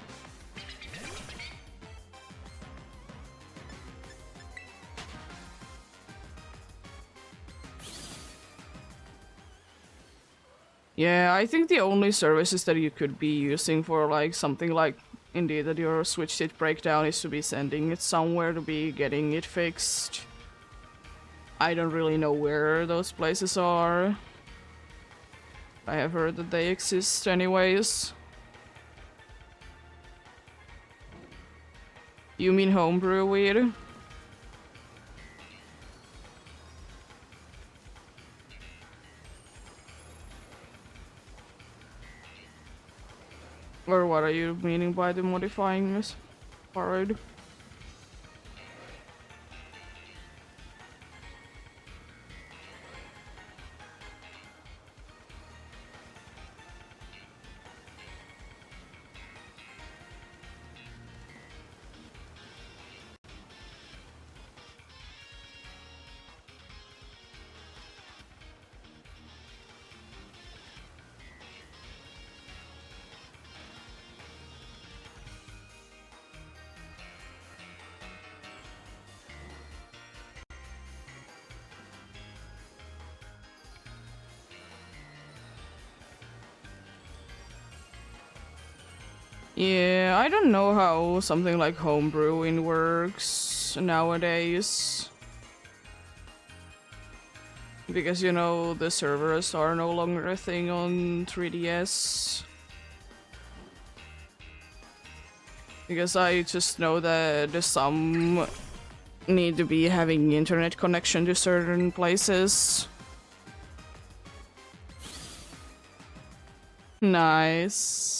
Yeah, I think the only services that you could be using for like something like Indeed, that your switch state breakdown is to be sending it somewhere to be getting it fixed. I don't really know where those places are. I have heard that they exist anyways. You mean homebrew weed? Or what are you meaning by the modifying this part? Yeah, I don't know how something like homebrewing works nowadays. Because, you know, the servers are no longer a thing on 3DS. Because I just know that some need to be having internet connection to certain places. Nice.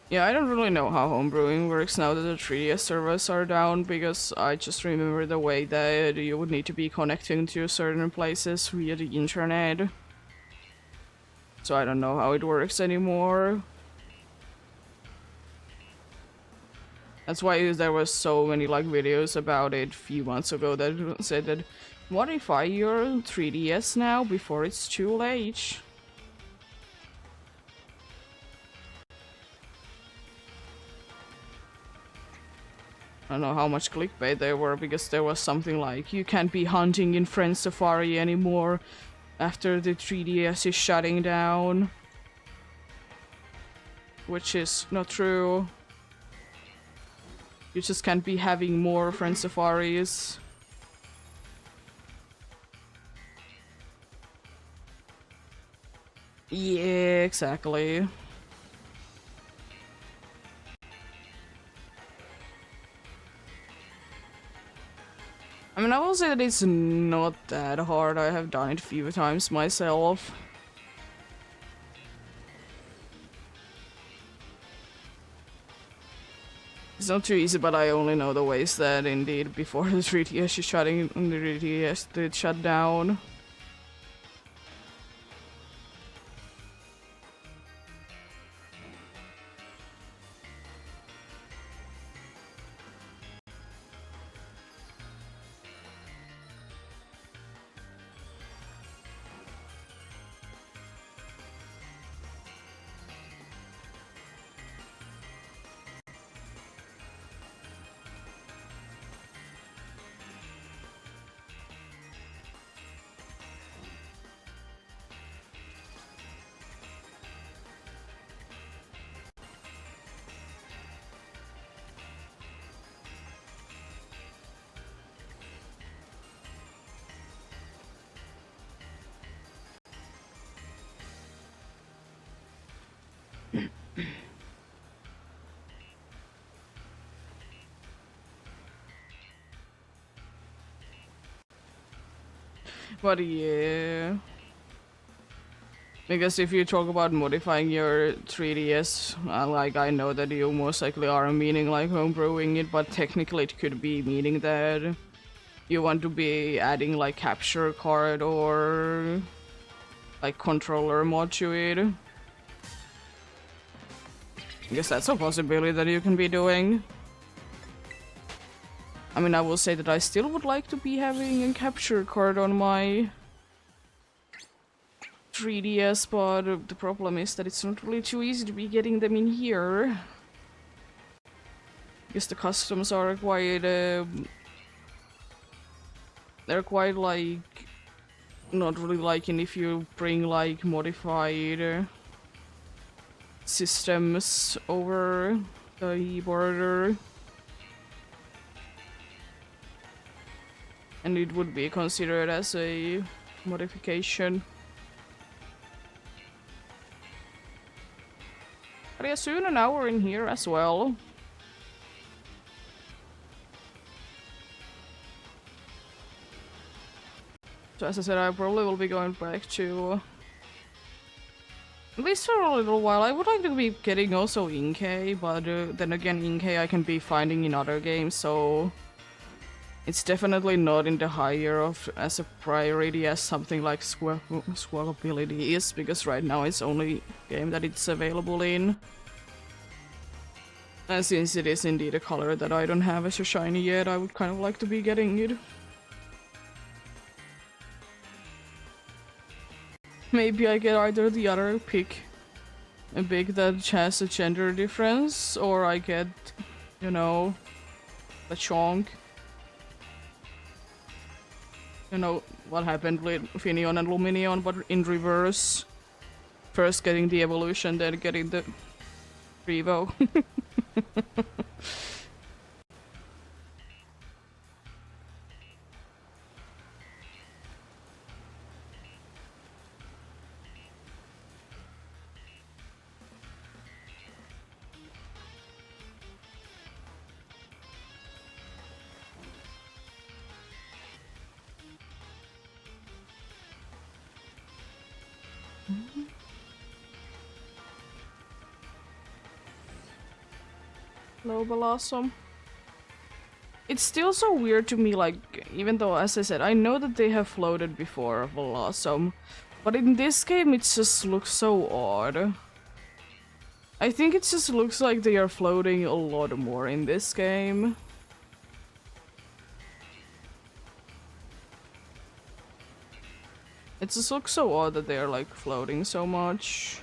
Yeah, I don't really know how homebrewing works now that the 3DS servers are down, because I just remember the way that you would need to be connecting to certain places via the internet. So I don't know how it works anymore. That's why there was so many like videos about it a few months ago that said that modify your 3DS now before it's too late. I don't know how much clickbait there were, because there was something like, you can't be hunting in Friend Safari anymore after the 3DS is shutting down. Which is not true. You just can't be having more Friend Safaris. Yeah, exactly. I mean, I will say that it's not that hard. I have done it a few times myself. It's not too easy, but I only know the ways that indeed before the 3DS is shutting, the 3DS did shut down. But yeah. Because if you talk about modifying your 3DS, like I know that you most likely are meaning like homebrewing it, but technically it could be meaning that you want to be adding like capture card or like controller mod to it. I guess that's a possibility that you can be doing. I mean, I will say that I still would like to be having a capture card on my 3DS, but the problem is that it's not really too easy to be getting them in here. Because the customs are quite, they're quite like not really liking if you bring like modified systems over the border. And it would be considered as a modification. But yeah, soon an hour in here as well. So as I said, I probably will be going back to... At least for a little while. I would like to be getting also Inkay, but then again Inkay I can be finding in other games, so... It's definitely not in the higher of as a priority as something like Squawkability is, because right now it's only game that it's available in. And since it is indeed a color that I don't have as a shiny yet, I would kind of like to be getting it. Maybe I get either the other pick a big that has a gender difference, or I get, you know, the chonk. You know what happened with Finion and Luminion, but in reverse. First getting the evolution, then getting the Revo. Hello, Blossom. It's still so weird to me, like, even though, as I said, I know that they have floated before, Blossom, but in this game it just looks so odd. I think it just looks like they are floating a lot more in this game. It just looks so odd that they are, like, floating so much.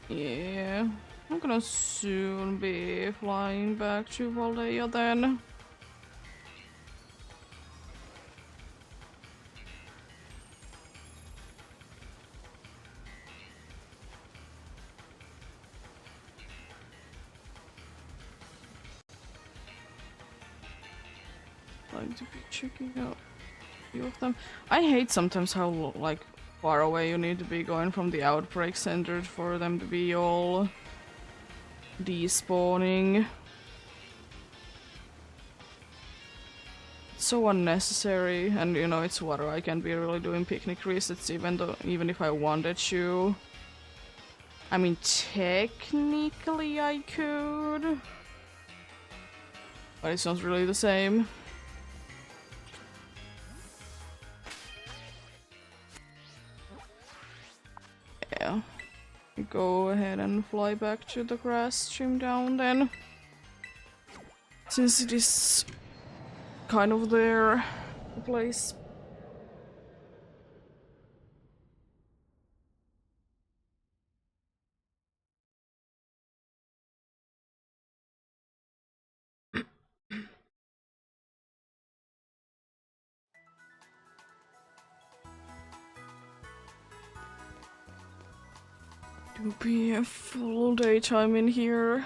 Yeah, I'm gonna soon be flying back to Valdea then. Like to be checking out a few of them. I hate sometimes how like far away you need to be going from the outbreak center for them to be all despawning. So unnecessary, and you know it's water. I can't be really doing picnic resets even if I wanted to. I mean, technically I could, but it's not really the same. go ahead and fly back to the grass stream down then. Since it is kind of their place. To be a full daytime in here.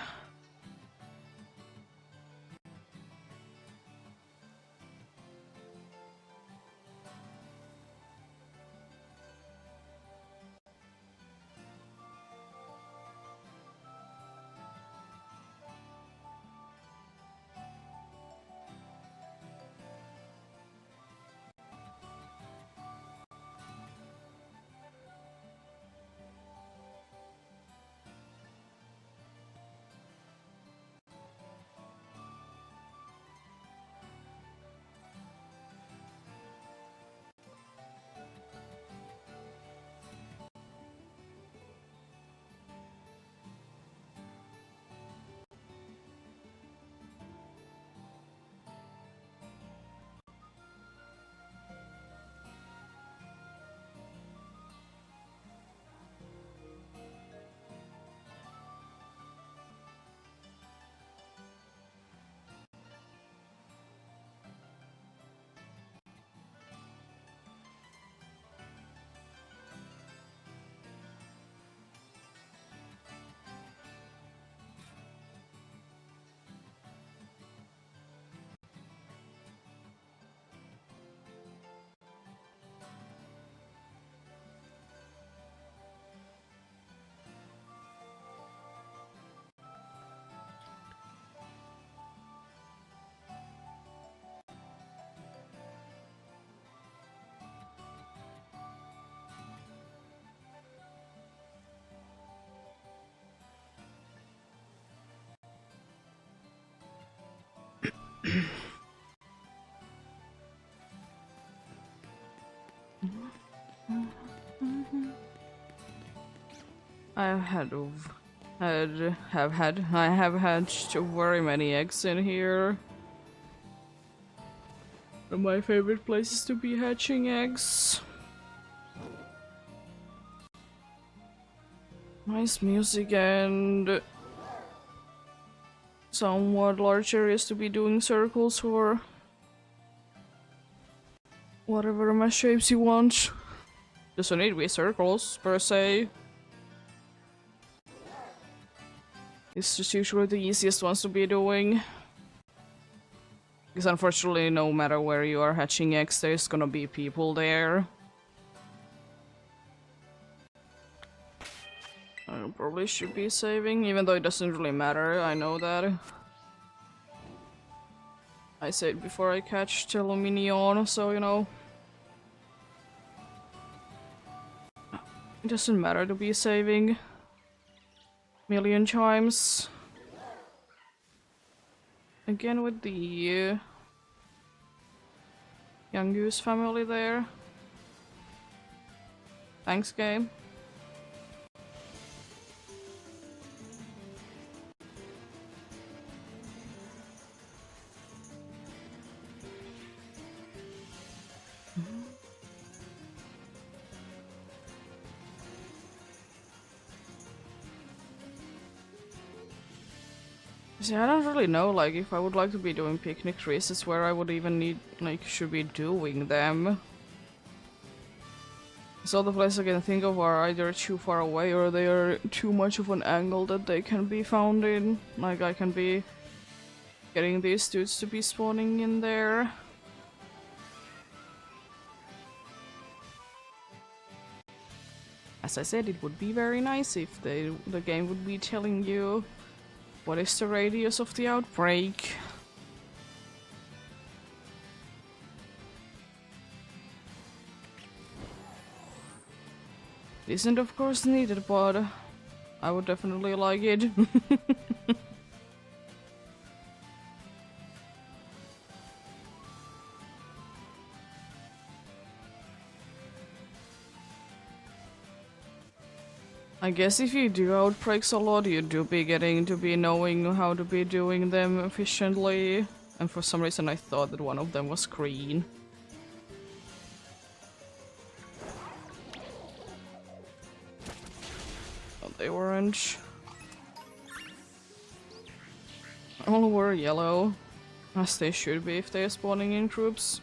I have hatched very many eggs in here. One of my favorite places to be hatching eggs. Nice music and somewhat large areas to be doing circles for whatever mesh shapes you want. Doesn't need to be circles per se. It's just usually the easiest ones to be doing. Because unfortunately, no matter where you are hatching eggs, there's gonna be people there. I probably should be saving, even though it doesn't really matter, I know that. I said before I catch Telominion, so you know. It doesn't matter to be saving million times. Again with the young goose family there. Thanks, game. See, I don't really know, like, if I would like to be doing picnic races where I would even need, like, should be doing them. So the places I can think of are either too far away or they are too much of an angle that they can be found in. Like, I can be getting these dudes to be spawning in there. As I said, it would be very nice if the game would be telling you what is the radius of the outbreak. It isn't of course needed, but I would definitely like it. I guess if you do outbreaks a lot, you do be getting to be knowing how to be doing them efficiently. And for some reason I thought that one of them was green. Oh, they orange. All were yellow, as they should be if they are spawning in groups.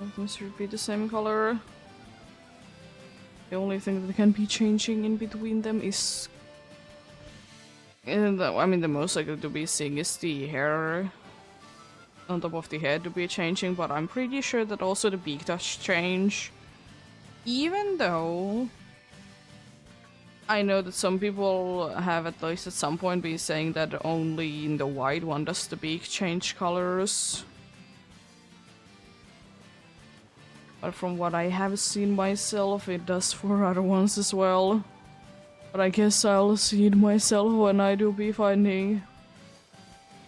Everything should be the same color. The only thing that can be changing in between them is... I mean, the most likely to be seeing is the hair on top of the head to be changing, but I'm pretty sure that also the beak does change. Even though... I know that some people have at least at some point been saying that only in the white one does the beak change colors. But from what I have seen myself, it does for other ones as well. But I guess I'll see it myself when I do be finding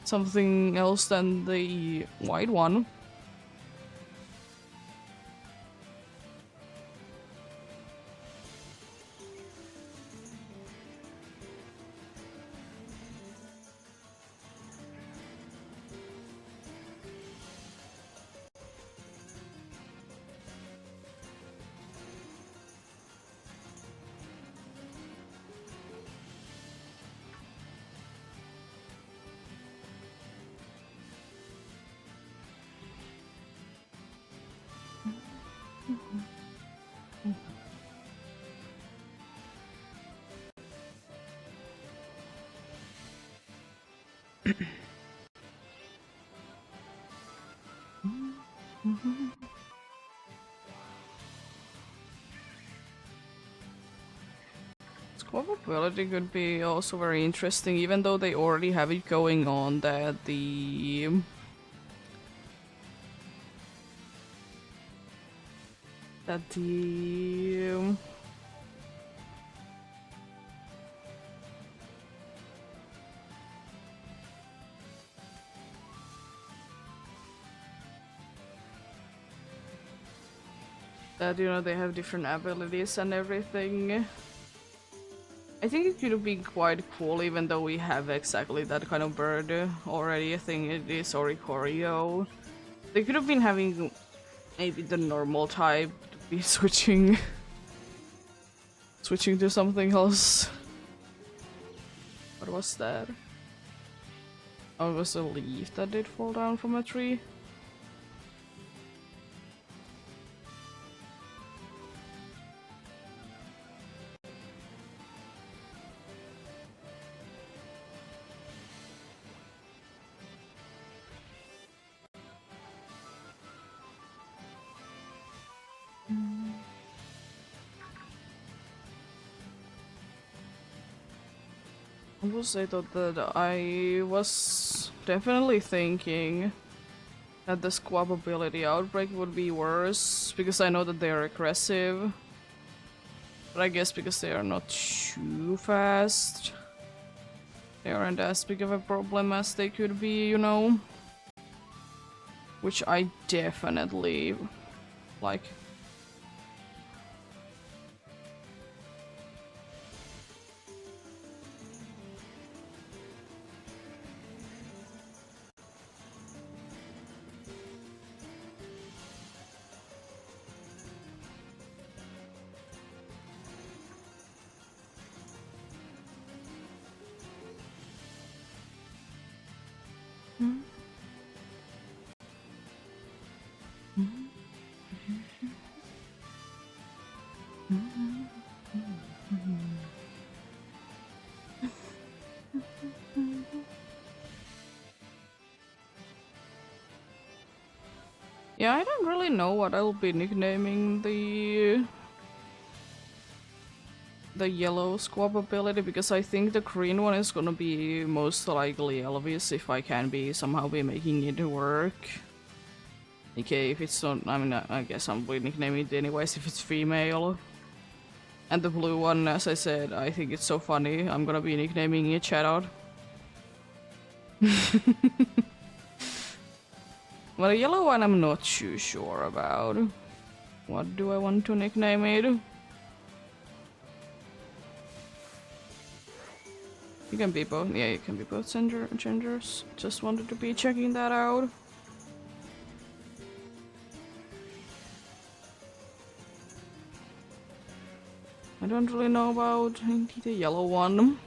something else than the white one. Probability could be also very interesting, even though they already have it going on that the that, you know, they have different abilities and everything. I think it could be quite cool, even though we have exactly that kind of bird already. I think it is Oricorio. They could have been having maybe the normal type to be switching to something else. What was that? Oh, it was a leaf that did fall down from a tree. I will say though that I was definitely thinking that the squab ability outbreak would be worse, because I know that they are aggressive. But I guess because they are not too fast, they aren't as big of a problem as they could be, you know? Which I definitely like. Yeah, I don't really know what I'll be nicknaming the yellow squab ability, because I think the green one is gonna be most likely Elvis if I can be somehow be making it work. Okay, if it's not, I mean, I guess I'll be nicknaming it anyways if it's female. And the blue one, as I said, I think it's so funny, I'm gonna be nicknaming it Shoutout. But a yellow one I'm not too sure about. What do I want to nickname it? You can be both. Yeah, you can be both genders. Just wanted to be checking that out. I don't really know about the yellow one.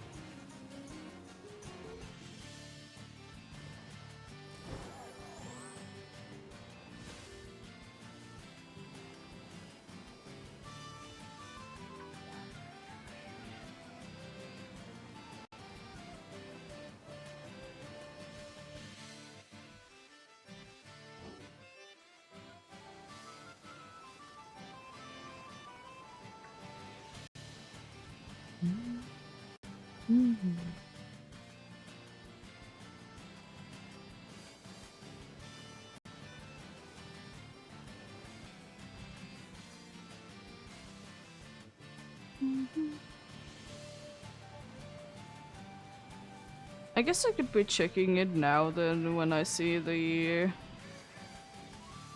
I guess I could be checking it now then when I see the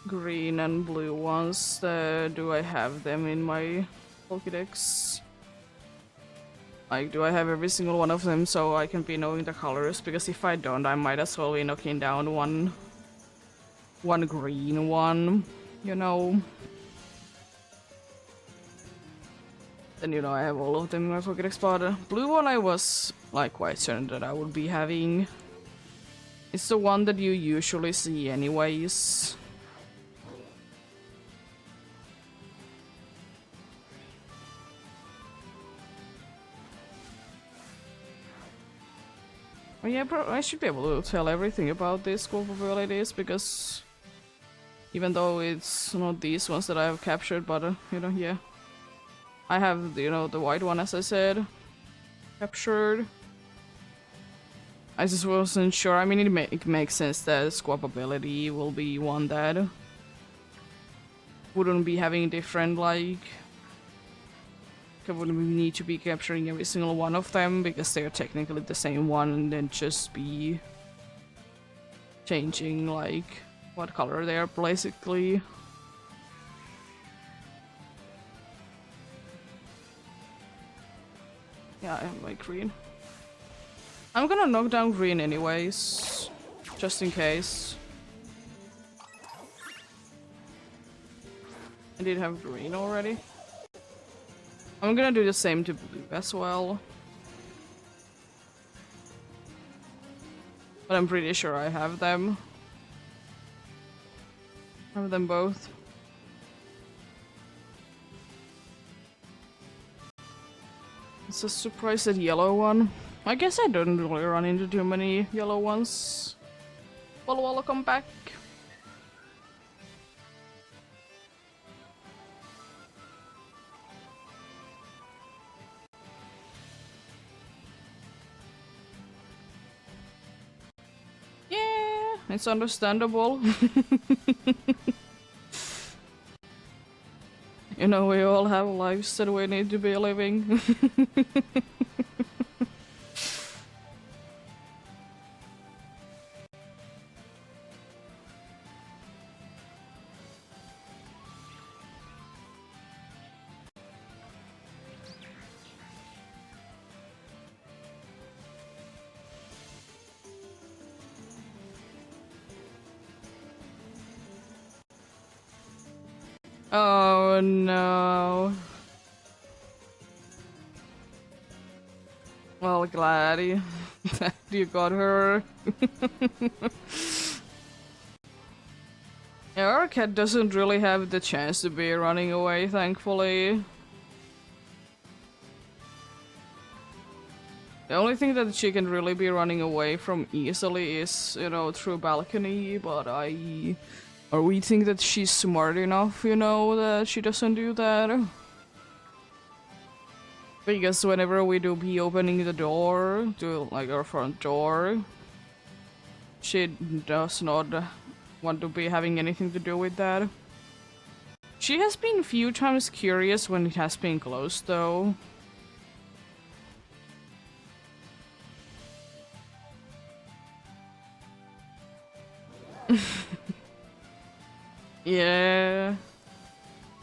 green and blue ones. Do I have them in my Pokédex? Like, do I have every single one of them so I can be knowing the colors? Because if I don't, I might as well be knocking down one green one, you know? Then, you know, I have all of them in my Pokédex, but blue one I was, like, quite certain that I would be having. It's the one that you usually see anyways. Oh yeah, I should be able to tell everything about these school abilities, because even though it's not these ones that I have captured, but, you know, yeah. I have, you know, the white one, as I said, captured. I just wasn't sure. I mean, it makes sense that squab ability will be one that wouldn't be having different, like, I wouldn't need to be capturing every single one of them because they're technically the same one, and then just be changing, like, what color they are, basically. Yeah, I have my green. I'm gonna knock down green anyways, just in case. I did have green already. I'm gonna do the same to blue as well. But I'm pretty sure I have them. I have them both. It's a surprise that yellow one. I guess I don't really run into too many yellow ones. Walla come back. Yeah, it's understandable. You know, we all have lives that we need to be living. Oh no. Well, glad you got her. Yeah, our cat doesn't really have the chance to be running away, thankfully. The only thing that she can really be running away from easily is, you know, through balcony, but or we think that she's smart enough, you know, that she doesn't do that. Because whenever we do be opening the door to, like, our front door, she does not want to be having anything to do with that. She has been a few times curious when it has been closed, though. Yeah.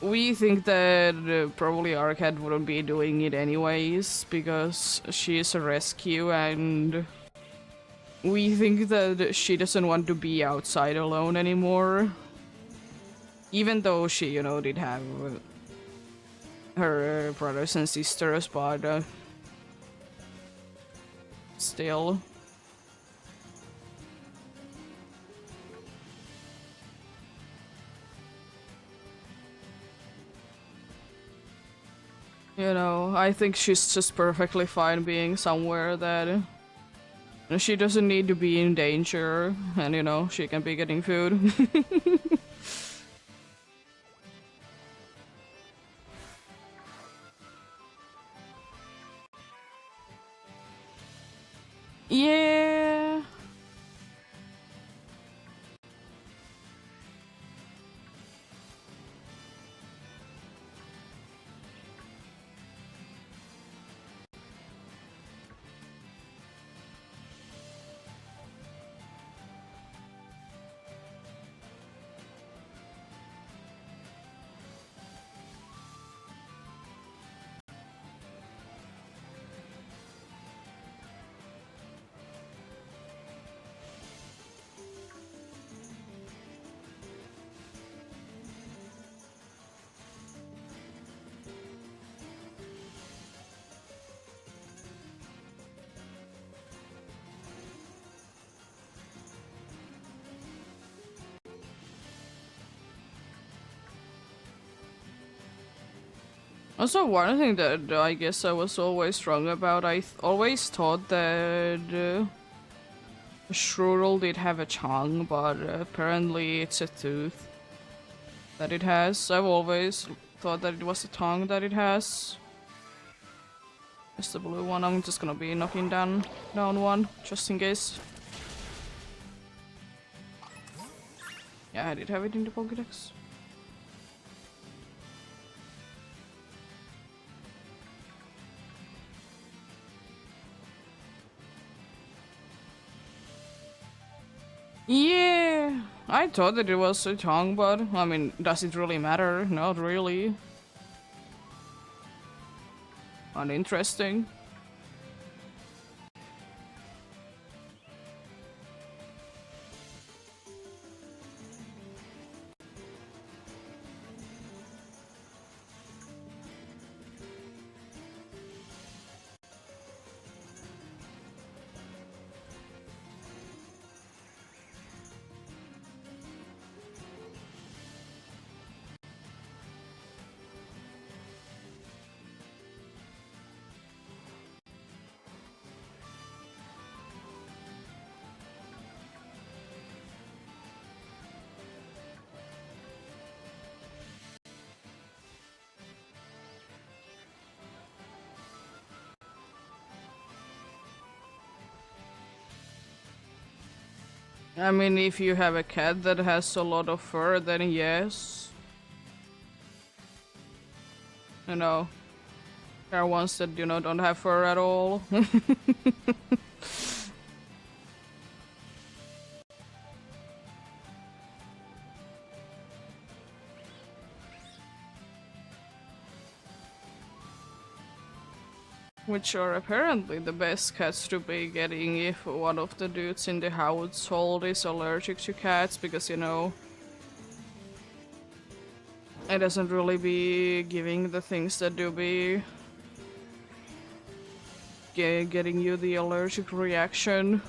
we think that probably our cat wouldn't be doing it anyways because she is a rescue, and we think that she doesn't want to be outside alone anymore. Even though she, did have her brothers and sisters, but still. I think she's just perfectly fine being somewhere that she doesn't need to be in danger, and she can be getting food. Yeah. Also, one thing that I guess I was always wrong about, always thought that Shroodle did have a tongue, but apparently it's a tooth that it has. I've always thought that it was a tongue that it has. It's the blue one. I'm just gonna be knocking down one, just in case. Yeah, I did have it in the Pokédex. Yeah, I thought that it was a tongue, but I mean, does it really matter? Not really. Uninteresting. I mean, if you have a cat that has a lot of fur, then yes. There are ones that, don't have fur at all. Which are apparently the best cats to be getting if one of the dudes in the household is allergic to cats, because it doesn't really be giving the things that do be getting you the allergic reaction.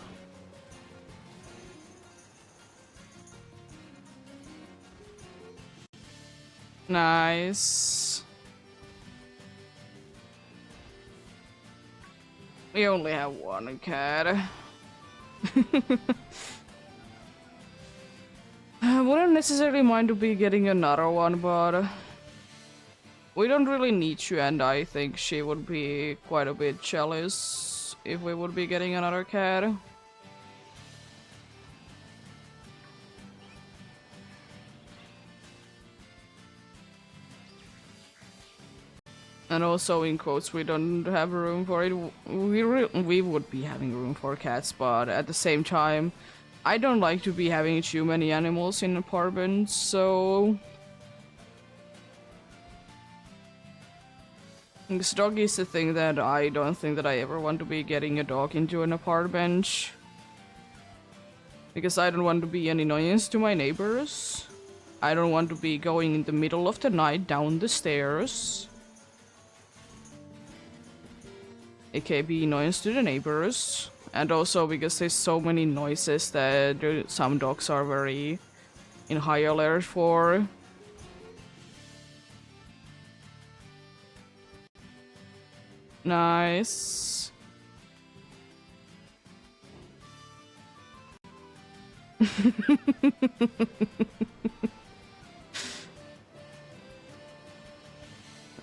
Nice. We only have one cat. I wouldn't necessarily mind to be getting another one, but we don't really need to, and I think she would be quite a bit jealous if we would be getting another cat. And also, in quotes, we don't have room for it. We would be having room for cats, but at the same time, I don't like to be having too many animals in apartments, so This dog is the thing that I don't think that I ever want to be getting a dog into an apartment. Because I don't want to be an annoyance to my neighbors. I don't want to be going in the middle of the night down the stairs. AKA be annoyance to the neighbors. And also because there's so many noises that some dogs are very in high alert for. Nice.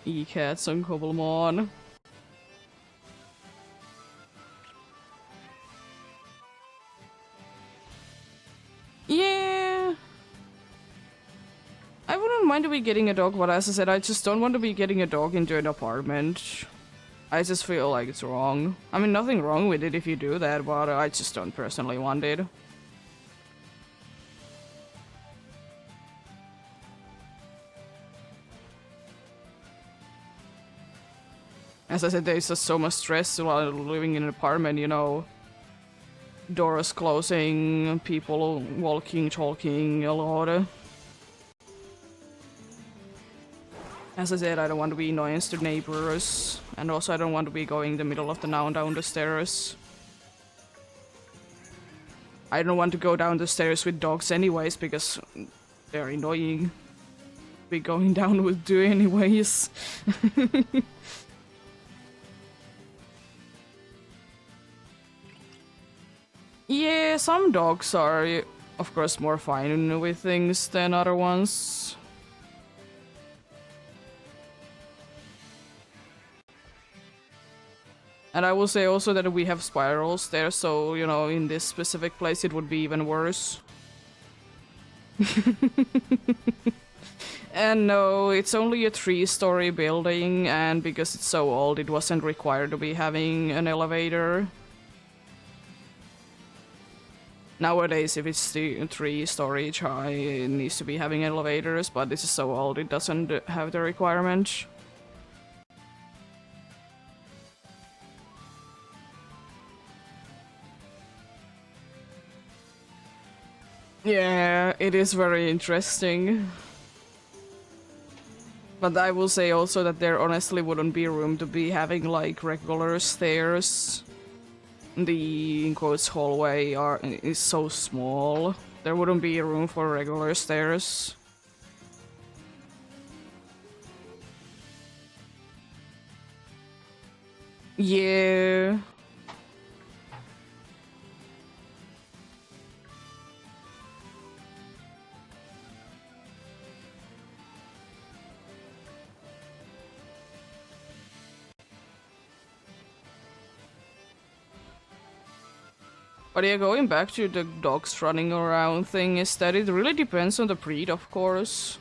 E-cats on Cobblemon. Yeah. I wouldn't mind to be getting a dog, but as I said, I just don't want to be getting a dog into an apartment. I just feel like it's wrong. I mean, nothing wrong with it if you do that, but I just don't personally want it. As I said, there's just so much stress while living in an apartment, you know. Doors closing, people walking, talking a lot. As I said, I don't want to be annoyance to neighbors, and also I don't want to be going in the middle of the night down the stairs. I don't want to go down the stairs with dogs anyways, because they're annoying. Be going down with two anyways. Yeah, some dogs are, of course, more fine with things than other ones. And I will say also that we have spirals there, so, you know, in this specific place it would be even worse. And no, it's only a 3-story building, and because it's so old, it wasn't required to be having an elevator. Nowadays, if it's the 3-story high, it needs to be having elevators, but this is so old, it doesn't have the requirement. Yeah, it is very interesting. But I will say also that there honestly wouldn't be room to be having like regular stairs. The in quotes hallway is so small. There wouldn't be room for regular stairs. Yeah. But yeah, going back to the dogs running around thing, is that it really depends on the breed, of course.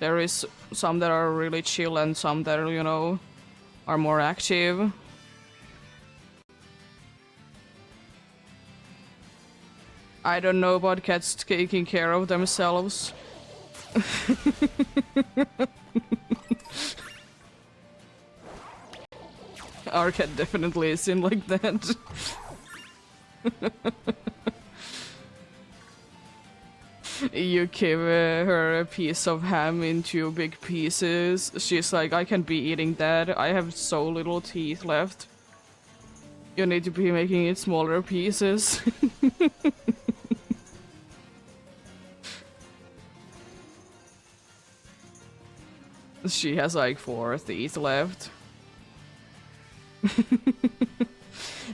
There is some that are really chill and some that, you know, are more active. I don't know about cats taking care of themselves. Our cat definitely isn't like that. You give her a piece of ham in 2 big pieces. She's like, I can't be eating that. I have so little teeth left. You need to be making it smaller pieces. She has like 4 teeth left.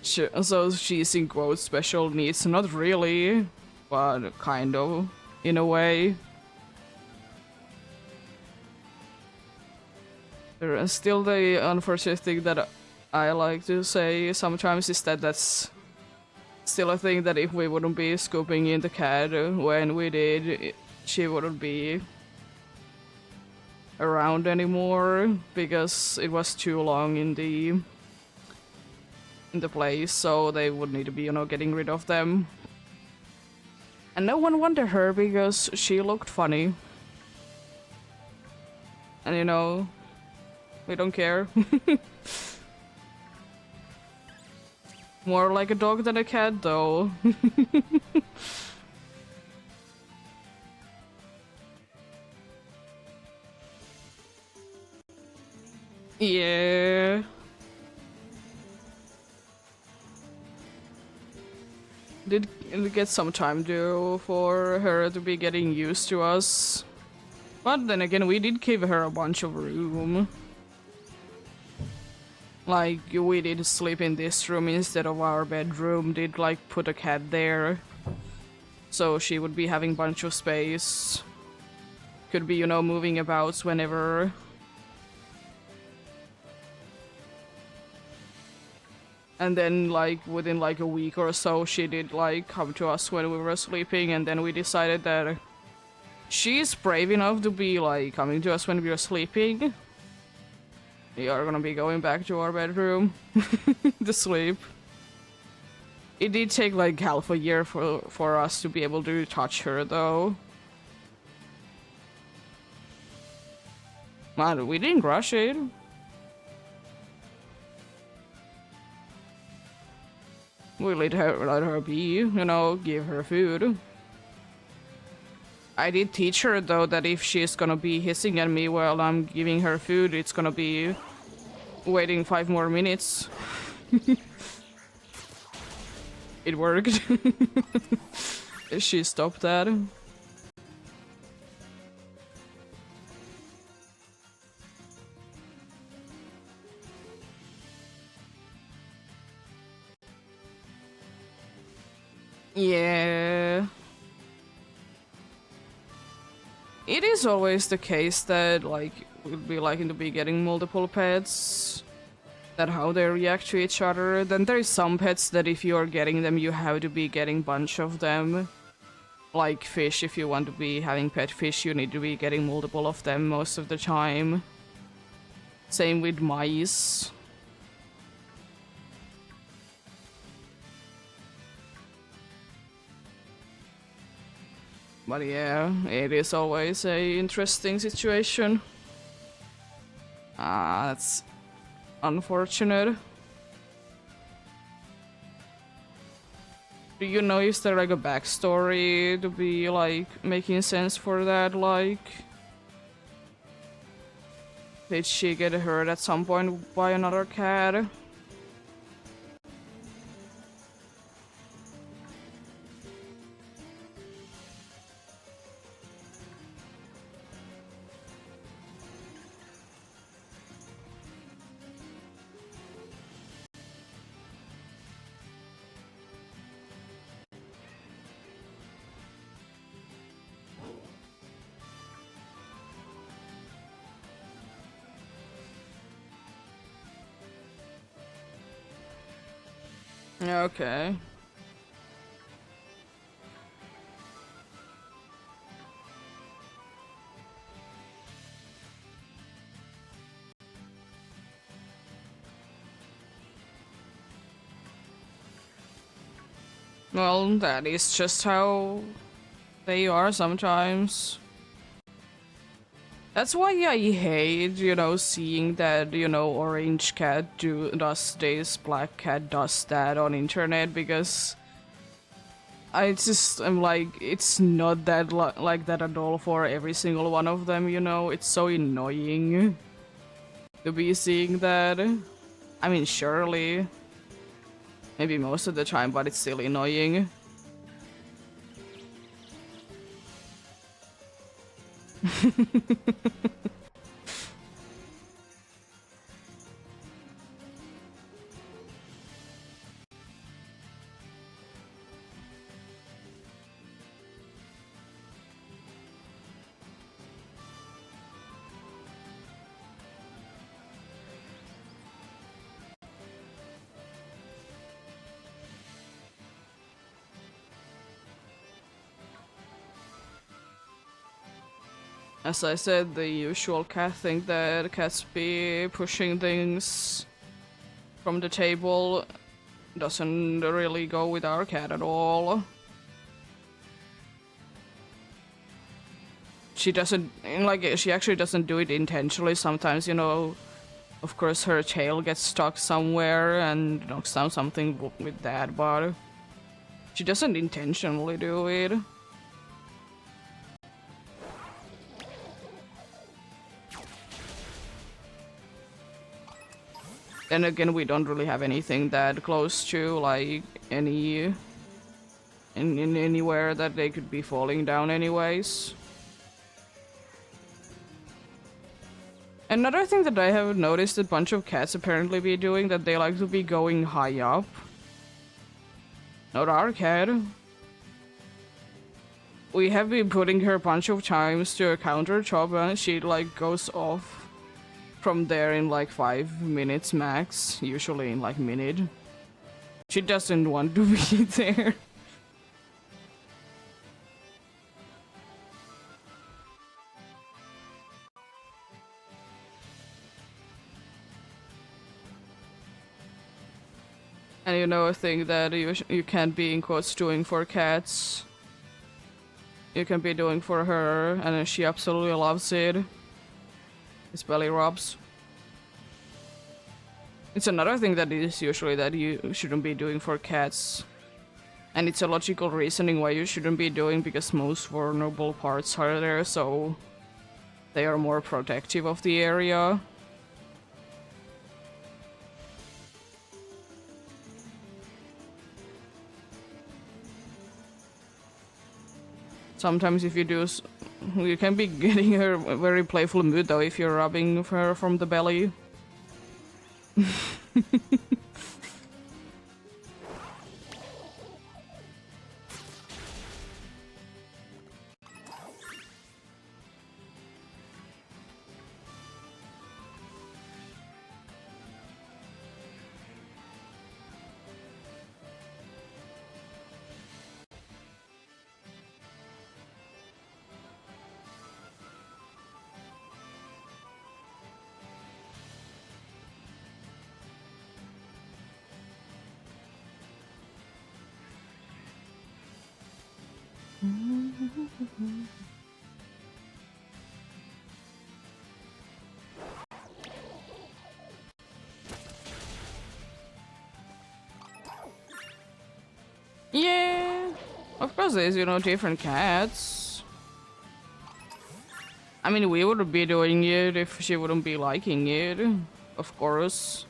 So she's in quotes special needs. Not really, but kind of, in a way. There is still the unfortunate thing that I like to say sometimes is that that's still a thing that if we wouldn't be scooping in the cat when we did, she wouldn't be around anymore because it was too long in the place, so they would need to be, you know, getting rid of them. And no one wanted her because she looked funny. And you know, We don't care. More like a dog than a cat, though. Yeah. Did get some time though for her to be getting used to us. But then again, we did give her a bunch of room. Like, we did sleep in this room instead of our bedroom, did like put a cat there. So she would be having bunch of space. Could be, you know, moving about whenever. And then, like, within like a week or so, she did like come to us when we were sleeping, and then we decided that she's brave enough to be like coming to us when we are sleeping. We are gonna be going back to our bedroom to sleep. It did take like half a year for us to be able to touch her, though. Man, we didn't rush it. We let her be, you know, give her food. I did teach her, though, that if she's gonna be hissing at me while I'm giving her food, it's gonna be waiting 5 more minutes. It worked. She stopped that. Yeah. It is always the case that, like, we'd be liking to be getting multiple pets. That how they react to each other. Then there is some pets that if you're getting them, you have to be getting bunch of them. Like fish, if you want to be having pet fish, you need to be getting multiple of them most of the time. Same with mice. But yeah, it is always a interesting situation. Ah, that's unfortunate. Do you know, is there like a backstory to be like making sense for that? Like, did she get hurt at some point by another cat? Okay. Well, that is just how they are sometimes. That's why I hate, you know, seeing that, you know, orange cat does this, black cat does that on internet, because I'm like, it's not that like that at all for every single one of them, you know? It's so annoying to be seeing that. I mean, surely, maybe most of the time, but it's still annoying. As I said, the usual cat thing that cats be pushing things from the table doesn't really go with our cat at all. She doesn't, like, she actually doesn't do it intentionally. Sometimes, you know, Of course, her tail gets stuck somewhere and knocks down something with that, but she doesn't intentionally do it. Then again, we don't really have anything that close to, like, in anywhere that they could be falling down anyways. Another thing that I have noticed a bunch of cats apparently be doing, that they like to be going high up. Not our cat. We have been putting her a bunch of times to a counter top and she like goes off from there in like 5 minutes max, usually in like minute. She doesn't want to be there. And you know a thing that you can't be in quotes doing for cats. You can be doing for her, and she absolutely loves it. It's belly rubs. It's another thing that is usually that you shouldn't be doing for cats. And it's a logical reasoning why you shouldn't be doing, because most vulnerable parts are there, so they are more protective of the area. Sometimes if you do, you can be getting her a very playful mood though if you're rubbing her from the belly. Yeah, of course there's, you know, different cats. I mean, we wouldn't be doing it if she wouldn't be liking it, of course.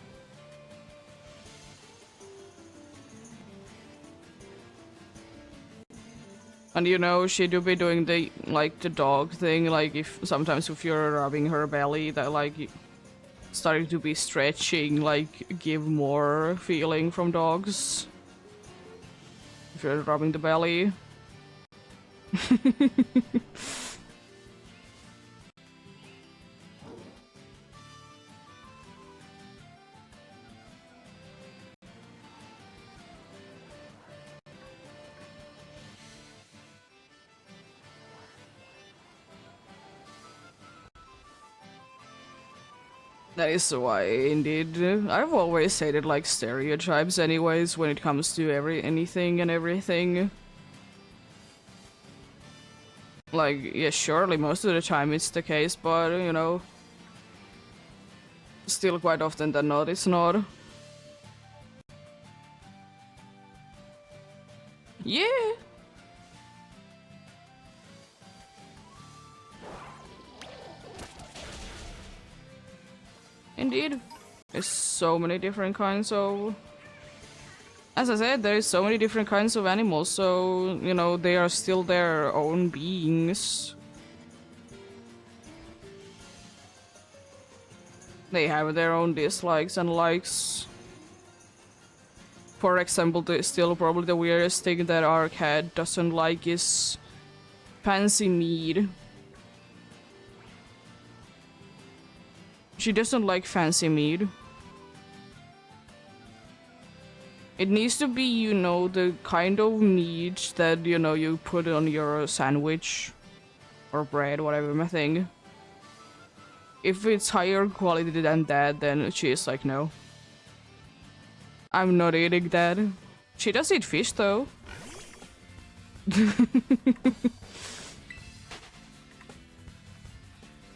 And you know, she do be doing the, like, the dog thing, like if sometimes if you're rubbing her belly, that like starting to be stretching, like give more feeling from dogs. If you're rubbing the belly. That is why, indeed. I've always hated like stereotypes anyways when it comes to anything and everything. Like, yeah, surely most of the time it's the case, but you know, still quite often than not, it's not. Yeah. Indeed. There's so many different kinds of... As I said, there's so many different kinds of animals, so, you know, they are still their own beings. They have their own dislikes and likes. For example, still probably the weirdest thing that our cat doesn't like is fancy mead. She doesn't like fancy mead. It needs to be, you know, the kind of meat that, you know, you put on your sandwich or bread, whatever my thing. If it's higher quality than that, then she's like, no. I'm not eating that. She does eat fish though.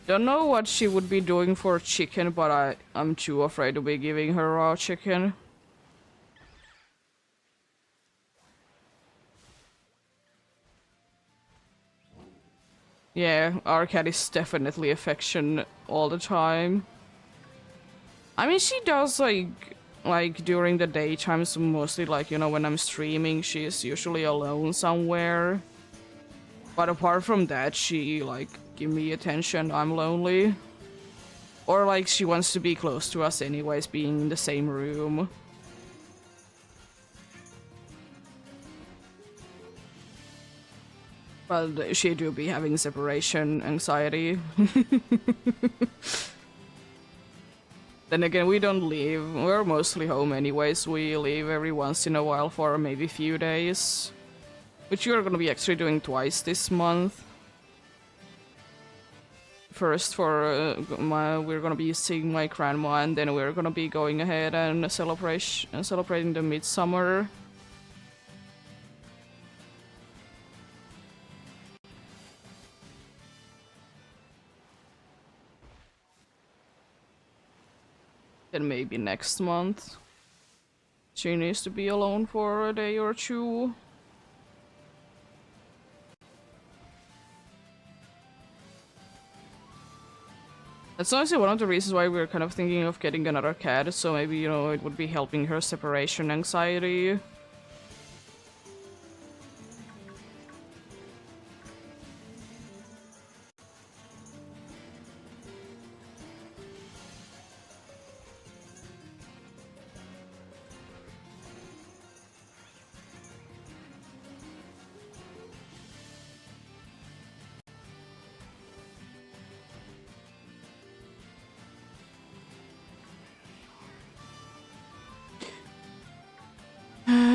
Don't know what she would be doing for chicken, but I'm too afraid to be giving her raw chicken. Yeah, our cat is definitely affection all the time. I mean, she does like during the daytime, so mostly like, you know, when I'm streaming, she's usually alone somewhere. But apart from that, she like give me attention. I'm lonely. Or like she wants to be close to us anyways, being in the same room. But she do be having separation anxiety. Then again, we don't leave. We're mostly home anyways. We leave every once in a while for maybe a few days. Which you're gonna be actually doing twice this month. First for we're gonna be seeing my grandma, and then we're gonna be going ahead and celebrating the midsummer. Then maybe next month. She needs to be alone for a day or two. That's honestly one of the reasons why we're kind of thinking of getting another cat, so maybe, you know, it would be helping her separation anxiety.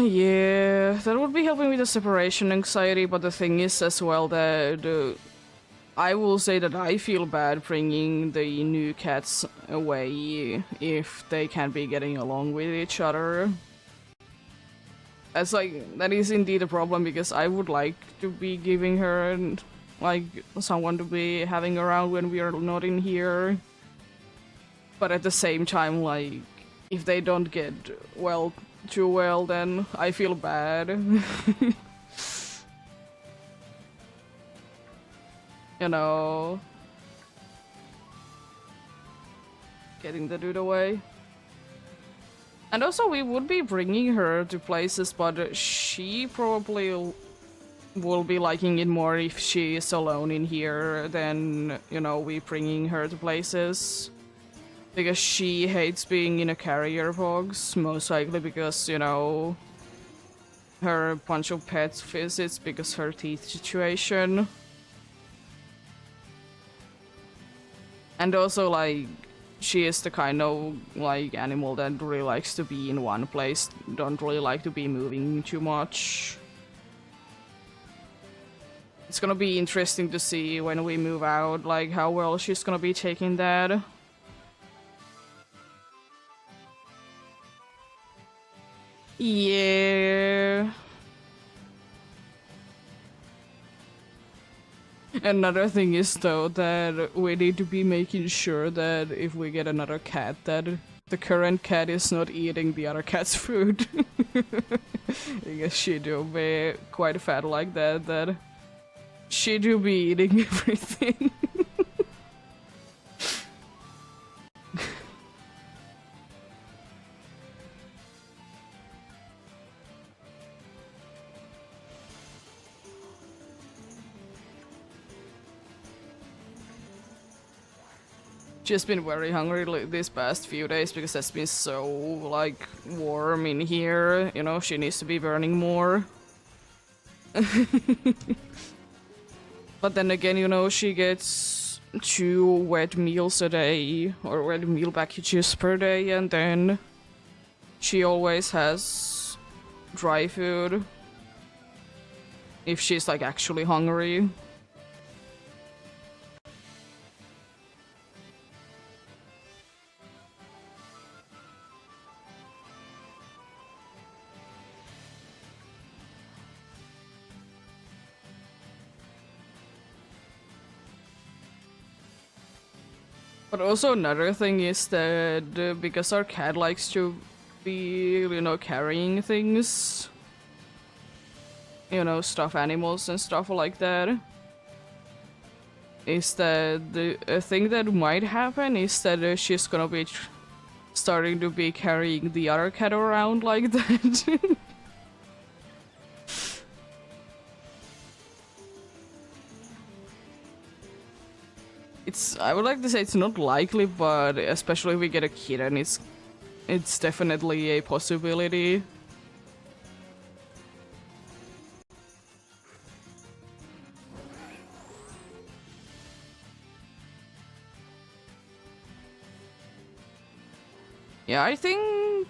Yeah, that would be helping with the separation anxiety, but the thing is as well that I will say that I feel bad bringing the new cats away if they can't be getting along with each other. That's like, that is indeed a problem because I would like to be giving her like someone to be having around when we are not in here. But at the same time, like, if they don't get well too well, then I feel bad. You know, getting the dude away. And also, we would be bringing her to places, but she probably will be liking it more if she is alone in here than, you know, we bringing her to places. Because she hates being in a carrier box, most likely because, you know, her bunch of pets visits because her teeth situation. And also, like, she is the kind of, like, animal that really likes to be in one place, don't really like to be moving too much. It's gonna be interesting to see when we move out, like, how well she's gonna be taking that. Yeah. Another thing is though that we need to be making sure that if we get another cat that the current cat is not eating the other cat's food. Because she do be quite fat like that she do be eating everything. Just been very hungry these past few days because it's been so, like, warm in here. You know, she needs to be burning more. But then again, you know, she gets 2 wet meals a day, or wet meal packages per day, and then she always has dry food if she's, like, actually hungry. But also another thing is that because our cat likes to be, carrying things, stuffed animals and stuff like that, is that the a thing that might happen is that she's gonna be starting to be carrying the other cat around like that. I would like to say it's not likely, but especially if we get a kitten, it's definitely a possibility. Yeah, I think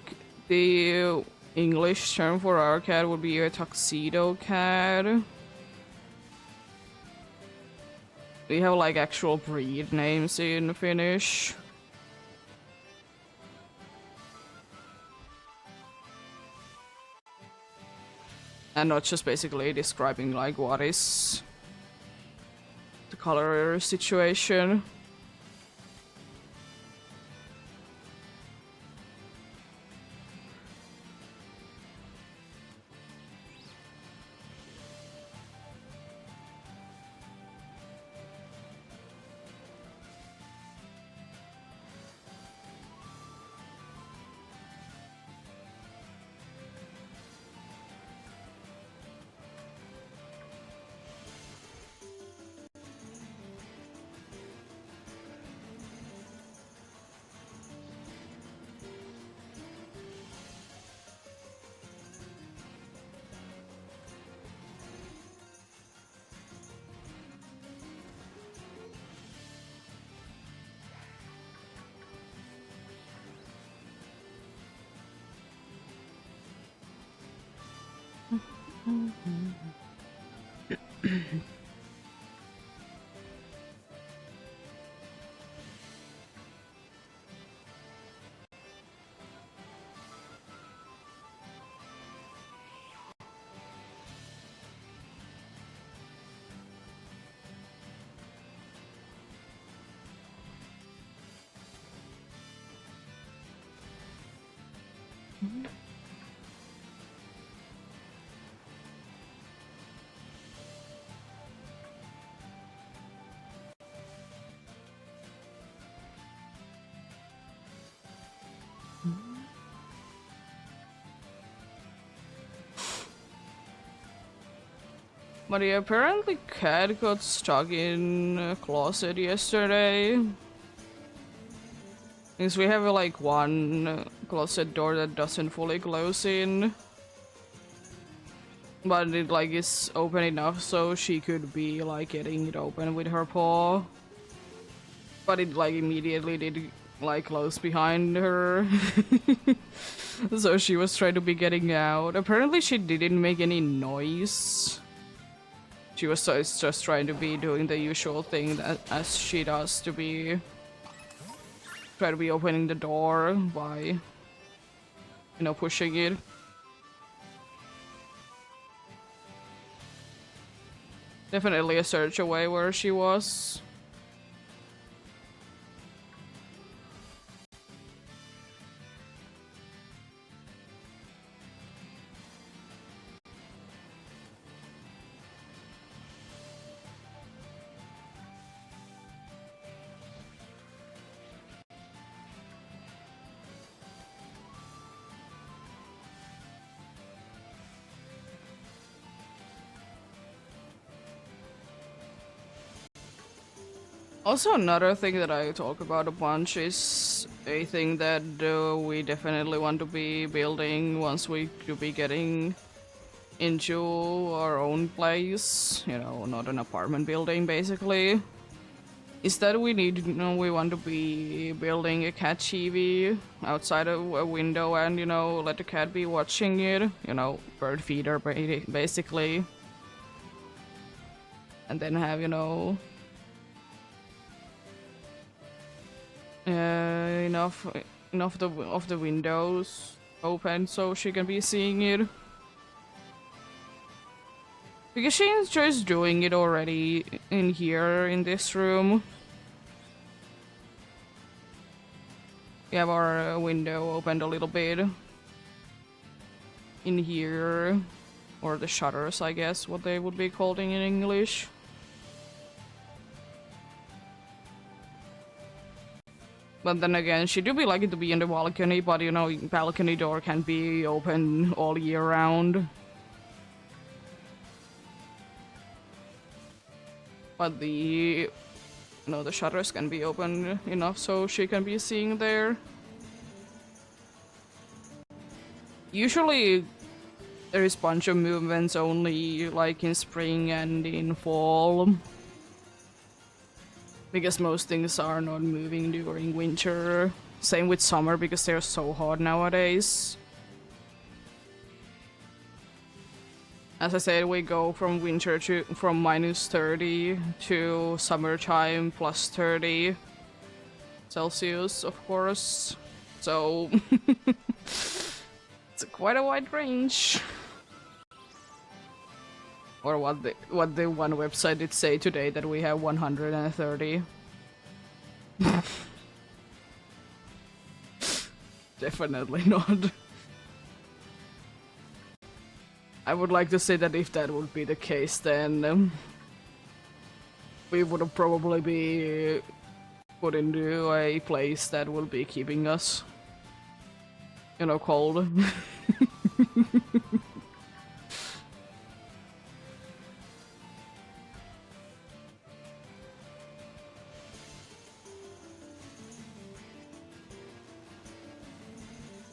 the English term for our cat would be a tuxedo cat. We have like actual breed names in Finnish. And not just basically describing like what is the color situation. But yeah, apparently cat got stuck in a closet yesterday. Because we have like one closet door that doesn't fully close in. But it like is open enough so she could be like getting it open with her paw. But it like immediately did like close behind her. So she was trying to be getting out. Apparently she didn't make any noise. She was just trying to be doing the usual thing that as she does to be try to be opening the door by pushing it. Definitely a search away where she was. Also, another thing that I talk about a bunch is a thing that we definitely want to be building once we do be getting into our own place, not an apartment building basically. Is that we want to be building a cat TV outside of a window and, let the cat be watching it, bird feeder basically. And then have, enough of the windows open so she can be seeing it. Because she enjoys doing it already in here in this room. We have our window opened a little bit in here, or the shutters, I guess, what they would be called in English. But then again, she do be lucky to be in the balcony, but you know, balcony door can be open all year round. But the, the shutters can be open enough so she can be seeing there. Usually there is bunch of movements only like in spring and in fall. Because most things are not moving during winter. Same with summer because they're so hot nowadays. As I said, we go from winter to from -30 to summertime +30 Celsius, of course. So it's quite a wide range. Or what the one website did say today, that we have 130. Definitely not. I would like to say that if that would be the case, then we would have probably be put into a place that will be keeping us, cold.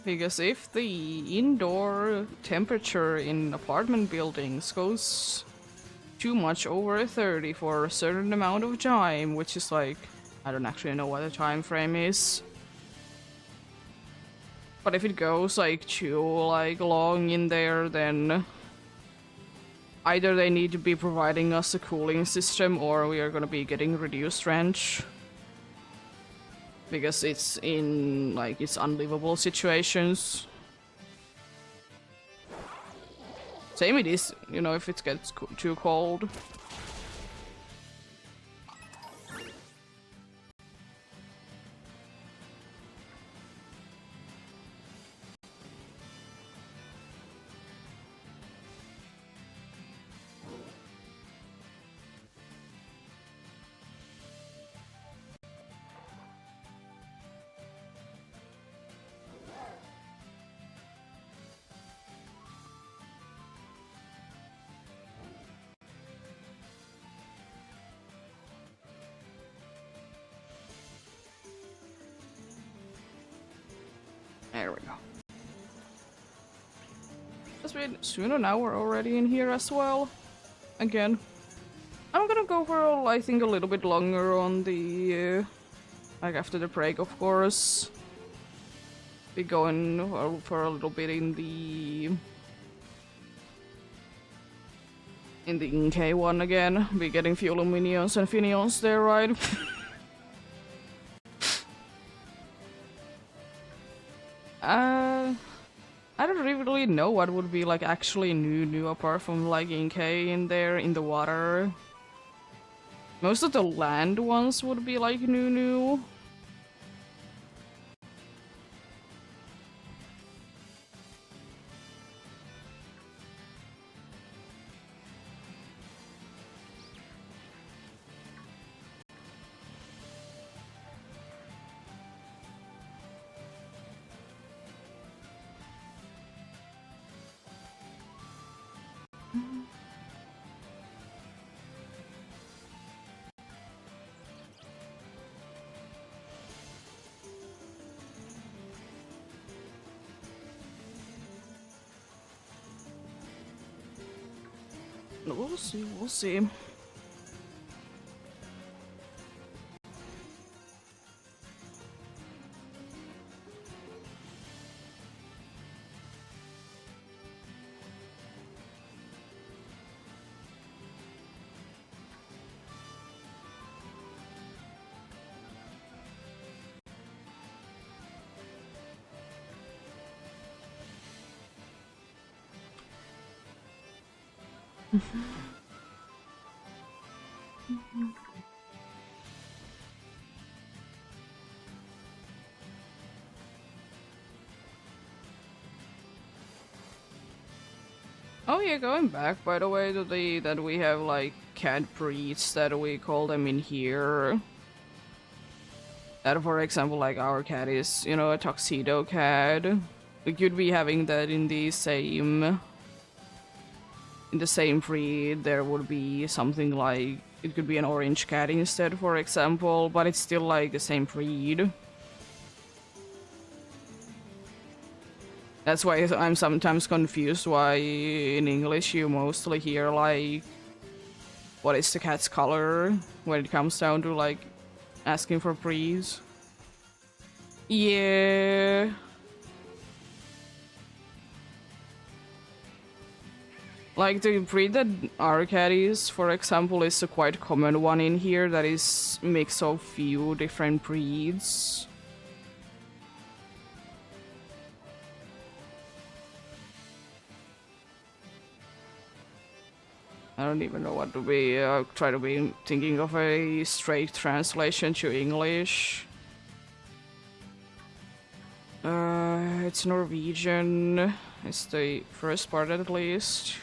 Because if the indoor temperature in apartment buildings goes too much over 30 for a certain amount of time, which is like, I don't actually know what the time frame is. But if it goes like too long in there, then either they need to be providing us a cooling system or we are gonna be getting reduced rent. Because it's in, it's unlivable situations. Same it is, if it gets too cold. There we go. It's been soon an hour already in here as well. Again. I'm gonna go for, I think, a little bit longer on the... after the break, of course. Be going for a little bit in the... Inkay one again. Be getting few Luminions and Finions there, right? I don't really know what would be actually new apart from Inkay in there in the water. Most of the land ones would be new. We'll see, we'll see. Oh yeah, going back by the way to the that we have like cat breeds that we call them in here. That for example, like our cat is, you know, a tuxedo cat. We could be having that in the same breed. There would be something like it could be an orange cat instead, for example, but it's still like the same breed. That's why I'm sometimes confused why in English you mostly hear like what is the cat's color when it comes down to like asking for breeds. Yeah. Like the breed that our cat is, for example, is a quite common one in here that is mix of few different breeds. I don't even know what to be. Try to be thinking of a straight translation to English. It's Norwegian. It's the first part at least.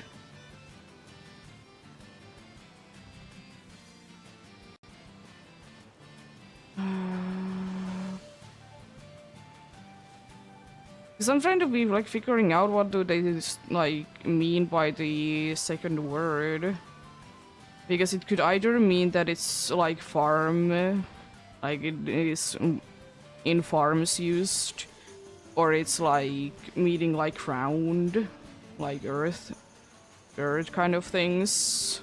Because I'm trying to be like figuring out what do they like mean by the second word. Because it could either mean that it's like farm, like it is in farms used, or it's like meaning like ground, like earth, dirt kind of things.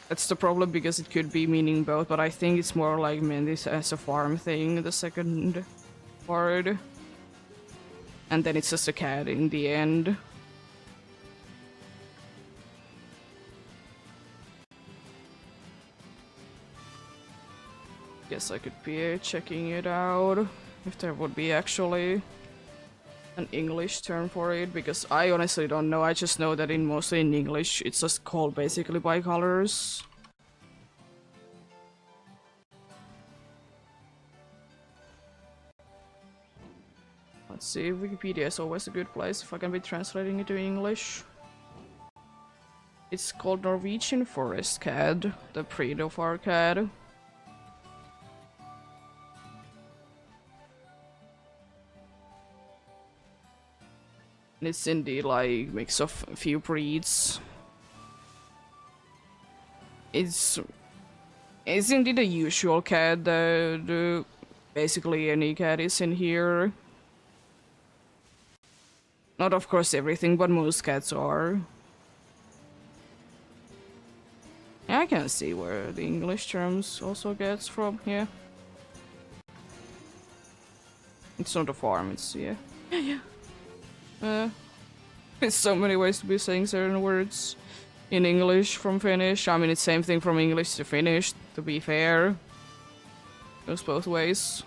That's the problem because it could be meaning both, but I think it's more like meant this as a farm thing, the second word. And then it's just a cat in the end. Guess I could be checking it out if there would be actually an English term for it, because I honestly don't know. I just know that mostly in English it's just called basically bicolors. Let's see, Wikipedia is always a good place if I can be translating it to English. It's called Norwegian forest cat, the breed of our cat. And it's indeed like mix of a few breeds. It's indeed a usual cat that basically any cat is in here. Not of course everything, but most cats are. Yeah, I can see where the English terms also gets from, yeah. It's not a farm, it's, yeah. Yeah, yeah. There's so many ways to be saying certain words in English from Finnish. I mean, it's same thing from English to Finnish, to be fair. Goes both ways.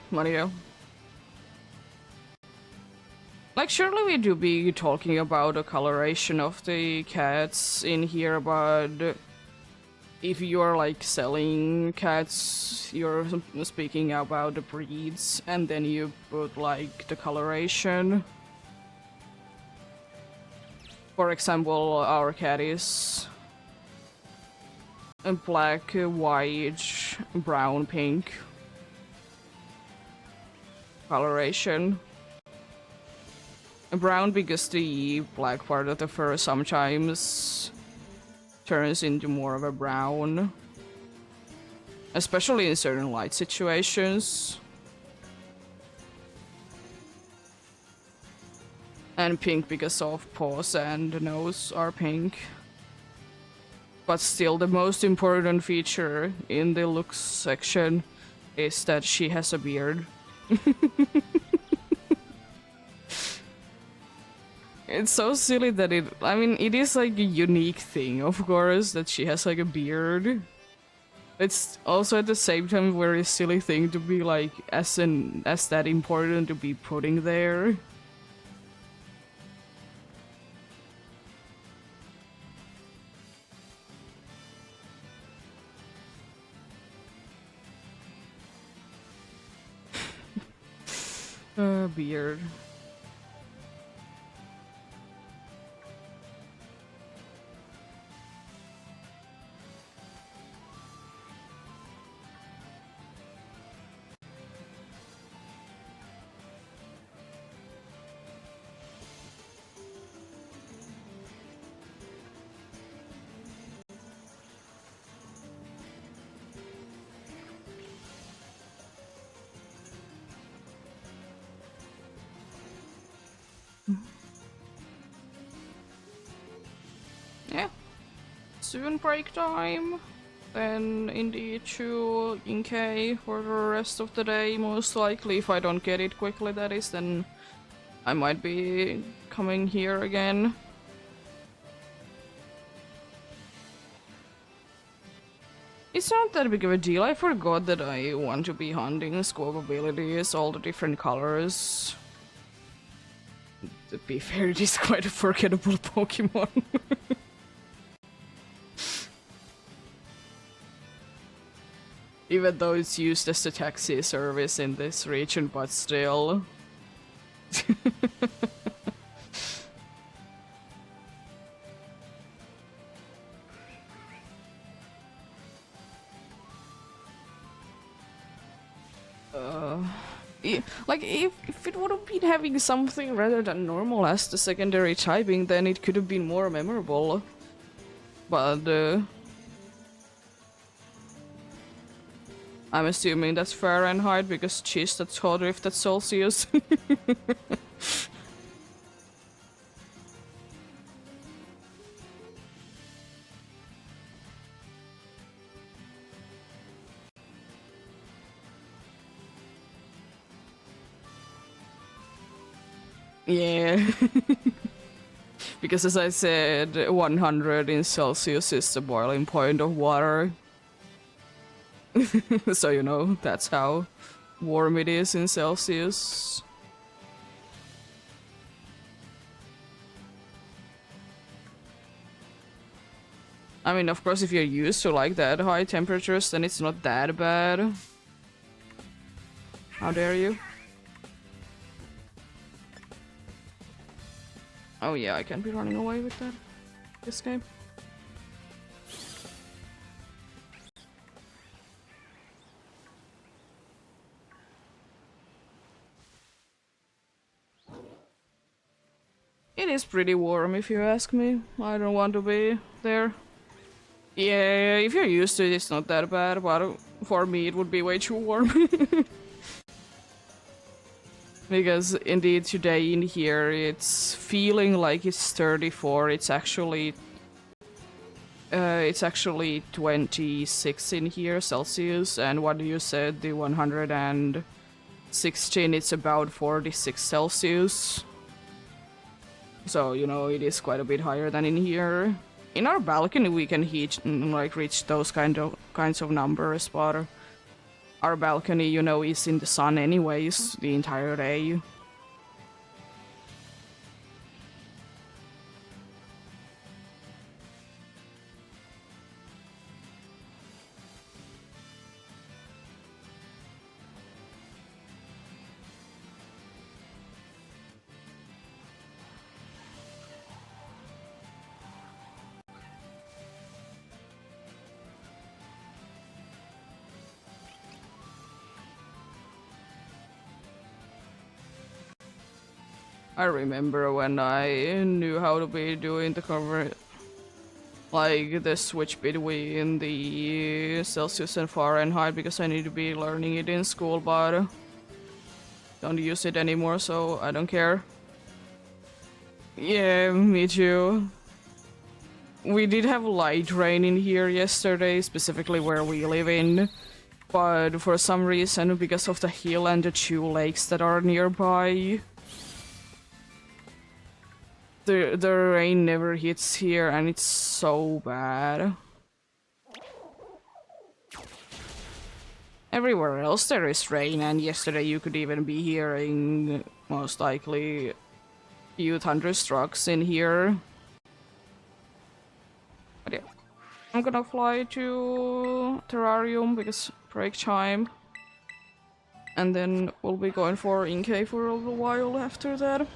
Mario. Like, surely we do be talking about the coloration of the cats in here, but if you're like selling cats, you're speaking about the breeds, and then you put like the coloration. For example, our cat is black, white, brown, pink coloration. Brown because the black part of the fur sometimes turns into more of a brown, especially in certain light situations. And pink because of paws and nose are pink. But still, the most important feature in the looks section is that she has a beard. It's so silly that I mean, it is like a unique thing, of course, that she has like a beard. It's also at the same time a very silly thing to be like, as that important to be putting there. Beard. Yeah, soon break time. Then indeed to Inkay for the rest of the day, most likely. If I don't get it quickly, that is, then I might be coming here again. It's not that big of a deal. I forgot that I want to be hunting scope abilities, all the different colors. To be fair, it is quite a forgettable Pokemon. Even though it's used as a taxi service in this region, but still. Like, if it would have been having something rather than normal as the secondary typing, then it could have been more memorable. But, I'm assuming that's Fahrenheit, because jeez, that's hotter if that's Celsius. Yeah. Because as I said, 100 in Celsius is the boiling point of water. So you know, that's how warm it is in Celsius. I mean, of course, if you're used to like that high temperatures, then it's not that bad. How dare you? Oh yeah, I can't be running away with that. This game. It is pretty warm if you ask me. I don't want to be there. Yeah, if you're used to it, it's not that bad, but for me it would be way too warm. Because indeed today in here it's feeling like it's 34, it's actually 26 in here Celsius, and what you said, the 116, it's about 46 Celsius. So, you know, it is quite a bit higher than in here. In our balcony we can reach those kinds of numbers, but our balcony, you know, is in the sun anyways the entire day. I remember when I knew how to be doing the cover, like the switch between the Celsius and Fahrenheit, because I need to be learning it in school, but don't use it anymore, so I don't care. Yeah, me too. We did have light rain in here yesterday, specifically where we live in, but for some reason, because of the hill and the two lakes that are nearby, the rain never hits here, and it's so bad. Everywhere else there is rain, and yesterday you could even be hearing, most likely, few thunderstrucks in here. But yeah, I'm gonna fly to Terrarium because break time. And then we'll be going for Inkay for a little while after that.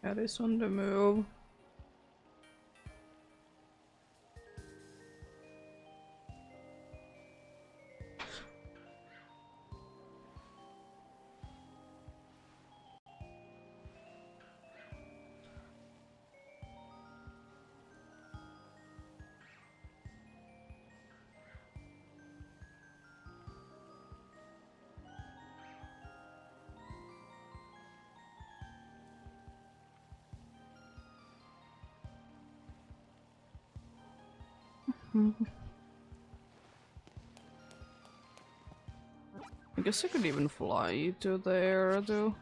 That is on the move. I guess I could even fly to there, though.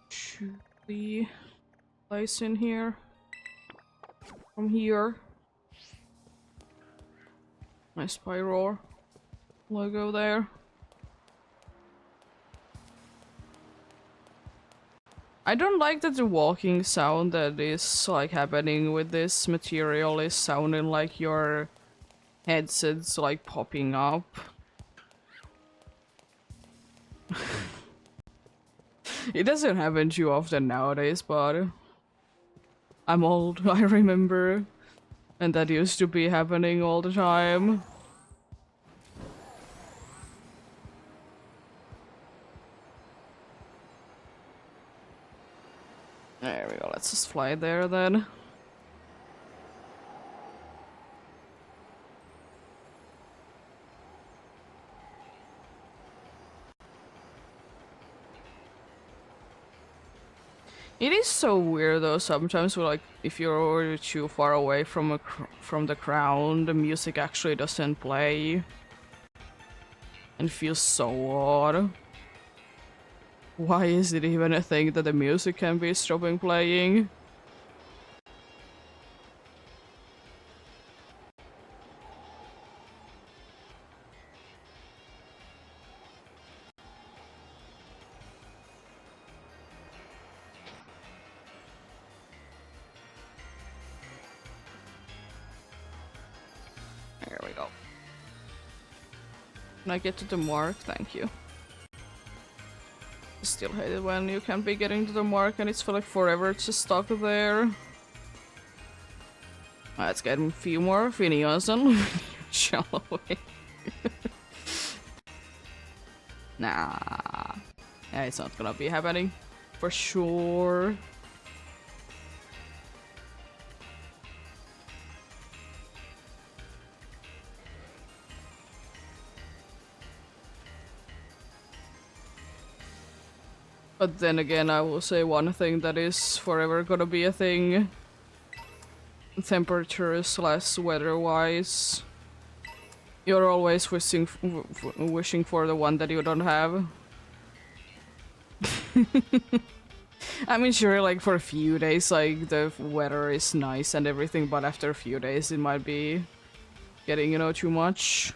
Shoot the place in here. From here. My spiral logo there. I don't like that the walking sound that is like happening with this material is sounding like your headset's like popping up. It doesn't happen too often nowadays, but I'm old, I remember. And that used to be happening all the time. There we go, let's just fly there then. It is so weird though, sometimes like if you're already too far away from from the ground, the music actually doesn't play. And feels so odd. Why is it even a thing that the music can be stopping playing? There we go. Can I get to the mark? Thank you. I still hate it when you can't be getting to the mark and it's for like forever just stuck there. Let's get a few more Phineas on, shall we? Nah. Yeah, it's not gonna be happening. For sure. But then again, I will say one thing that is forever gonna be a thing. Temperature slash weather-wise. You're always wishing for the one that you don't have. I mean, sure, like for a few days, like the weather is nice and everything, but after a few days, it might be getting, you know, too much.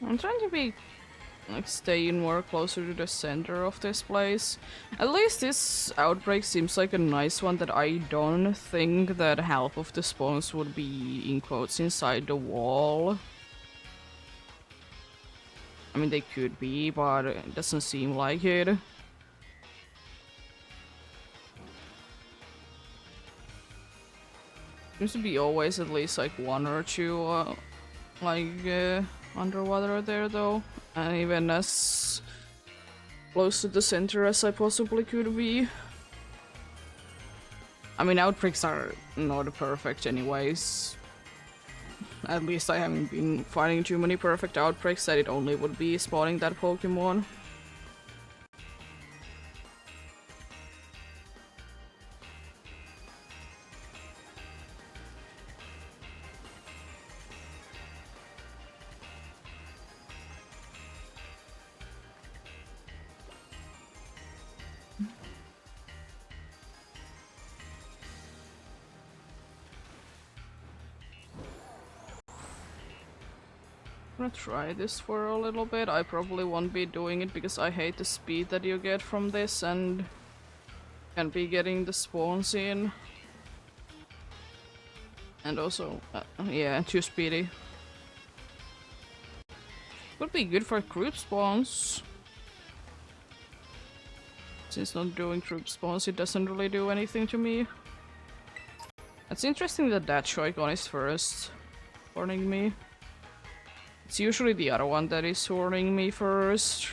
I'm trying to be like staying more closer to the center of this place. At least this outbreak seems like a nice one that I don't think that half of the spawns would be in quotes inside the wall. I mean, they could be, but it doesn't seem like it. Seems to be always at least like one or two underwater there though. And even as close to the center as I possibly could be. I mean, outbreaks are not perfect anyways. At least I haven't been finding too many perfect outbreaks that it only would be spawning that Pokemon. I'm gonna try this for a little bit. I probably won't be doing it because I hate the speed that you get from this and can be getting the spawns in. And also, yeah, too speedy. Would be good for group spawns. Since not doing group spawns, it doesn't really do anything to me. It's interesting that that Joy-Con is first warning me. It's usually the other one that is warning me first.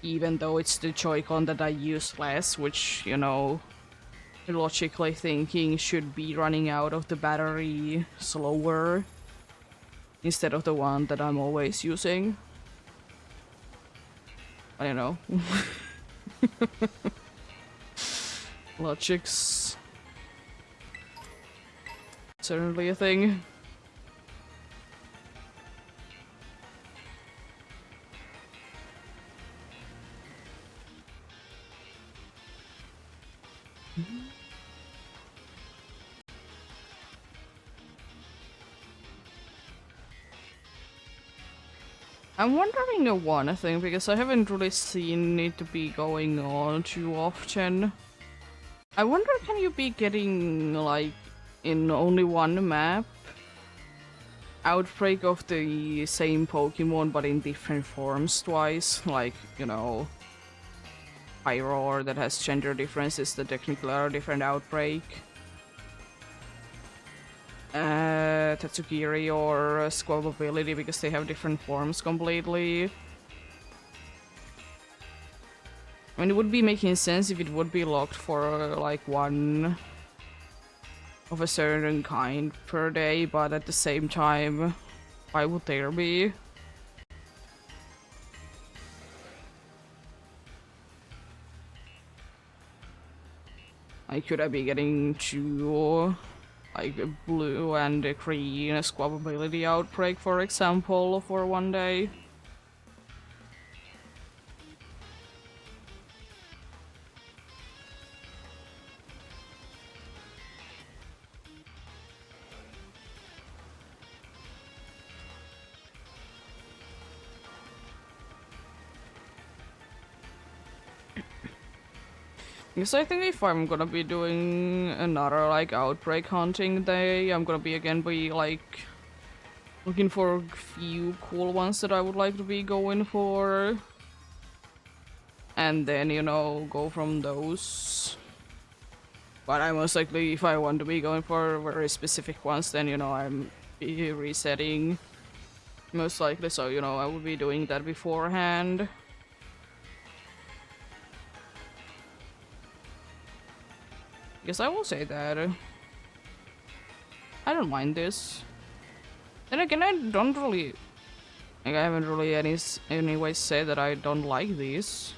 Even though it's the Joy-Con that I use less, which, you know, logically thinking should be running out of the battery slower. Instead of the one that I'm always using. I don't know. Logic's certainly a thing. I'm wondering one thing, because I haven't really seen it to be going on too often. I wonder, can you be getting, like, in only one map, outbreak of the same Pokemon but in different forms twice? Like, you know, Pyroar that has gender differences that technically are a different outbreak. Tatsugiri or Squabability because they have different forms completely. I mean, it would be making sense if it would be locked for like one of a certain kind per day, but at the same time, why would there be? I could I be getting two, like a blue and a green Squabability outbreak, for example, for one day? Because I think if I'm gonna be doing another like outbreak hunting day, I'm gonna be like looking for a few cool ones that I would like to be going for. And then, you know, go from those. But I most likely, if I want to be going for very specific ones, then, you know, I'm be resetting. Most likely, so, you know, I will be doing that beforehand. Guess I will say that. I don't mind this. Then again, I don't really... Like, I haven't really anyways said that I don't like these.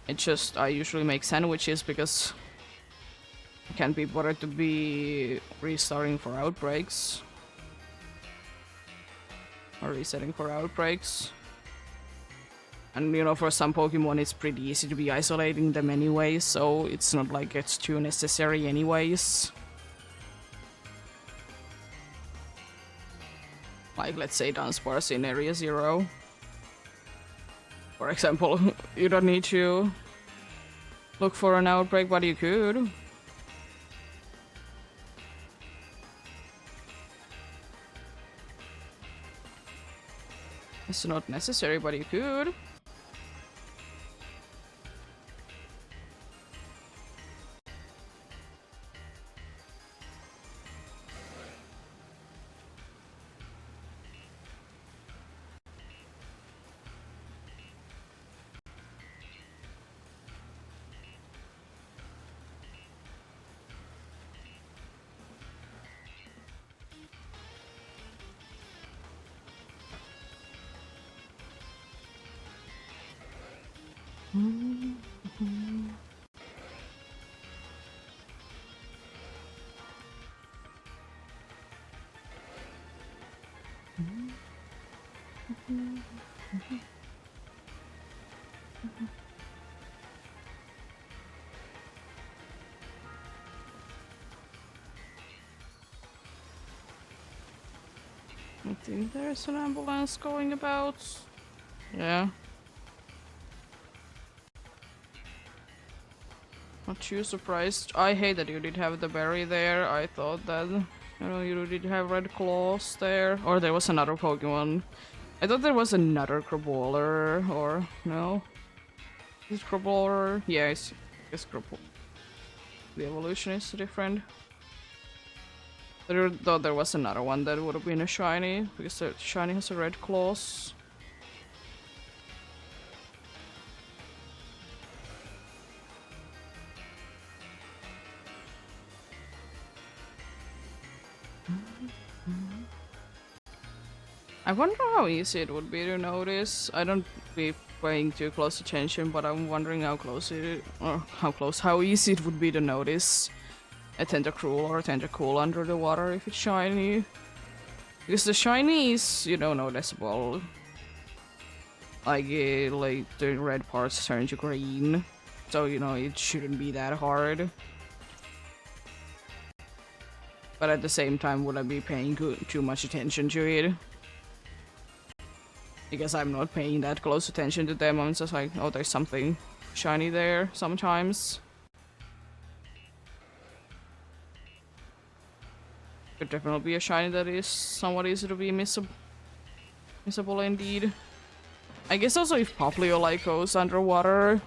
It's just, I usually make sandwiches because I can't be bothered to be restarting for outbreaks. Or resetting for outbreaks. And, you know, for some Pokemon it's pretty easy to be isolating them anyway, so it's not like it's too necessary anyways. Like, let's say Dunsparce in Area 0. For example, you don't need to look for an outbreak, but you could. It's not necessary, but you could. I think there's an ambulance going about. Yeah. Not too surprised. I hate that you did have the berry there. I thought that, you know, you did have red claws there. Or there was another Pokemon. I thought there was another Crabrawler, or no? Is it Crabrawler? Yeah, it's Crabrawler. The evolution is different. I thought there was another one that would have been a shiny, because the shiny has a red claws. I wonder how easy it would be to notice. I don't be paying too close attention, but I'm wondering how easy it would be to notice a Tentacruel or a Tentacool under the water if it's shiny. Because the shiny is, you know, noticeable. Like the red parts turn to green. So, you know, it shouldn't be that hard. But at the same time, would I be paying too much attention to it? Because I'm not paying that close attention to them. I'm just like, oh, there's something shiny there sometimes. Could definitely be a shiny that is somewhat easy to be missable indeed. I guess also if Poplio like goes underwater,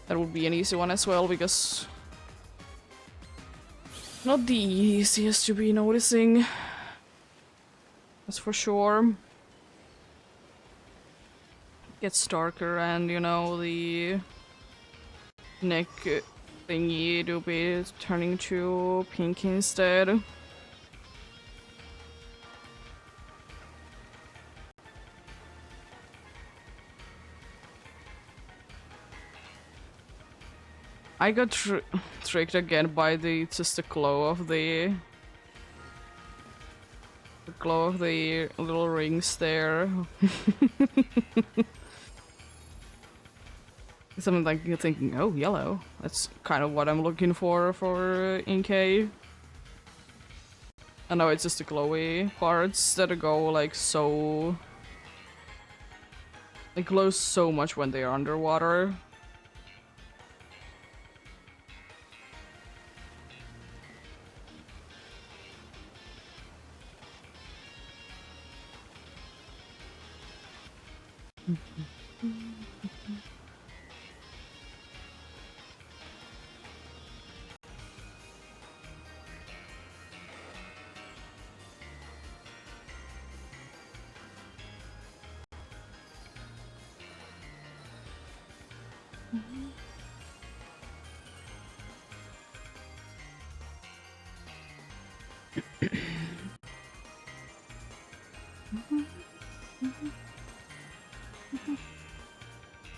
that would be an easy one as well, because not the easiest to be noticing. That's for sure. Gets darker and, you know, the neck thingy to be turning to pink instead. I got tricked again by just the glow of the little rings there. Something like you're thinking, oh, yellow. That's kind of what I'm looking for Inkay. I know it's just the glowy parts that go like so. They glow so much when they are underwater.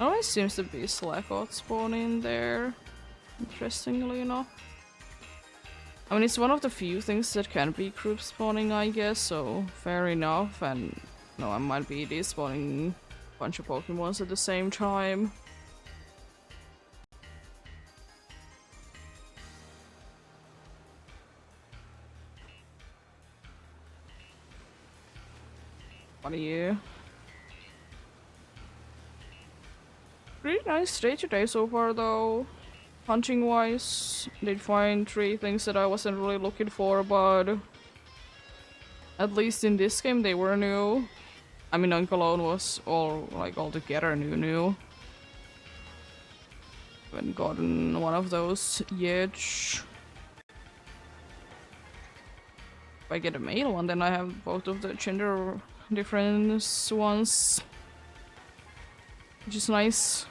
Always seems to be Slackout spawning there, interestingly enough. I mean, it's one of the few things that can be group spawning, I guess, so fair enough. And no, I might be despawning a bunch of Pokemons at the same time. What are you? Pretty nice day today so far though. Hunting wise, did find 3 things that I wasn't really looking for, but at least in this game they were new. I mean, Uncle was altogether new. Haven't gotten one of those yet. If I get a male one, then I have both of the gender difference ones, which is nice.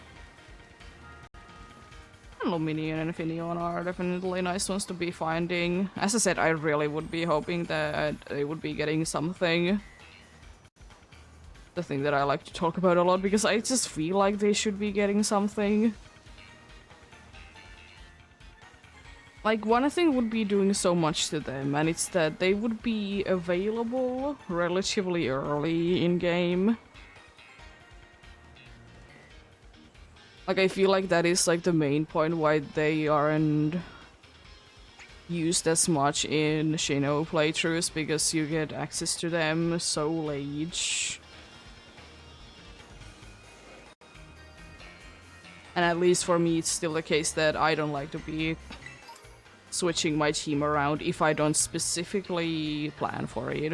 Luminion and Finion are definitely nice ones to be finding. As I said, I really would be hoping that they would be getting something. The thing that I like to talk about a lot, because I just feel like they should be getting something. Like, one thing would be doing so much to them, and it's that they would be available relatively early in game. Like, I feel like that is like the main point why they aren't used as much in Shino playthroughs, because you get access to them so late. And at least for me, it's still the case that I don't like to be switching my team around if I don't specifically plan for it.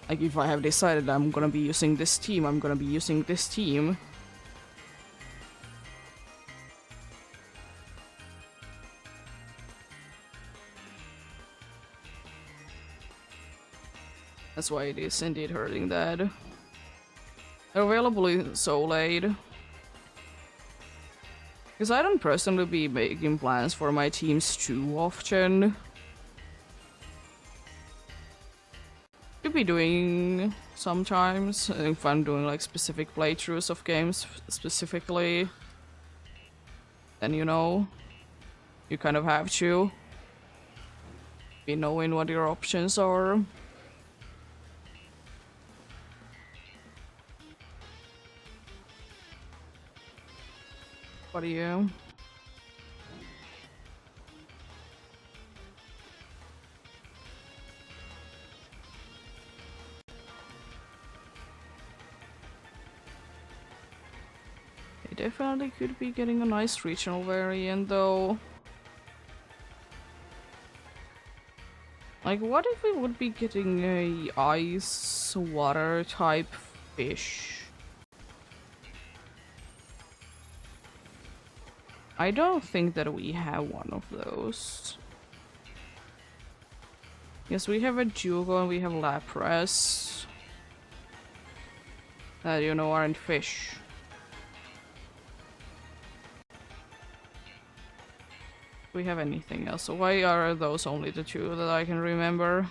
Like, if I have decided I'm gonna be using this team, I'm gonna be using this team. That's why it is indeed hurting that. They're available so late. Because I don't personally be making plans for my teams too often. Could be doing sometimes, if I'm doing like specific playthroughs of games specifically. Then you know, you kind of have to be knowing what your options are. What are you? They definitely could be getting a nice regional variant though. Like, what if we would be getting a ice water type fish? I don't think that we have one of those. Yes, we have a Jugo and we have Lapras. That, you know, aren't fish. Do we have anything else? So why are those only the 2 that I can remember?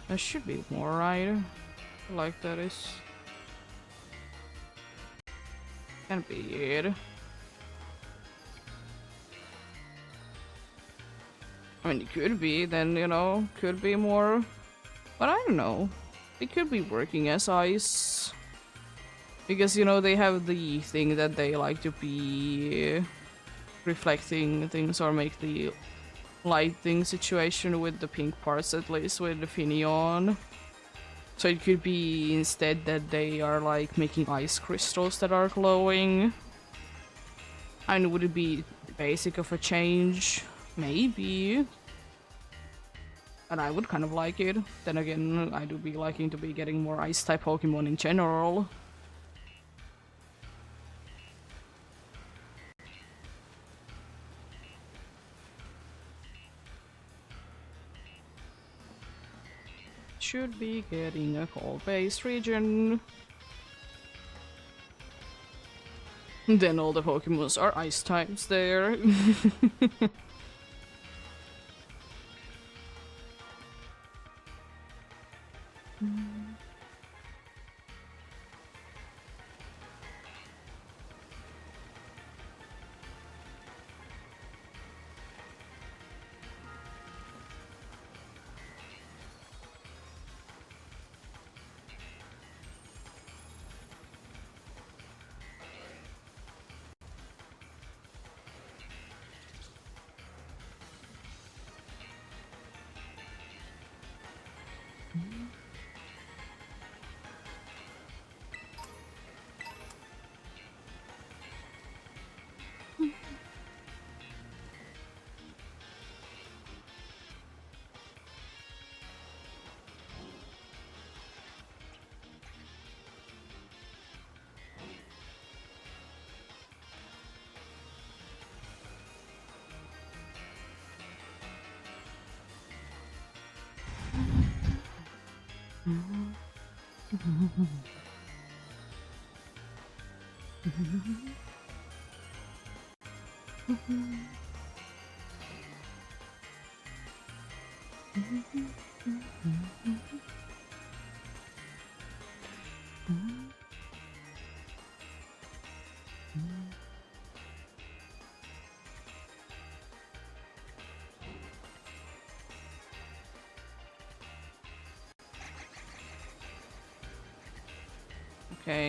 There should be more, right? Like that is... Can't be it. I mean, it could be, then, you know, could be more. But I don't know. It could be working as ice. Because, you know, they have the thing that they like to be reflecting things or make the lighting situation with the pink parts, at least with the Finion. So it could be instead that they are like making ice crystals that are glowing. And would it be basic of a change? Maybe. And I would kind of like it. Then again, I do be liking to be getting more ice type Pokemon in general. Should be getting a cold-based region. Then all the Pokemons are ice types there.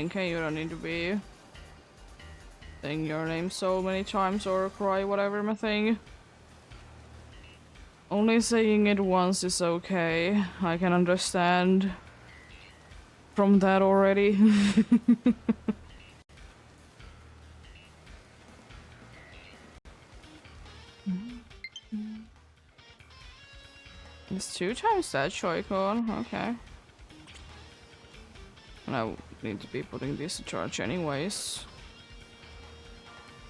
Okay, you don't need to be saying your name so many times or cry, whatever my thing. Only saying it once is okay. I can understand from that already. It's 2 times that Joy-Con, okay. And I need to be putting this to charge anyways.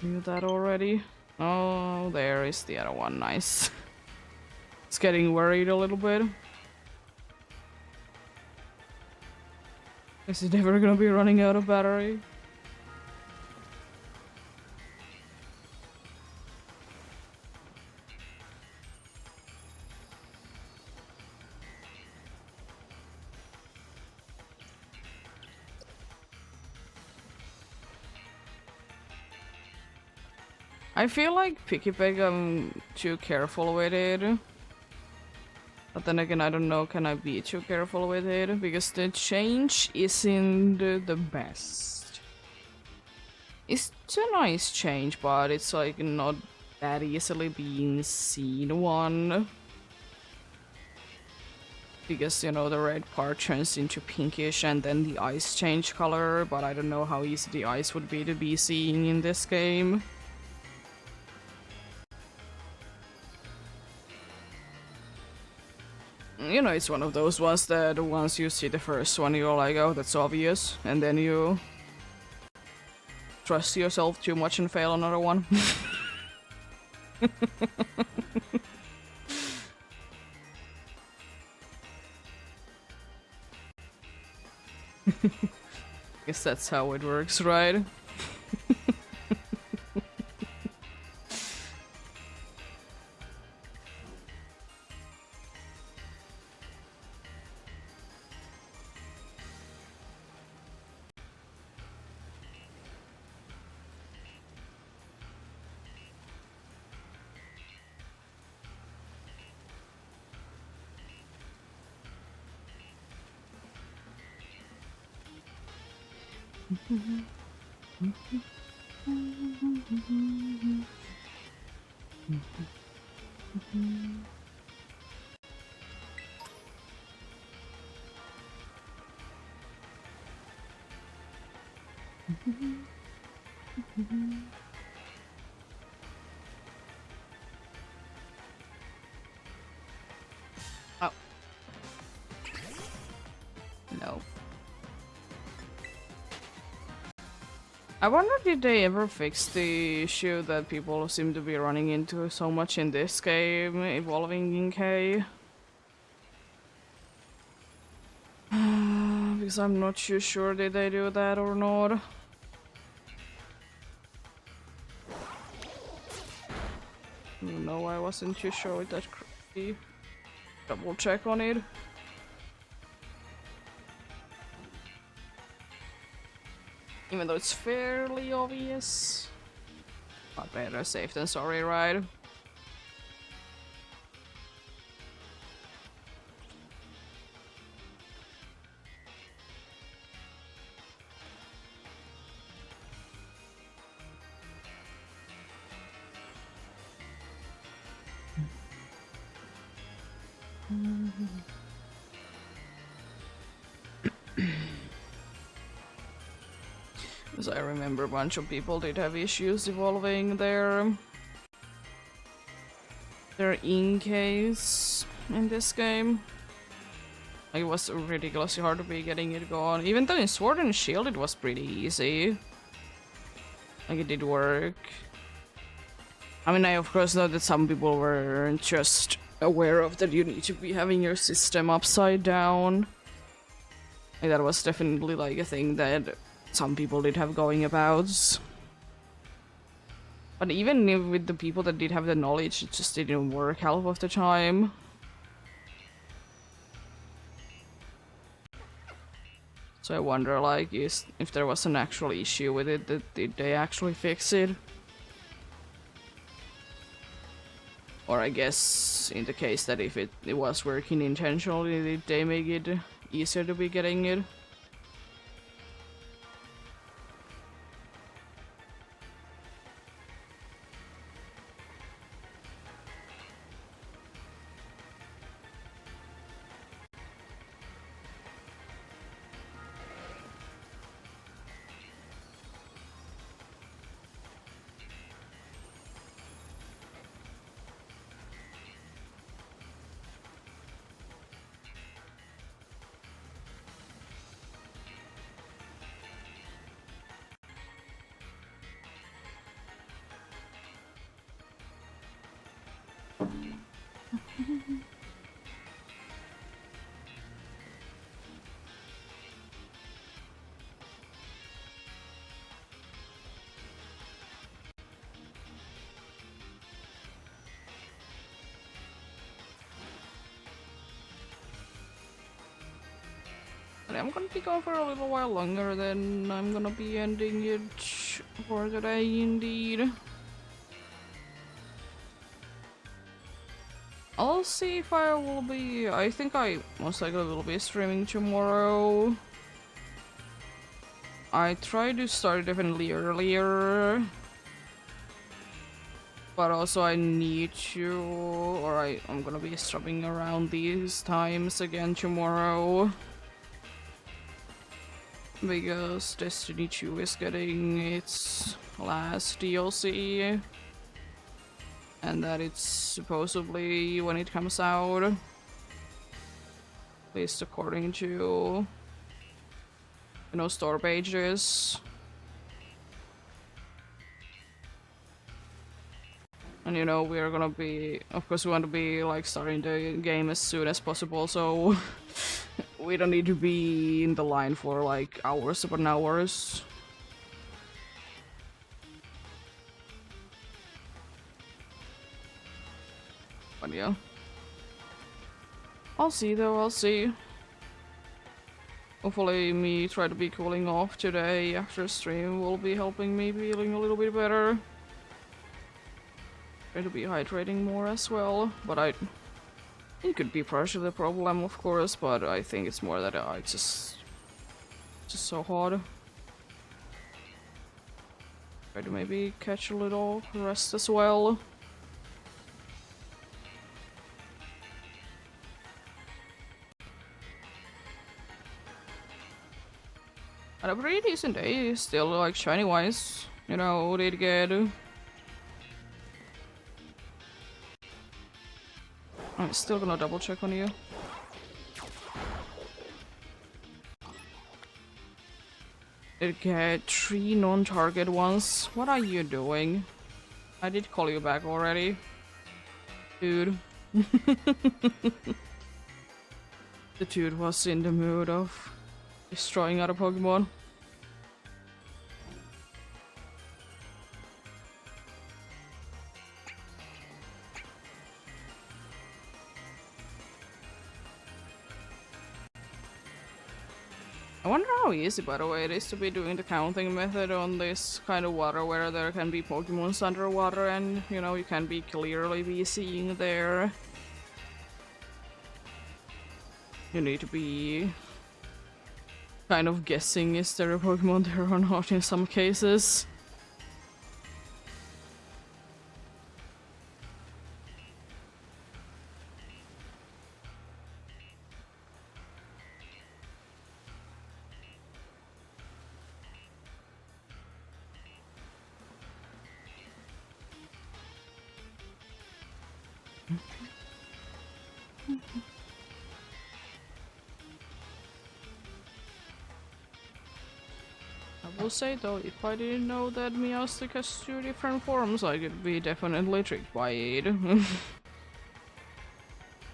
Knew that already. Oh, there is the other one, nice. It's getting worried a little bit. Is it ever gonna be running out of battery? I feel like Picky Pig, I'm too careful with it. But then again, I don't know, can I be too careful with it? Because the change isn't the best. It's a nice change, but it's like not that easily being seen one. Because, you know, the red part turns into pinkish and then the eyes change color, but I don't know how easy the eyes would be to be seen in this game. You know, it's one of those ones that once you see the first one, you're like, oh, that's obvious, and then you trust yourself too much and fail another one. Guess that's how it works, right? Oh. No. I wonder, did they ever fix the issue that people seem to be running into so much in this game, evolving in K? Because I'm not too sure did they do that or not. No, I wasn't too sure with that. Double check on it. Even though it's fairly obvious. But better safe than sorry, right? Because I remember a bunch of people did have issues evolving their in-case in this game. Like, it was ridiculously hard to be getting it going. Even though in Sword and Shield it was pretty easy. Like, it did work. I mean, I of course know that some people weren't just aware of that you need to be having your system upside down. Like, that was definitely like a thing that some people did have going about. But even with the people that did have the knowledge, it just didn't work half of the time. So I wonder, like, if there was an actual issue with it, that did they actually fix it? Or I guess in the case that if it was working intentionally, did they make it easier to be getting it? But I'm gonna be going for a little while longer, then I'm gonna be ending it for today indeed. I'll see if I will be... I think I most likely will be streaming tomorrow. I tried to start definitely earlier. But also I need to... or I'm gonna be streaming around these times again tomorrow. Because Destiny 2 is getting its last DLC. And that it's supposedly when it comes out. At least according to, you know, store pages. And you know, we're gonna be, of course we want to be like starting the game as soon as possible, so we don't need to be in the line for like hours upon hours. But yeah. I'll see though, I'll see. Hopefully me try to be cooling off today after stream will be helping me feeling a little bit better. Try to be hydrating more as well, but it could be partially the problem, of course, but I think it's more that it's just so hard. Try to maybe catch a little rest as well. And a pretty decent day, still, like, shiny-wise. You know, did get... I'm still gonna double check on you. Did get 3 non-target ones. What are you doing? I did call you back already. Dude. The dude was in the mood of destroying other Pokemon. I wonder how easy, by the way, it is to be doing the counting method on this kind of water where there can be Pokemons underwater and, you know, you can be clearly be seeing there. You need to be kind of guessing is there a Pokemon there or not in some cases. I will say though, if I didn't know that Meowstic has 2 different forms, I could be definitely tricked by it.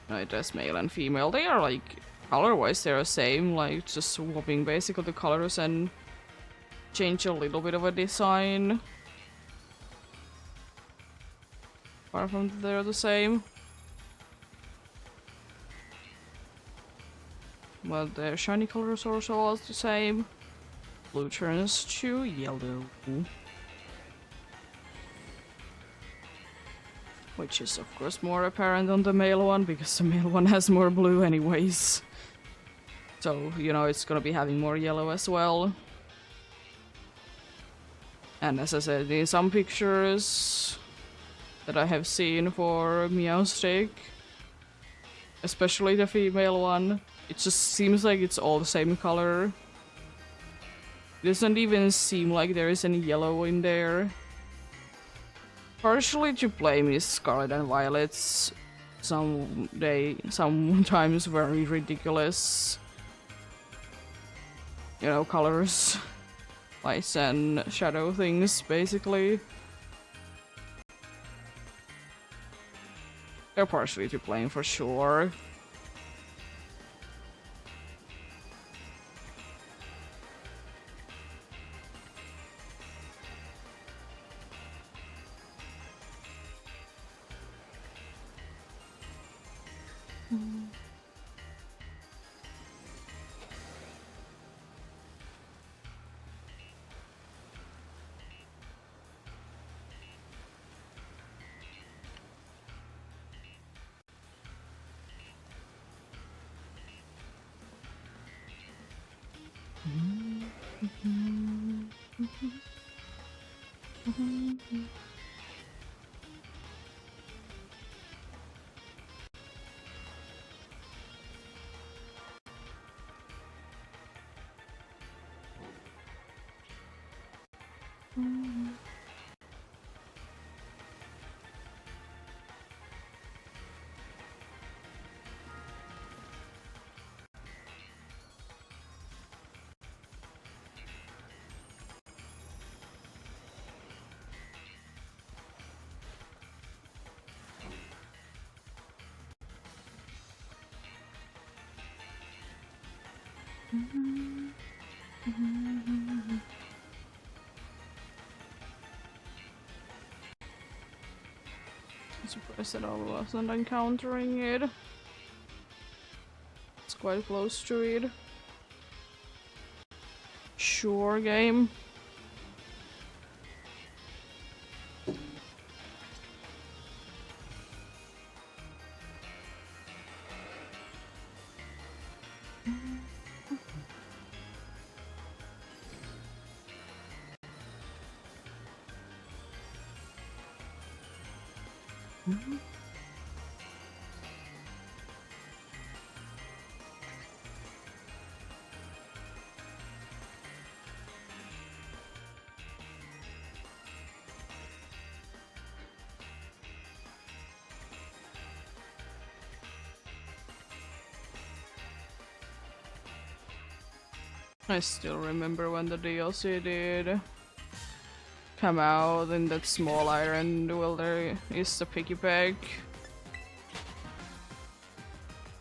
It has male and female. They are like Color-wise, they're the same, like just swapping basically the colors and change a little bit of a design. Apart from that, they're the same. But their shiny colors are also all the same. Blue turns to yellow. Which is of course more apparent on the male one, because the male one has more blue anyways. So, you know, it's gonna be having more yellow as well. And as I said, in some pictures that I have seen for Meowstick, especially the female one, it just seems like it's all the same color. It doesn't even seem like there is any yellow in there. Partially to blame is Scarlet and Violet's sometimes very ridiculous, you know, colors. Lights and shadow things, basically. They're partially to blame for sure. I'm surprised that I wasn't encountering it. It's quite close to it. Sure, game. I still remember when the DLC did come out in that small island. Well, there is the piggy bank.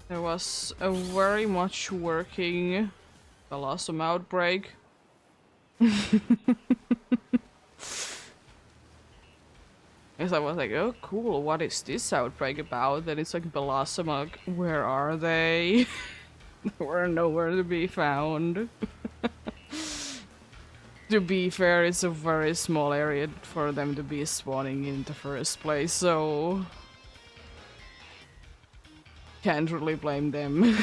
There was a very much working Blossom outbreak. Because I was like, oh cool, what is this outbreak about? Then it's like Blossom, like, where are they? They were nowhere to be found. To be fair, it's a very small area for them to be spawning in the first place, so can't really blame them.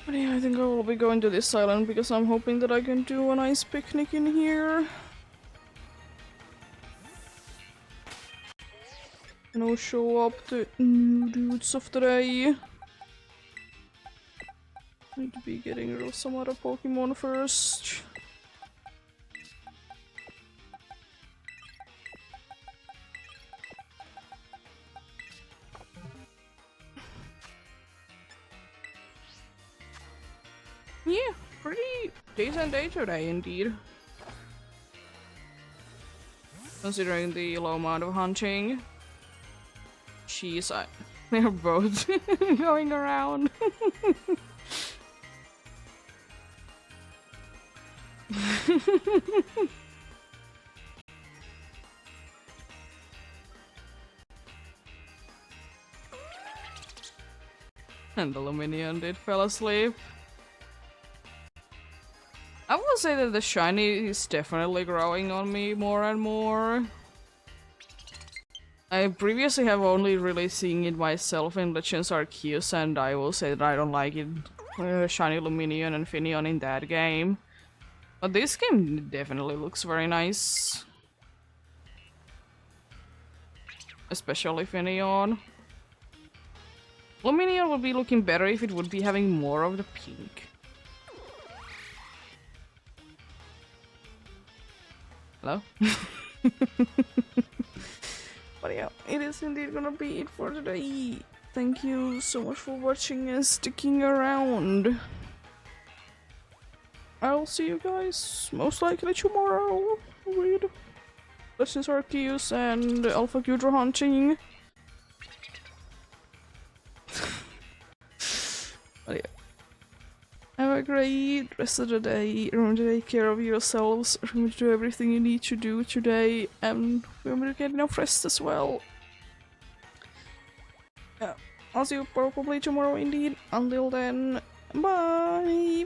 But yeah, I think I will be going to this island because I'm hoping that I can do a nice picnic in here. I'll show up the new dudes of the day. Need to be getting rid of some other Pokemon first. Yeah, pretty decent day today indeed. Considering the low amount of hunting. Jeez, they're both going around. And the Luminion did fell asleep. I will say that the shiny is definitely growing on me more and more. I previously have only really seen it myself in Legends Arceus, and I will say that I don't like it. Shiny Luminion and Finneon in that game. But this game definitely looks very nice. Especially Finneon. Luminion would be looking better if it would be having more of the pink. Hello? But yeah, it is indeed gonna be it for today. Thank you so much for watching and sticking around. I'll see you guys most likely tomorrow with Legends Arceus and Alpha Gudra hunting. But yeah. Have a great rest of the day. Remember to take care of yourselves. Remember to do everything you need to do today. And remember to get enough rest as well. Yeah. I'll see you probably tomorrow indeed. Until then, bye!